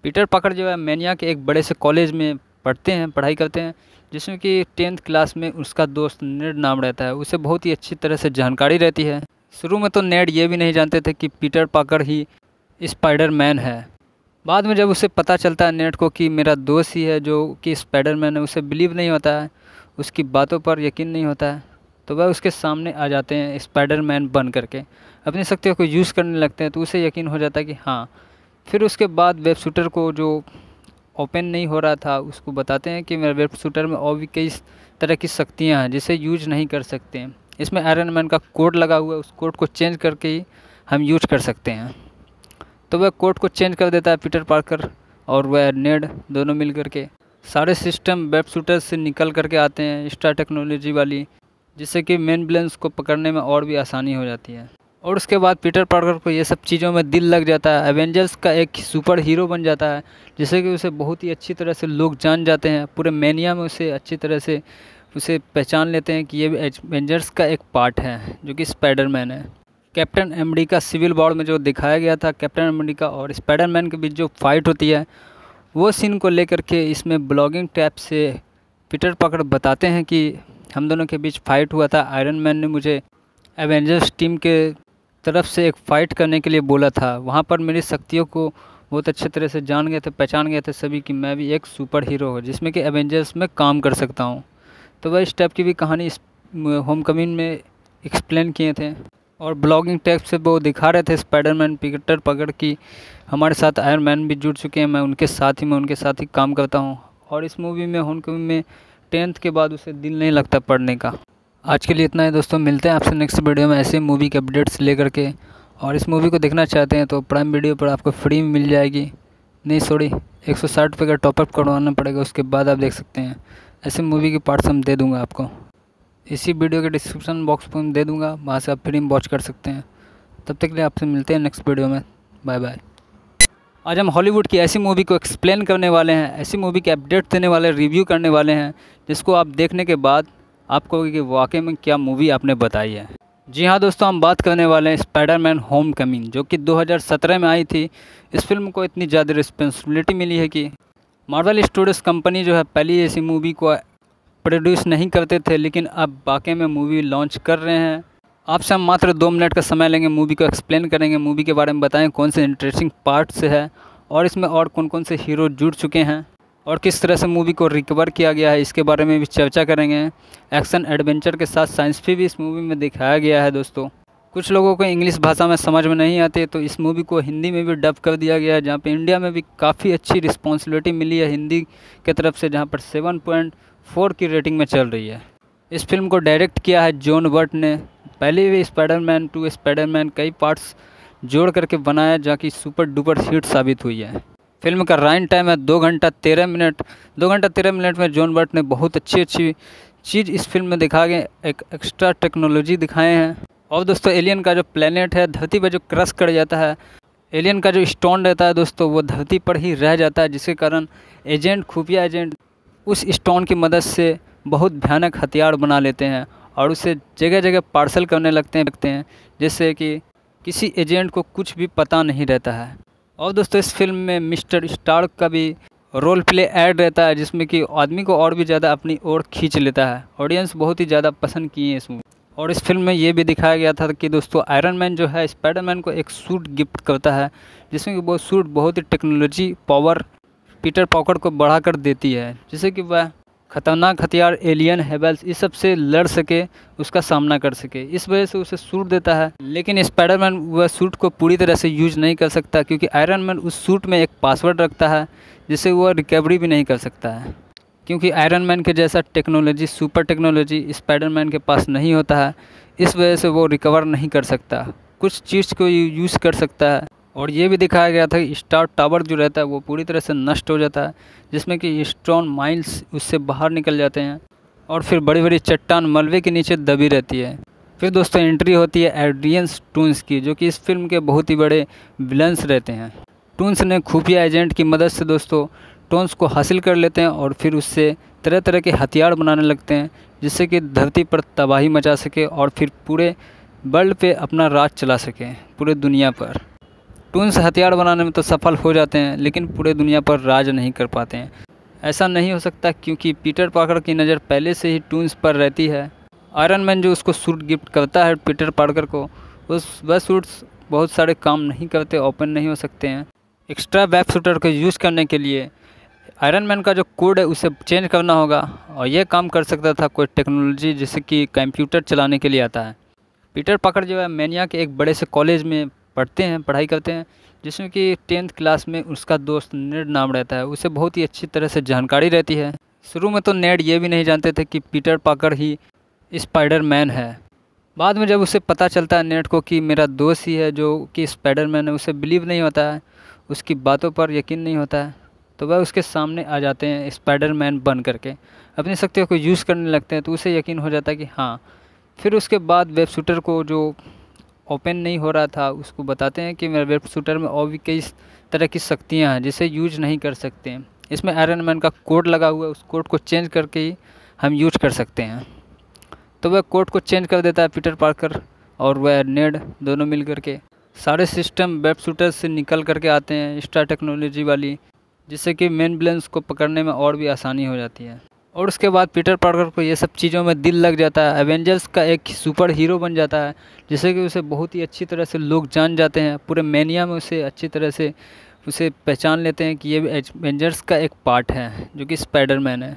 पीटर पार्कर जो है मैनिया के एक बड़े से कॉलेज में पढ़ाई करते हैं, जिसमें कि 10th क्लास में उसका दोस्त नेड नाम रहता है, उसे बहुत ही अच्छी तरह से जानकारी रहती है। शुरू में तो नेड ये भी नहीं जानते थे कि पीटर पार्कर ही स्पाइडरमैन है। बाद में जब उसे पता चलता है नेड को कि मेरा दोस्त ही है जो कि स्पाइडरमैन है, उसे बिलीव नहीं होता है, उसकी बातों पर यकीन नहीं होता है, तो वह उसके सामने आ जाते हैं स्पाइडरमैन बन करके, अपनी शक्तियों को यूज़ करने लगते हैं, तो उसे यकीन हो जाता है कि हाँ। फिर उसके बाद वेब शूटर को जो ओपन नहीं हो रहा था उसको बताते हैं कि मेरे वेब शूटर में और भी कई तरह की शक्तियाँ हैं जिसे यूज नहीं कर सकते हैं। इसमें आयरन मैन का कोड लगा हुआ है, उस कोड को चेंज करके ही हम यूज कर सकते हैं। तो वह कोड को चेंज कर देता है पीटर पार्कर और वह नेड दोनों मिल करके सारे सिस्टम वेब शूटर से निकल करके आते हैं, एक्स्ट्रा टेक्नोलॉजी वाली, जिससे कि मेन विलेंस को पकड़ने में और भी आसानी हो जाती है। और उसके बाद पीटर पार्कर को ये सब चीज़ों में दिल लग जाता है, एवेंजर्स का एक सुपर हीरो बन जाता है, जिससे कि उसे बहुत ही अच्छी तरह से लोग जान जाते हैं, पूरे मैनिया में उसे अच्छी तरह से उसे पहचान लेते हैं कि ये एवेंजर्स का एक पार्ट है जो कि स्पाइडरमैन है। कैप्टन अमेरिका सिविल वॉर में जो दिखाया गया था कैप्टन अमेरिका और स्पाइडरमैन के बीच जो फाइट होती है, वो सीन को लेकर के इसमें ब्लॉगिंग टैब से पीटर पार्कर बताते हैं कि हम दोनों के बीच फ़ाइट हुआ था। आयरन मैन ने मुझे एवेंजर्स टीम के तरफ से एक फ़ाइट करने के लिए बोला था। वहाँ पर मेरी शक्तियों को बहुत अच्छे तरह से जान गए थे, पहचान गए थे सभी कि मैं भी एक सुपर हीरो हूँ जिसमें कि एवेंजर्स में काम कर सकता हूँ। तो वह इस टाइप की भी कहानी इस होम कमिंग में एक्सप्लेन किए थे और ब्लॉगिंग टैग से वो दिखा रहे थे स्पाइडरमैन पीटर पार्कर की हमारे साथ आयरन मैन भी जुड़ चुके हैं, मैं उनके साथ ही काम करता हूँ। और इस मूवी में होम कमिंग में 10th के बाद उसे दिल नहीं लगता पढ़ने का। आज के लिए इतना है दोस्तों, मिलते हैं आपसे नेक्स्ट वीडियो में ऐसे मूवी के अपडेट्स लेकर के। और इस मूवी को देखना चाहते हैं तो प्राइम वीडियो पर आपको फ्री में मिल जाएगी। नहीं सॉरी 160 रुपये का टॉपअप करवाना पड़ेगा, उसके बाद आप देख सकते हैं। ऐसे मूवी के पार्ट्स हम दे दूँगा आपको, इसी वीडियो के डिस्क्रिप्शन बॉक्स पर मैं दे दूँगा, वहाँ से आप फ्री में वॉच कर सकते हैं। तब तक के लिए आपसे मिलते हैं नेक्स्ट वीडियो में। Bye bye. आज हम हॉलीवुड की ऐसी मूवी को एक्सप्लेन करने वाले हैं, ऐसी मूवी के अपडेट देने वाले, रिव्यू करने वाले हैं जिसको आप देखने के बाद आप कहोगे कि वाकई में क्या मूवी आपने बताई है। जी हाँ दोस्तों, हम बात करने वाले हैं स्पाइडरमैन होम कमिंग, जो कि 2017 में आई थी। इस फिल्म को इतनी ज़्यादा रिस्पॉन्सिबिलिटी मिली है कि मार्वल स्टूडियोज़ कंपनी जो है पहली ऐसी मूवी को प्रोड्यूस नहीं करते थे, लेकिन अब वाकई में मूवी लॉन्च कर रहे हैं। आपसे हम मात्र 2 मिनट का समय लेंगे, मूवी को एक्सप्लेन करेंगे, मूवी के बारे में बताएं कौन से इंटरेस्टिंग पार्ट से है और इसमें और कौन कौन से हीरो जुड़ चुके हैं और किस तरह से मूवी को रिकवर किया गया है, इसके बारे में भी चर्चा करेंगे। एक्शन एडवेंचर के साथ साइंस भी इस मूवी में दिखाया गया है दोस्तों। कुछ लोगों को इंग्लिश भाषा में समझ में नहीं आती, तो इस मूवी को हिंदी में भी डब कर दिया गया है, जहाँ पे इंडिया में भी काफ़ी अच्छी रिस्पॉन्सिबिलिटी मिली है हिंदी की तरफ से, जहाँ पर 7.4 की रेटिंग में चल रही है। इस फिल्म को डायरेक्ट किया है जॉन वर्ट ने। पहले भी स्पाइडरमैन 2 स्पाइडरमैन कई पार्ट्स जोड़ करके बनाया, जहाँ की सुपर डुपर हिट साबित हुई है। फिल्म का रन टाइम है 2 घंटा 13 मिनट। 2 घंटा 13 मिनट में जॉन वर्ट ने बहुत अच्छी चीज़ इस फिल्म में दिखा गए, एक एक्स्ट्रा टेक्नोलॉजी दिखाए हैं। और दोस्तों एलियन का जो प्लेनेट है धरती पर जो क्रश कर जाता है, एलियन का जो स्टोन रहता है दोस्तों, वो धरती पर ही रह जाता है, जिसके कारण खुफिया एजेंट उस स्टोन की मदद से बहुत भयानक हथियार बना लेते हैं और उसे जगह जगह पार्सल करने लगते हैं जिससे कि किसी एजेंट को कुछ भी पता नहीं रहता है। और दोस्तों इस फिल्म में मिस्टर स्टार्क का भी रोल प्ले ऐड रहता है, जिसमें कि आदमी को और भी ज़्यादा अपनी ओर खींच लेता है। ऑडियंस बहुत ही ज़्यादा पसंद किए हैं इस मूवी। और इस फिल्म में ये भी दिखाया गया था कि दोस्तों आयरन मैन जो है स्पाइडरमैन को एक सूट गिफ्ट करता है, जिसमें कि वो सूट बहुत ही टेक्नोलॉजी पावर पीटर पार्कर को बढ़ाकर देती है, जिससे कि वह खतरनाक हथियार एलियन हेबल्स इस सब से लड़ सके, उसका सामना कर सके। इस वजह से उसे सूट देता है, लेकिन स्पाइडरमैन वह सूट को पूरी तरह से यूज नहीं कर सकता, क्योंकि आयरन मैन उस सूट में एक पासवर्ड रखता है जिससे वह रिकवरी भी नहीं कर सकता है, क्योंकि आयरन मैन के जैसा टेक्नोलॉजी सुपर टेक्नोलॉजी स्पाइडरमैन के पास नहीं होता है। इस वजह से वो रिकवर नहीं कर सकता, कुछ चीज़ को यूज़ कर सकता है। और ये भी दिखाया गया था कि स्टार टावर जो रहता है वो पूरी तरह से नष्ट हो जाता है, जिसमें कि स्टोन माइल्स उससे बाहर निकल जाते हैं और फिर बड़ी बड़ी चट्टान मलबे के नीचे दबी रहती है। फिर दोस्तों एंट्री होती है एड्रियन टून्स की, जो कि इस फिल्म के बहुत ही बड़े विलन्स रहते हैं। टून्स ने खुफिया एजेंट की मदद से दोस्तों टोन्स को हासिल कर लेते हैं और फिर उससे तरह तरह के हथियार बनाने लगते हैं, जिससे कि धरती पर तबाही मचा सके और फिर पूरे वर्ल्ड पे अपना राज चला सके, पूरे दुनिया पर। टून्स हथियार बनाने में तो सफल हो जाते हैं, लेकिन पूरे दुनिया पर राज नहीं कर पाते हैं। ऐसा नहीं हो सकता, क्योंकि पीटर पार्कर की नज़र पहले से ही टून्स पर रहती है। आयरन मैन जो उसको सूट गिफ्ट करता है पीटर पार्कर को, वह सूट्स बहुत सारे काम नहीं करते, ओपन नहीं हो सकते हैं। एक्स्ट्रा वेब शूटर को यूज़ करने के लिए आयरन मैन का जो कोड है उसे चेंज करना होगा, और यह काम कर सकता था कोई टेक्नोलॉजी जैसे कि कंप्यूटर चलाने के लिए आता है। पीटर पार्कर जो है मैनिया के एक बड़े से कॉलेज में पढ़ाई करते हैं, जिसमें कि 10th क्लास में उसका दोस्त नेड नाम रहता है, उसे बहुत ही अच्छी तरह से जानकारी रहती है। शुरू में तो नेड ये भी नहीं जानते थे कि पीटर पार्कर ही स्पाइडरमैन है। बाद में जब उसे पता चलता है नेड को कि मेरा दोस्त ही है जो कि स्पाइडरमैन है, उसे बिलीव नहीं होता है, उसकी बातों पर यकीन नहीं होता है, तो वह उसके सामने आ जाते हैं स्पाइडरमैन बन करके, अपनी शक्तियों को यूज़ करने लगते हैं, तो उसे यकीन हो जाता है कि हाँ। फिर उसके बाद वेब शूटर को जो ओपन नहीं हो रहा था उसको बताते हैं कि मेरे वेब शूटर में और भी कई तरह की शक्तियाँ हैं जिसे यूज नहीं कर सकते हैं। इसमें आयरन मैन का कोड लगा हुआ है, उस कोड को चेंज करके ही हम यूज कर सकते हैं। तो वह कोड को चेंज कर देता है पीटर पार्कर और वह नेड दोनों मिल करके सारे सिस्टम वेब शूटर से निकल करके आते हैं, एक्स्ट्रा टेक्नोलॉजी वाली, जिससे कि मेन विलन्स को पकड़ने में और भी आसानी हो जाती है। और उसके बाद पीटर पार्कर को ये सब चीज़ों में दिल लग जाता है, एवेंजर्स का एक सुपर हीरो बन जाता है, जिससे कि उसे बहुत ही अच्छी तरह से लोग जान जाते हैं। पूरे मेनिया में उसे अच्छी तरह से उसे पहचान लेते हैं कि ये एवेंजर्स का एक पार्ट है, जो कि स्पाइडरमैन है।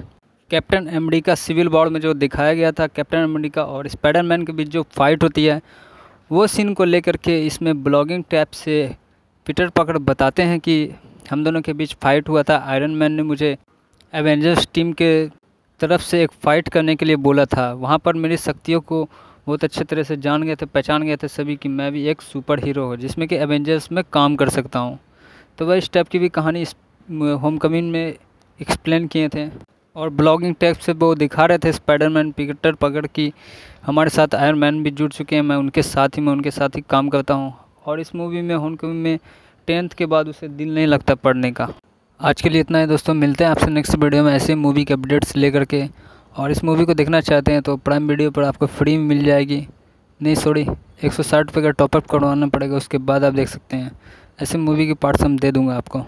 कैप्टन अमेरिका सिविल वॉर में जो दिखाया गया था, कैप्टन अमेरिका और स्पाइडरमैन के बीच जो फाइट होती है, वो सीन को लेकर के इसमें ब्लॉगिंग टैब से पीटर पार्कर बताते हैं कि हम दोनों के बीच फाइट हुआ था। आयरन मैन ने मुझे एवेंजर्स टीम के तरफ से एक फ़ाइट करने के लिए बोला था। वहाँ पर मेरी शक्तियों को बहुत अच्छे तरह से जान गए थे, पहचान गए थे सभी कि मैं भी एक सुपर हीरो हूँ जिसमें कि एवेंजर्स में काम कर सकता हूँ। तो वह इस टाइप की भी कहानी इस होम कमिंग में एक्सप्लेन किए थे। और ब्लॉगिंग टैब से वो दिखा रहे थे स्पाइडरमैन पीटर पार्कर की हमारे साथ आयरन मैन भी जुड़ चुके हैं, मैं उनके साथ ही काम करता हूँ। और इस मूवी में होम कमिंग में 10th के बाद उसे दिल नहीं लगता पढ़ने का। आज के लिए इतना है दोस्तों, मिलते हैं आपसे नेक्स्ट वीडियो में ऐसे मूवी के अपडेट्स लेकर के। और इस मूवी को देखना चाहते हैं तो प्राइम वीडियो पर आपको फ्री में मिल जाएगी। नहीं सॉरी, 160 रुपये का टॉपअप करवाना पड़ेगा, उसके बाद आप देख सकते हैं। ऐसे मूवी के पार्ट्स हम दे दूँगा आपको,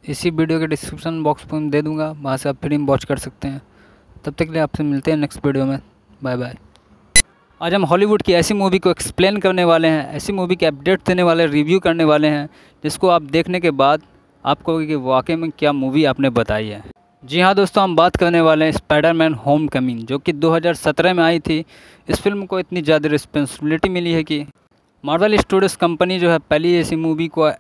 इसी वीडियो के डिस्क्रिप्शन बॉक्स पर मैं दे दूँगा, वहाँ से आप फ्री में वॉच कर सकते हैं। तब तक के लिए आपसे मिलते हैं नेक्स्ट वीडियो में, बाय बाय। आज हम हॉलीवुड की ऐसी मूवी को एक्सप्लेन करने वाले हैं, ऐसी मूवी के अपडेट देने वाले, रिव्यू करने वाले हैं, जिसको आप देखने के बाद आपको कि वाकई में क्या मूवी आपने बताई है। जी हाँ दोस्तों, हम बात करने वाले हैं स्पाइडरमैन होम कमिंग, जो कि 2017 में आई थी। इस फिल्म को इतनी ज़्यादा रिस्पॉन्सिबिलिटी मिली है कि मार्वल स्टूडियोज़ कंपनी जो है पहले ऐसी मूवी को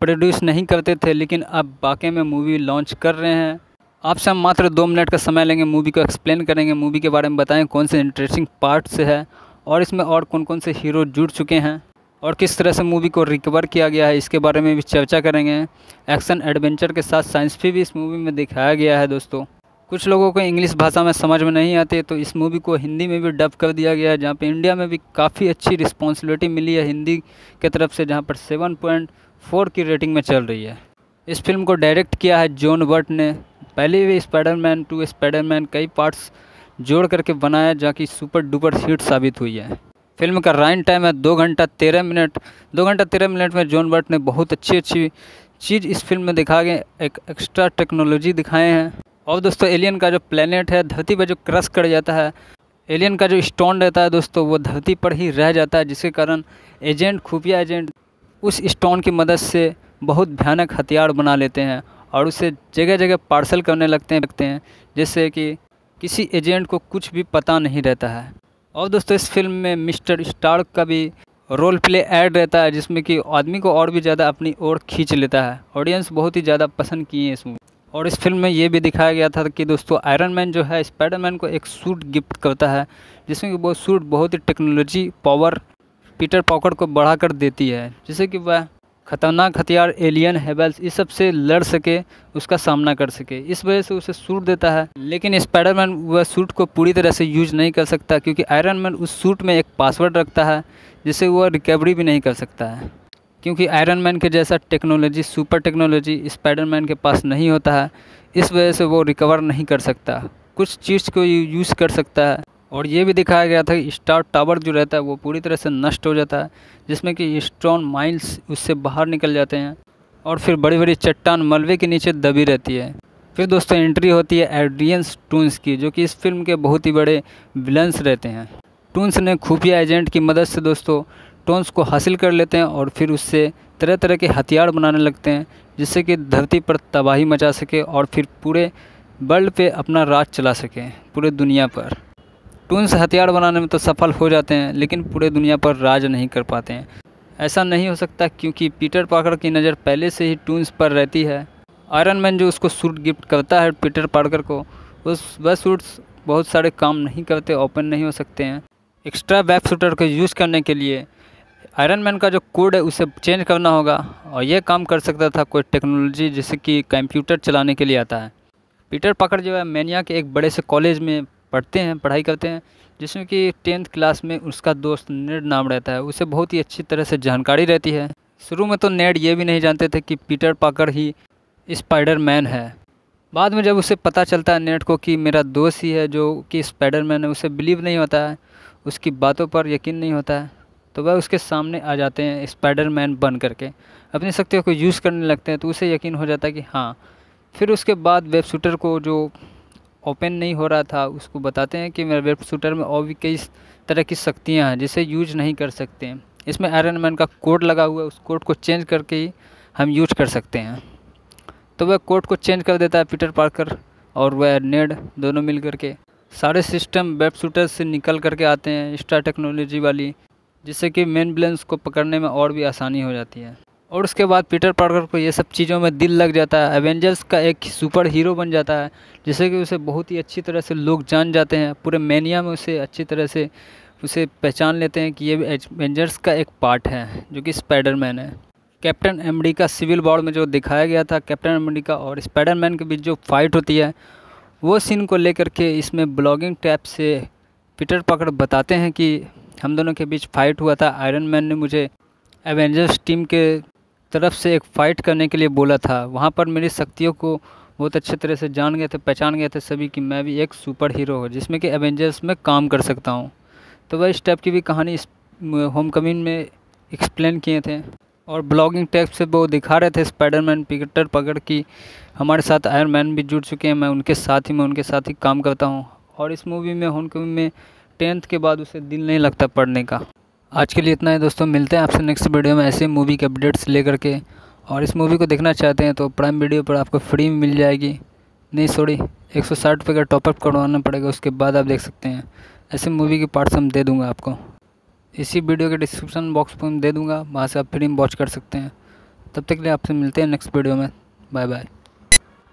प्रोड्यूस नहीं करते थे, लेकिन अब वाकई में मूवी लॉन्च कर रहे हैं। आपसे हम मात्र 2 मिनट का समय लेंगे, मूवी को एक्सप्लेन करेंगे, मूवी के बारे में बताएं कौन से इंटरेस्टिंग पार्ट्स है और इसमें और कौन कौन से हीरो जुड़ चुके हैं और किस तरह से मूवी को रिकवर किया गया है, इसके बारे में भी चर्चा करेंगे। एक्शन एडवेंचर के साथ साइंस भी इस मूवी में दिखाया गया है दोस्तों। कुछ लोगों को इंग्लिश भाषा में समझ में नहीं आती, तो इस मूवी को हिंदी में भी डब कर दिया गया है, जहाँ पे इंडिया में भी काफ़ी अच्छी रिस्पॉन्सिबिलिटी मिली है हिंदी की तरफ से, जहाँ पर 7.4 की रेटिंग में चल रही है। इस फिल्म को डायरेक्ट किया है जॉन वर्ट ने। पहले भी स्पाइडरमैन 2 स्पाइडरमैन कई पार्ट्स जोड़ करके बनाया, जहाँ की सुपर डुपर हिट साबित हुई है। फिल्म का रन टाइम है 2 घंटा 13 मिनट। 2 घंटा 13 मिनट में जॉन वर्ट ने बहुत अच्छी चीज़ इस फिल्म में दिखा के एक एक्स्ट्रा टेक्नोलॉजी दिखाए हैं। और दोस्तों, एलियन का जो प्लेनेट है धरती पर जो क्रश कर जाता है, एलियन का जो स्टोन रहता है दोस्तों, वो धरती पर ही रह जाता है, जिसके कारण खुफिया एजेंट उस स्टोन की मदद से बहुत भयानक हथियार बना लेते हैं और उसे जगह जगह पार्सल करने लगते हैं, जिससे कि किसी एजेंट को कुछ भी पता नहीं रहता है। और दोस्तों, इस फिल्म में मिस्टर स्टार्क का भी रोल प्ले ऐड रहता है, जिसमें कि आदमी को और भी ज़्यादा अपनी ओर खींच लेता है। ऑडियंस बहुत ही ज़्यादा पसंद किए हैं इस मूवी। और इस फिल्म में ये भी दिखाया गया था कि दोस्तों, आयरन मैन जो है स्पाइडरमैन को एक सूट गिफ्ट करता है, जिसमें कि वो सूट बहुत ही टेक्नोलॉजी पावर पीटर पार्कर को बढ़ा कर देती है, जिससे कि वह खतरनाक हथियार एलियन हेबल्स इस सब से लड़ सके, उसका सामना कर सके। इस वजह से उसे सूट देता है, लेकिन स्पाइडरमैन वह सूट को पूरी तरह से यूज नहीं कर सकता, क्योंकि आयरन मैन उस सूट में एक पासवर्ड रखता है, जिससे वह रिकवरी भी नहीं कर सकता है, क्योंकि आयरन मैन के जैसा टेक्नोलॉजी, सुपर टेक्नोलॉजी स्पाइडरमैन के पास नहीं होता है। इस वजह से वो रिकवर नहीं कर सकता, कुछ चीज़ को यूज़ कर सकता है। और ये भी दिखाया गया था कि स्टार टावर जो रहता है वो पूरी तरह से नष्ट हो जाता है, जिसमें कि स्ट्रॉन माइल्स उससे बाहर निकल जाते हैं और फिर बड़ी बड़ी चट्टान मलबे के नीचे दबी रहती है। फिर दोस्तों, एंट्री होती है एड्रियन टून्स की, जो कि इस फिल्म के बहुत ही बड़े विलन्स रहते हैं। टून्स ने खुफिया एजेंट की मदद से दोस्तों टोन्स को हासिल कर लेते हैं और फिर उससे तरह तरह के हथियार बनाने लगते हैं, जिससे कि धरती पर तबाही मचा सके और फिर पूरे वर्ल्ड पे अपना राज चला सके, पूरे दुनिया पर। टून्स हथियार बनाने में तो सफल हो जाते हैं, लेकिन पूरे दुनिया पर राज नहीं कर पाते हैं। ऐसा नहीं हो सकता, क्योंकि पीटर पार्कर की नज़र पहले से ही टून्स पर रहती है। आयरन मैन जो उसको सूट गिफ्ट करता है पीटर पार्कर को, वह सूट्स बहुत सारे काम नहीं करते, ओपन नहीं हो सकते हैं। एक्स्ट्रा वेब शूटर को यूज़ करने के लिए आयरन मैन का जो कोड है उसे चेंज करना होगा, और यह काम कर सकता था कोई टेक्नोलॉजी जैसे कि कंप्यूटर चलाने के लिए आता है। पीटर पार्कर जो है मैनिया के एक बड़े से कॉलेज में पढ़ाई करते हैं, जिसमें कि 10th क्लास में उसका दोस्त नेड नाम रहता है। उसे बहुत ही अच्छी तरह से जानकारी रहती है। शुरू में तो नेड ये भी नहीं जानते थे कि पीटर पार्कर ही स्पाइडरमैन है। बाद में जब उसे पता चलता है नेड को कि मेरा दोस्त ही है जो कि स्पाइडरमैन है, उसे बिलीव नहीं होता है, उसकी बातों पर यकीन नहीं होता है। तो वह उसके सामने आ जाते हैं स्पाइडरमैन बन करके, अपनी शक्तियों को यूज़ करने लगते हैं। तो उसे यकीन हो जाता है कि हाँ। फिर उसके बाद वेब शूटर को जो ओपन नहीं हो रहा था उसको बताते हैं कि मेरे वेब शूटर में और भी कई तरह की शक्तियाँ हैं जिसे यूज नहीं कर सकते हैं। इसमें आयरन मैन का कोड लगा हुआ है, उस कोड को चेंज करके ही हम यूज कर सकते हैं। तो वह कोड को चेंज कर देता है पीटर पार्कर और वह नेड दोनों मिल करके सारे सिस्टम वेब शूटर से निकल करके आते हैं एक्स्ट्रा टेक्नोलॉजी वाली, जिससे कि मेन विलेंस को पकड़ने में और भी आसानी हो जाती है। और उसके बाद पीटर पार्कर को ये सब चीज़ों में दिल लग जाता है, एवेंजर्स का एक सुपर हीरो बन जाता है, जिससे कि उसे बहुत ही अच्छी तरह से लोग जान जाते हैं। पूरे मैनिया में उसे अच्छी तरह से उसे पहचान लेते हैं कि ये एवेंजर्स का एक पार्ट है जो कि स्पाइडरमैन है। कैप्टन अमेरिका सिविल वॉर में जो दिखाया गया था कैप्टन अमेरिका और स्पाइडरमैन के बीच जो फाइट होती है, वो सीन को लेकर के इसमें ब्लॉगिंग टैब से पीटर पार्कर बताते हैं कि हम दोनों के बीच फाइट हुआ था। आयरन मैन ने मुझे एवेंजर्स टीम के तरफ से एक फ़ाइट करने के लिए बोला था। वहाँ पर मेरी शक्तियों को बहुत अच्छे तरह से जान गए थे, पहचान गए थे सभी कि मैं भी एक सुपर हीरो हूँ जिसमें कि एवेंजर्स में काम कर सकता हूँ। तो वह इस टाइप की भी कहानी इस होम कमिंग में एक्सप्लेन किए थे और ब्लॉगिंग टैग से वो दिखा रहे थे स्पाइडरमैन पीटर पार्कर की हमारे साथ आयरन मैन भी जुड़ चुके हैं, मैं उनके साथ ही काम करता हूँ। और इस मूवी में होम कमिंग में 10th के बाद उसे दिल नहीं लगता पढ़ने का। आज के लिए इतना है दोस्तों, मिलते हैं आपसे नेक्स्ट वीडियो में ऐसे मूवी के अपडेट्स लेकर के। और इस मूवी को देखना चाहते हैं तो प्राइम वीडियो पर आपको फ्री में मिल जाएगी, नहीं सॉरी 160 रुपये का टॉपअप करवाना पड़ेगा, उसके बाद आप देख सकते हैं। ऐसे मूवी के पार्ट्स हम दे दूँगा आपको, इसी वीडियो के डिस्क्रिप्शन बॉक्स में दे दूँगा, वहाँ से आप फ्री में वॉच कर सकते हैं। तब तक के लिए आपसे मिलते हैं नेक्स्ट वीडियो में, बाय बाय।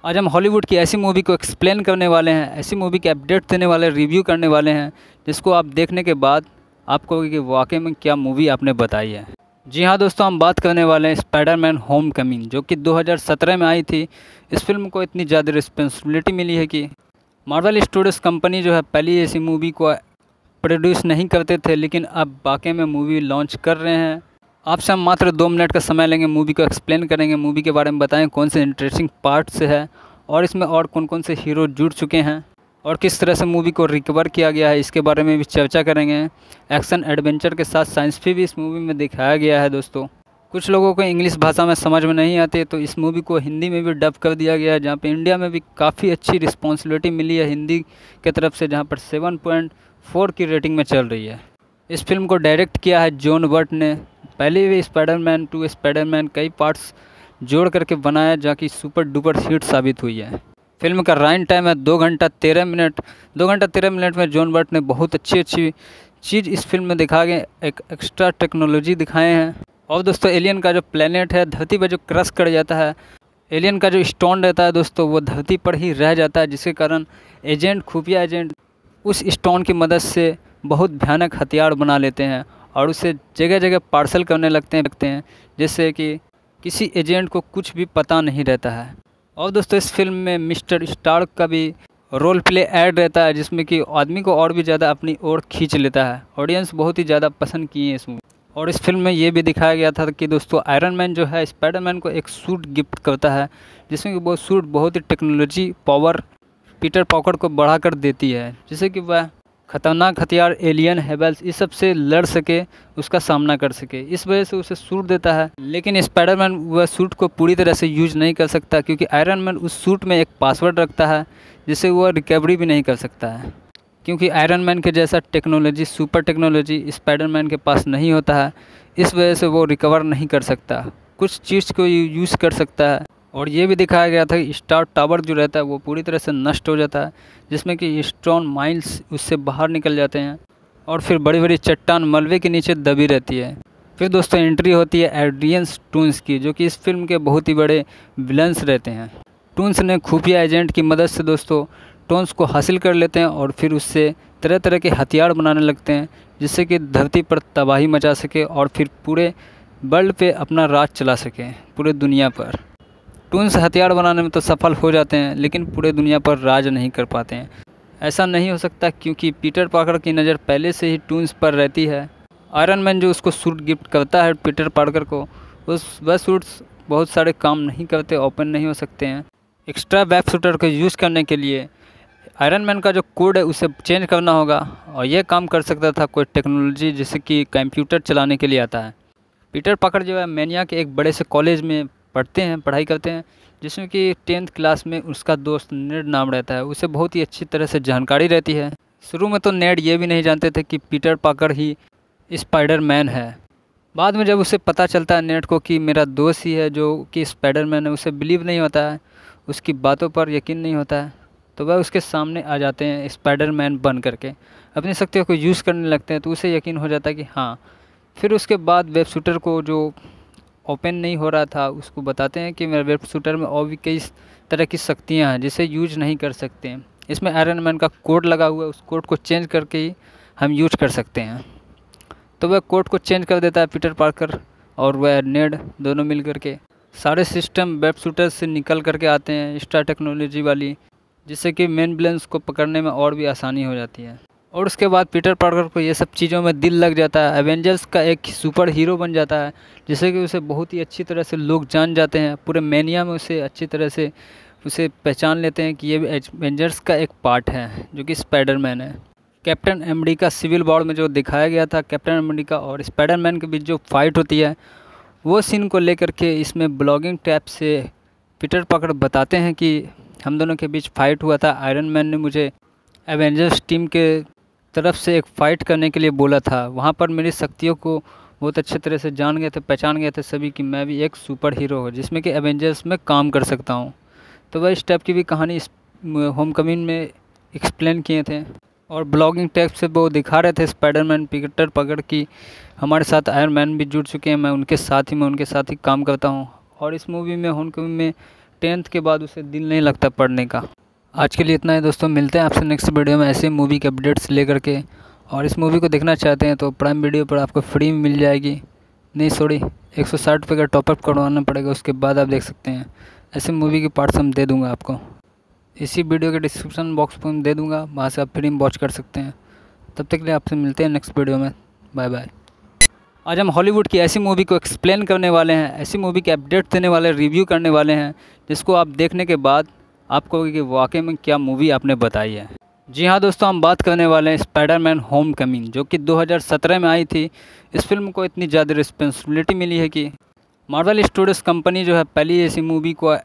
आज हम हॉलीवुड की ऐसी मूवी को एक्सप्लेन करने वाले हैं, ऐसी मूवी के अपडेट देने वाले, रिव्यू करने वाले हैं जिसको आप देखने के बाद आपको कि वाकई में क्या मूवी आपने बताई है। जी हाँ दोस्तों, हम बात करने वाले हैं स्पाइडरमैन होम कमिंग, जो कि 2017 में आई थी। इस फिल्म को इतनी ज़्यादा रिस्पॉन्सिबिलिटी मिली है कि मार्वल स्टूडियोज़ कंपनी जो है पहले ऐसी मूवी को प्रोड्यूस नहीं करते थे, लेकिन अब वाकई में मूवी लॉन्च कर रहे हैं। आपसे हम मात्र 2 मिनट का समय लेंगे, मूवी को एक्सप्लेन करेंगे, मूवी के बारे में बताएं कौन से इंटरेस्टिंग पार्ट से है और इसमें और कौन कौन से हीरो जुड़ चुके हैं और किस तरह से मूवी को रिकवर किया गया है, इसके बारे में भी चर्चा करेंगे। एक्शन एडवेंचर के साथ साइंस भी इस मूवी में दिखाया गया है दोस्तों। कुछ लोगों को इंग्लिश भाषा में समझ में नहीं आती, तो इस मूवी को हिंदी में भी डब कर दिया गया है, जहाँ पे इंडिया में भी काफ़ी अच्छी रिस्पॉन्सिबिलिटी मिली है हिंदी के तरफ से, जहाँ पर 7.4 की रेटिंग में चल रही है। इस फिल्म को डायरेक्ट किया है जॉन वर्ट ने। पहले भी स्पाइडरमैन 2 स्पाइडरमैन कई पार्ट्स जोड़ करके बनाया, जहाँ की सुपर डुपर हिट साबित हुई है। फिल्म का रन टाइम है 2 घंटा 13 मिनट। 2 घंटा 13 मिनट में जॉन वर्ट ने बहुत अच्छी चीज़ इस फिल्म में दिखा के एक एक्स्ट्रा टेक्नोलॉजी दिखाए हैं। और दोस्तों एलियन का जो प्लेनेट है धरती पर जो क्रश कर जाता है, एलियन का जो स्टोन रहता है दोस्तों वो धरती पर ही रह जाता है, जिसके कारण खुफिया एजेंट उस स्टोन की मदद से बहुत भयानक हथियार बना लेते हैं और उसे जगह जगह पार्सल करने लगते हैं, जिससे कि किसी एजेंट को कुछ भी पता नहीं रहता है। और दोस्तों इस फिल्म में मिस्टर स्टार्क का भी रोल प्ले ऐड रहता है, जिसमें कि आदमी को और भी ज़्यादा अपनी ओर खींच लेता है। ऑडियंस बहुत ही ज़्यादा पसंद किए हैं इस मूवी। और इस फिल्म में ये भी दिखाया गया था कि दोस्तों आयरन मैन जो है स्पाइडरमैन को एक सूट गिफ्ट करता है, जिसमें कि वो सूट बहुत ही टेक्नोलॉजी पावर पीटर पार्कर को बढ़ा कर देती है, जिससे कि वह खतरनाक हथियार एलियन हेबल्स इस सब से लड़ सके, उसका सामना कर सके। इस वजह से उसे सूट देता है, लेकिन स्पाइडरमैन वह सूट को पूरी तरह से यूज नहीं कर सकता, क्योंकि आयरन मैन उस सूट में एक पासवर्ड रखता है जिससे वह रिकवरी भी नहीं कर सकता है, क्योंकि आयरन मैन के जैसा टेक्नोलॉजी सुपर टेक्नोलॉजी स्पाइडरमैन के पास नहीं होता है। इस वजह से वो रिकवर नहीं कर सकता, कुछ चीज़ को यूज़ कर सकता है। और ये भी दिखाया गया था कि स्टार टावर जो रहता है वो पूरी तरह से नष्ट हो जाता है, जिसमें कि स्ट्रॉन माइंस उससे बाहर निकल जाते हैं और फिर बड़ी बड़ी चट्टान मलबे के नीचे दबी रहती है। फिर दोस्तों एंट्री होती है एड्रियन टून्स की, जो कि इस फिल्म के बहुत ही बड़े विलन्स रहते हैं। टून्स ने खुफिया एजेंट की मदद से दोस्तों टोन्स को हासिल कर लेते हैं और फिर उससे तरह तरह के हथियार बनाने लगते हैं, जिससे कि धरती पर तबाही मचा सके और फिर पूरे वर्ल्ड पे अपना राज चला सके, पूरे दुनिया पर। टून्स हथियार बनाने में तो सफल हो जाते हैं, लेकिन पूरे दुनिया पर राज नहीं कर पाते हैं। ऐसा नहीं हो सकता, क्योंकि पीटर पार्कर की नज़र पहले से ही टून्स पर रहती है। आयरन मैन जो उसको सूट गिफ्ट करता है पीटर पार्कर को, वह सूट्स बहुत सारे काम नहीं करते, ओपन नहीं हो सकते हैं। एक्स्ट्रा वेब शूटर को यूज़ करने के लिए आयरन मैन का जो कोड है उसे चेंज करना होगा, और यह काम कर सकता था कोई टेक्नोलॉजी जैसे कि कंप्यूटर चलाने के लिए आता है। पीटर पार्कर जो है मैनिया के एक बड़े से कॉलेज में पढ़ाई करते हैं, जिसमें कि 10th क्लास में उसका दोस्त नेड नाम रहता है। उसे बहुत ही अच्छी तरह से जानकारी रहती है। शुरू में तो नेड ये भी नहीं जानते थे कि पीटर पार्कर ही स्पाइडरमैन है। बाद में जब उसे पता चलता है नेड को कि मेरा दोस्त ही है जो कि स्पाइडरमैन है, उसे बिलीव नहीं होता है, उसकी बातों पर यकीन नहीं होता है, तो वह उसके सामने आ जाते हैं स्पाइडरमैन बन करके, अपनी शक्तियों को यूज़ करने लगते हैं। तो उसे यकीन हो जाता है कि हाँ। फिर उसके बाद वेब शूटर को जो ओपन नहीं हो रहा था उसको बताते हैं कि मेरे वेब शूटर में और भी कई तरह की शक्तियाँ हैं जिसे यूज नहीं कर सकते हैं। इसमें आयरन मैन का कोड लगा हुआ है, उस कोड को चेंज करके ही हम यूज कर सकते हैं। तो वह कोड को चेंज कर देता है पीटर पार्कर और वह नेड दोनों मिल करके सारे सिस्टम वेब शूटर से निकल करके आते हैं, स्टार टेक्नोलॉजी वाली, जिससे कि मेन विलेंस को पकड़ने में और भी आसानी हो जाती है। और उसके बाद पीटर पार्कर को ये सब चीज़ों में दिल लग जाता है, एवेंजर्स का एक सुपर हीरो बन जाता है, जिससे कि उसे बहुत ही अच्छी तरह से लोग जान जाते हैं। पूरे मैनिया में उसे अच्छी तरह से उसे पहचान लेते हैं कि ये एवेंजर्स का एक पार्ट है जो कि स्पाइडरमैन है। कैप्टन अमेरिका सिविल वॉर में जो दिखाया गया था कैप्टन अमेरिका और स्पाइडरमैन के बीच जो फाइट होती है, वो सीन को लेकर के इसमें ब्लॉगिंग टैब से पीटर पार्कर बताते हैं कि हम दोनों के बीच फाइट हुआ था। आयरन मैन ने मुझे एवेंजर्स टीम के तरफ से एक फ़ाइट करने के लिए बोला था। वहाँ पर मेरी शक्तियों को बहुत अच्छे तरह से जान गए थे, पहचान गए थे सभी कि मैं भी एक सुपर हीरो हूँ जिसमें कि एवेंजर्स में काम कर सकता हूँ। तो वह इस टाइप की भी कहानी इस होम कमिंग में एक्सप्लेन किए थे, और ब्लॉगिंग टैब से वो दिखा रहे थे स्पाइडरमैन पीटर पार्कर की हमारे साथ आयरन मैन भी जुड़ चुके हैं, मैं उनके साथ ही काम करता हूँ। और इस मूवी में होम कमिंग में 10th के बाद उसे दिल नहीं लगता पढ़ने का। आज के लिए इतना है दोस्तों, मिलते हैं आपसे नेक्स्ट वीडियो में ऐसे मूवी के अपडेट्स लेकर के। और इस मूवी को देखना चाहते हैं तो प्राइम वीडियो पर आपको फ्री में मिल जाएगी, नहीं सॉरी 160 रुपये का टॉपअप करवाना पड़ेगा, उसके बाद आप देख सकते हैं। ऐसे मूवी के पार्ट्स हम दे दूँगा आपको, इसी वीडियो के डिस्क्रिप्शन बॉक्स पर दे दूँगा, वहाँ से आप फ्री में वॉच कर सकते हैं। तब तक के लिए आपसे मिलते हैं नेक्स्ट वीडियो में, बाय बाय। आज हम हॉलीवुड की ऐसी मूवी को एक्सप्लेन करने वाले हैं, ऐसी मूवी के अपडेट देने वाले, रिव्यू करने वाले हैं, जिसको आप देखने के बाद आपको कि वाकई में क्या मूवी आपने बताई है। जी हाँ दोस्तों, हम बात करने वाले हैं स्पाइडरमैन होम कमिंग, जो कि 2017 में आई थी। इस फिल्म को इतनी ज़्यादा रिस्पॉन्सिबिलिटी मिली है कि मार्वल स्टूडियोज़ कंपनी जो है पहले ऐसी मूवी को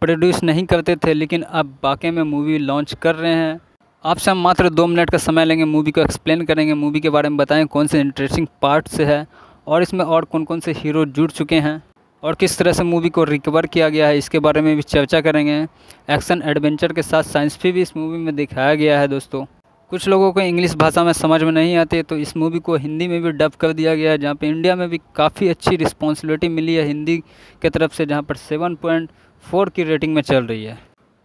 प्रोड्यूस नहीं करते थे, लेकिन अब वाकई में मूवी लॉन्च कर रहे हैं। आपसे हम मात्र 2 मिनट का समय लेंगे, मूवी को एक्सप्लेन करेंगे, मूवी के बारे में बताएं कौन से इंटरेस्टिंग पार्ट्स है और इसमें और कौन कौन से हीरो जुड़ चुके हैं और किस तरह से मूवी को रिकवर किया गया है, इसके बारे में भी चर्चा करेंगे। एक्शन एडवेंचर के साथ साइंस भी इस मूवी में दिखाया गया है दोस्तों। कुछ लोगों को इंग्लिश भाषा में समझ में नहीं आती, तो इस मूवी को हिंदी में भी डब कर दिया गया है, जहाँ पे इंडिया में भी काफ़ी अच्छी रिस्पॉन्सिबिलिटी मिली है हिंदी के तरफ से, जहाँ पर 7.4 की रेटिंग में चल रही है।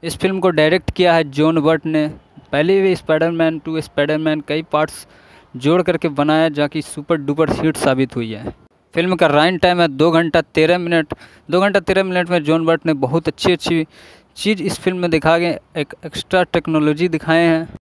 इस फिल्म को डायरेक्ट किया है जॉन बर्ट ने। पहले भी स्पाइडरमैन 2 स्पाइडरमैन कई पार्ट्स जोड़ करके बनाया, जहाँ की सुपर डुपर हिट साबित हुई है। फिल्म का रन टाइम है 2 घंटा 13 मिनट। 2 घंटा 13 मिनट में जॉन बर्ट ने बहुत अच्छी चीज़ इस फिल्म में दिखा के एक एक्स्ट्रा टेक्नोलॉजी दिखाए हैं।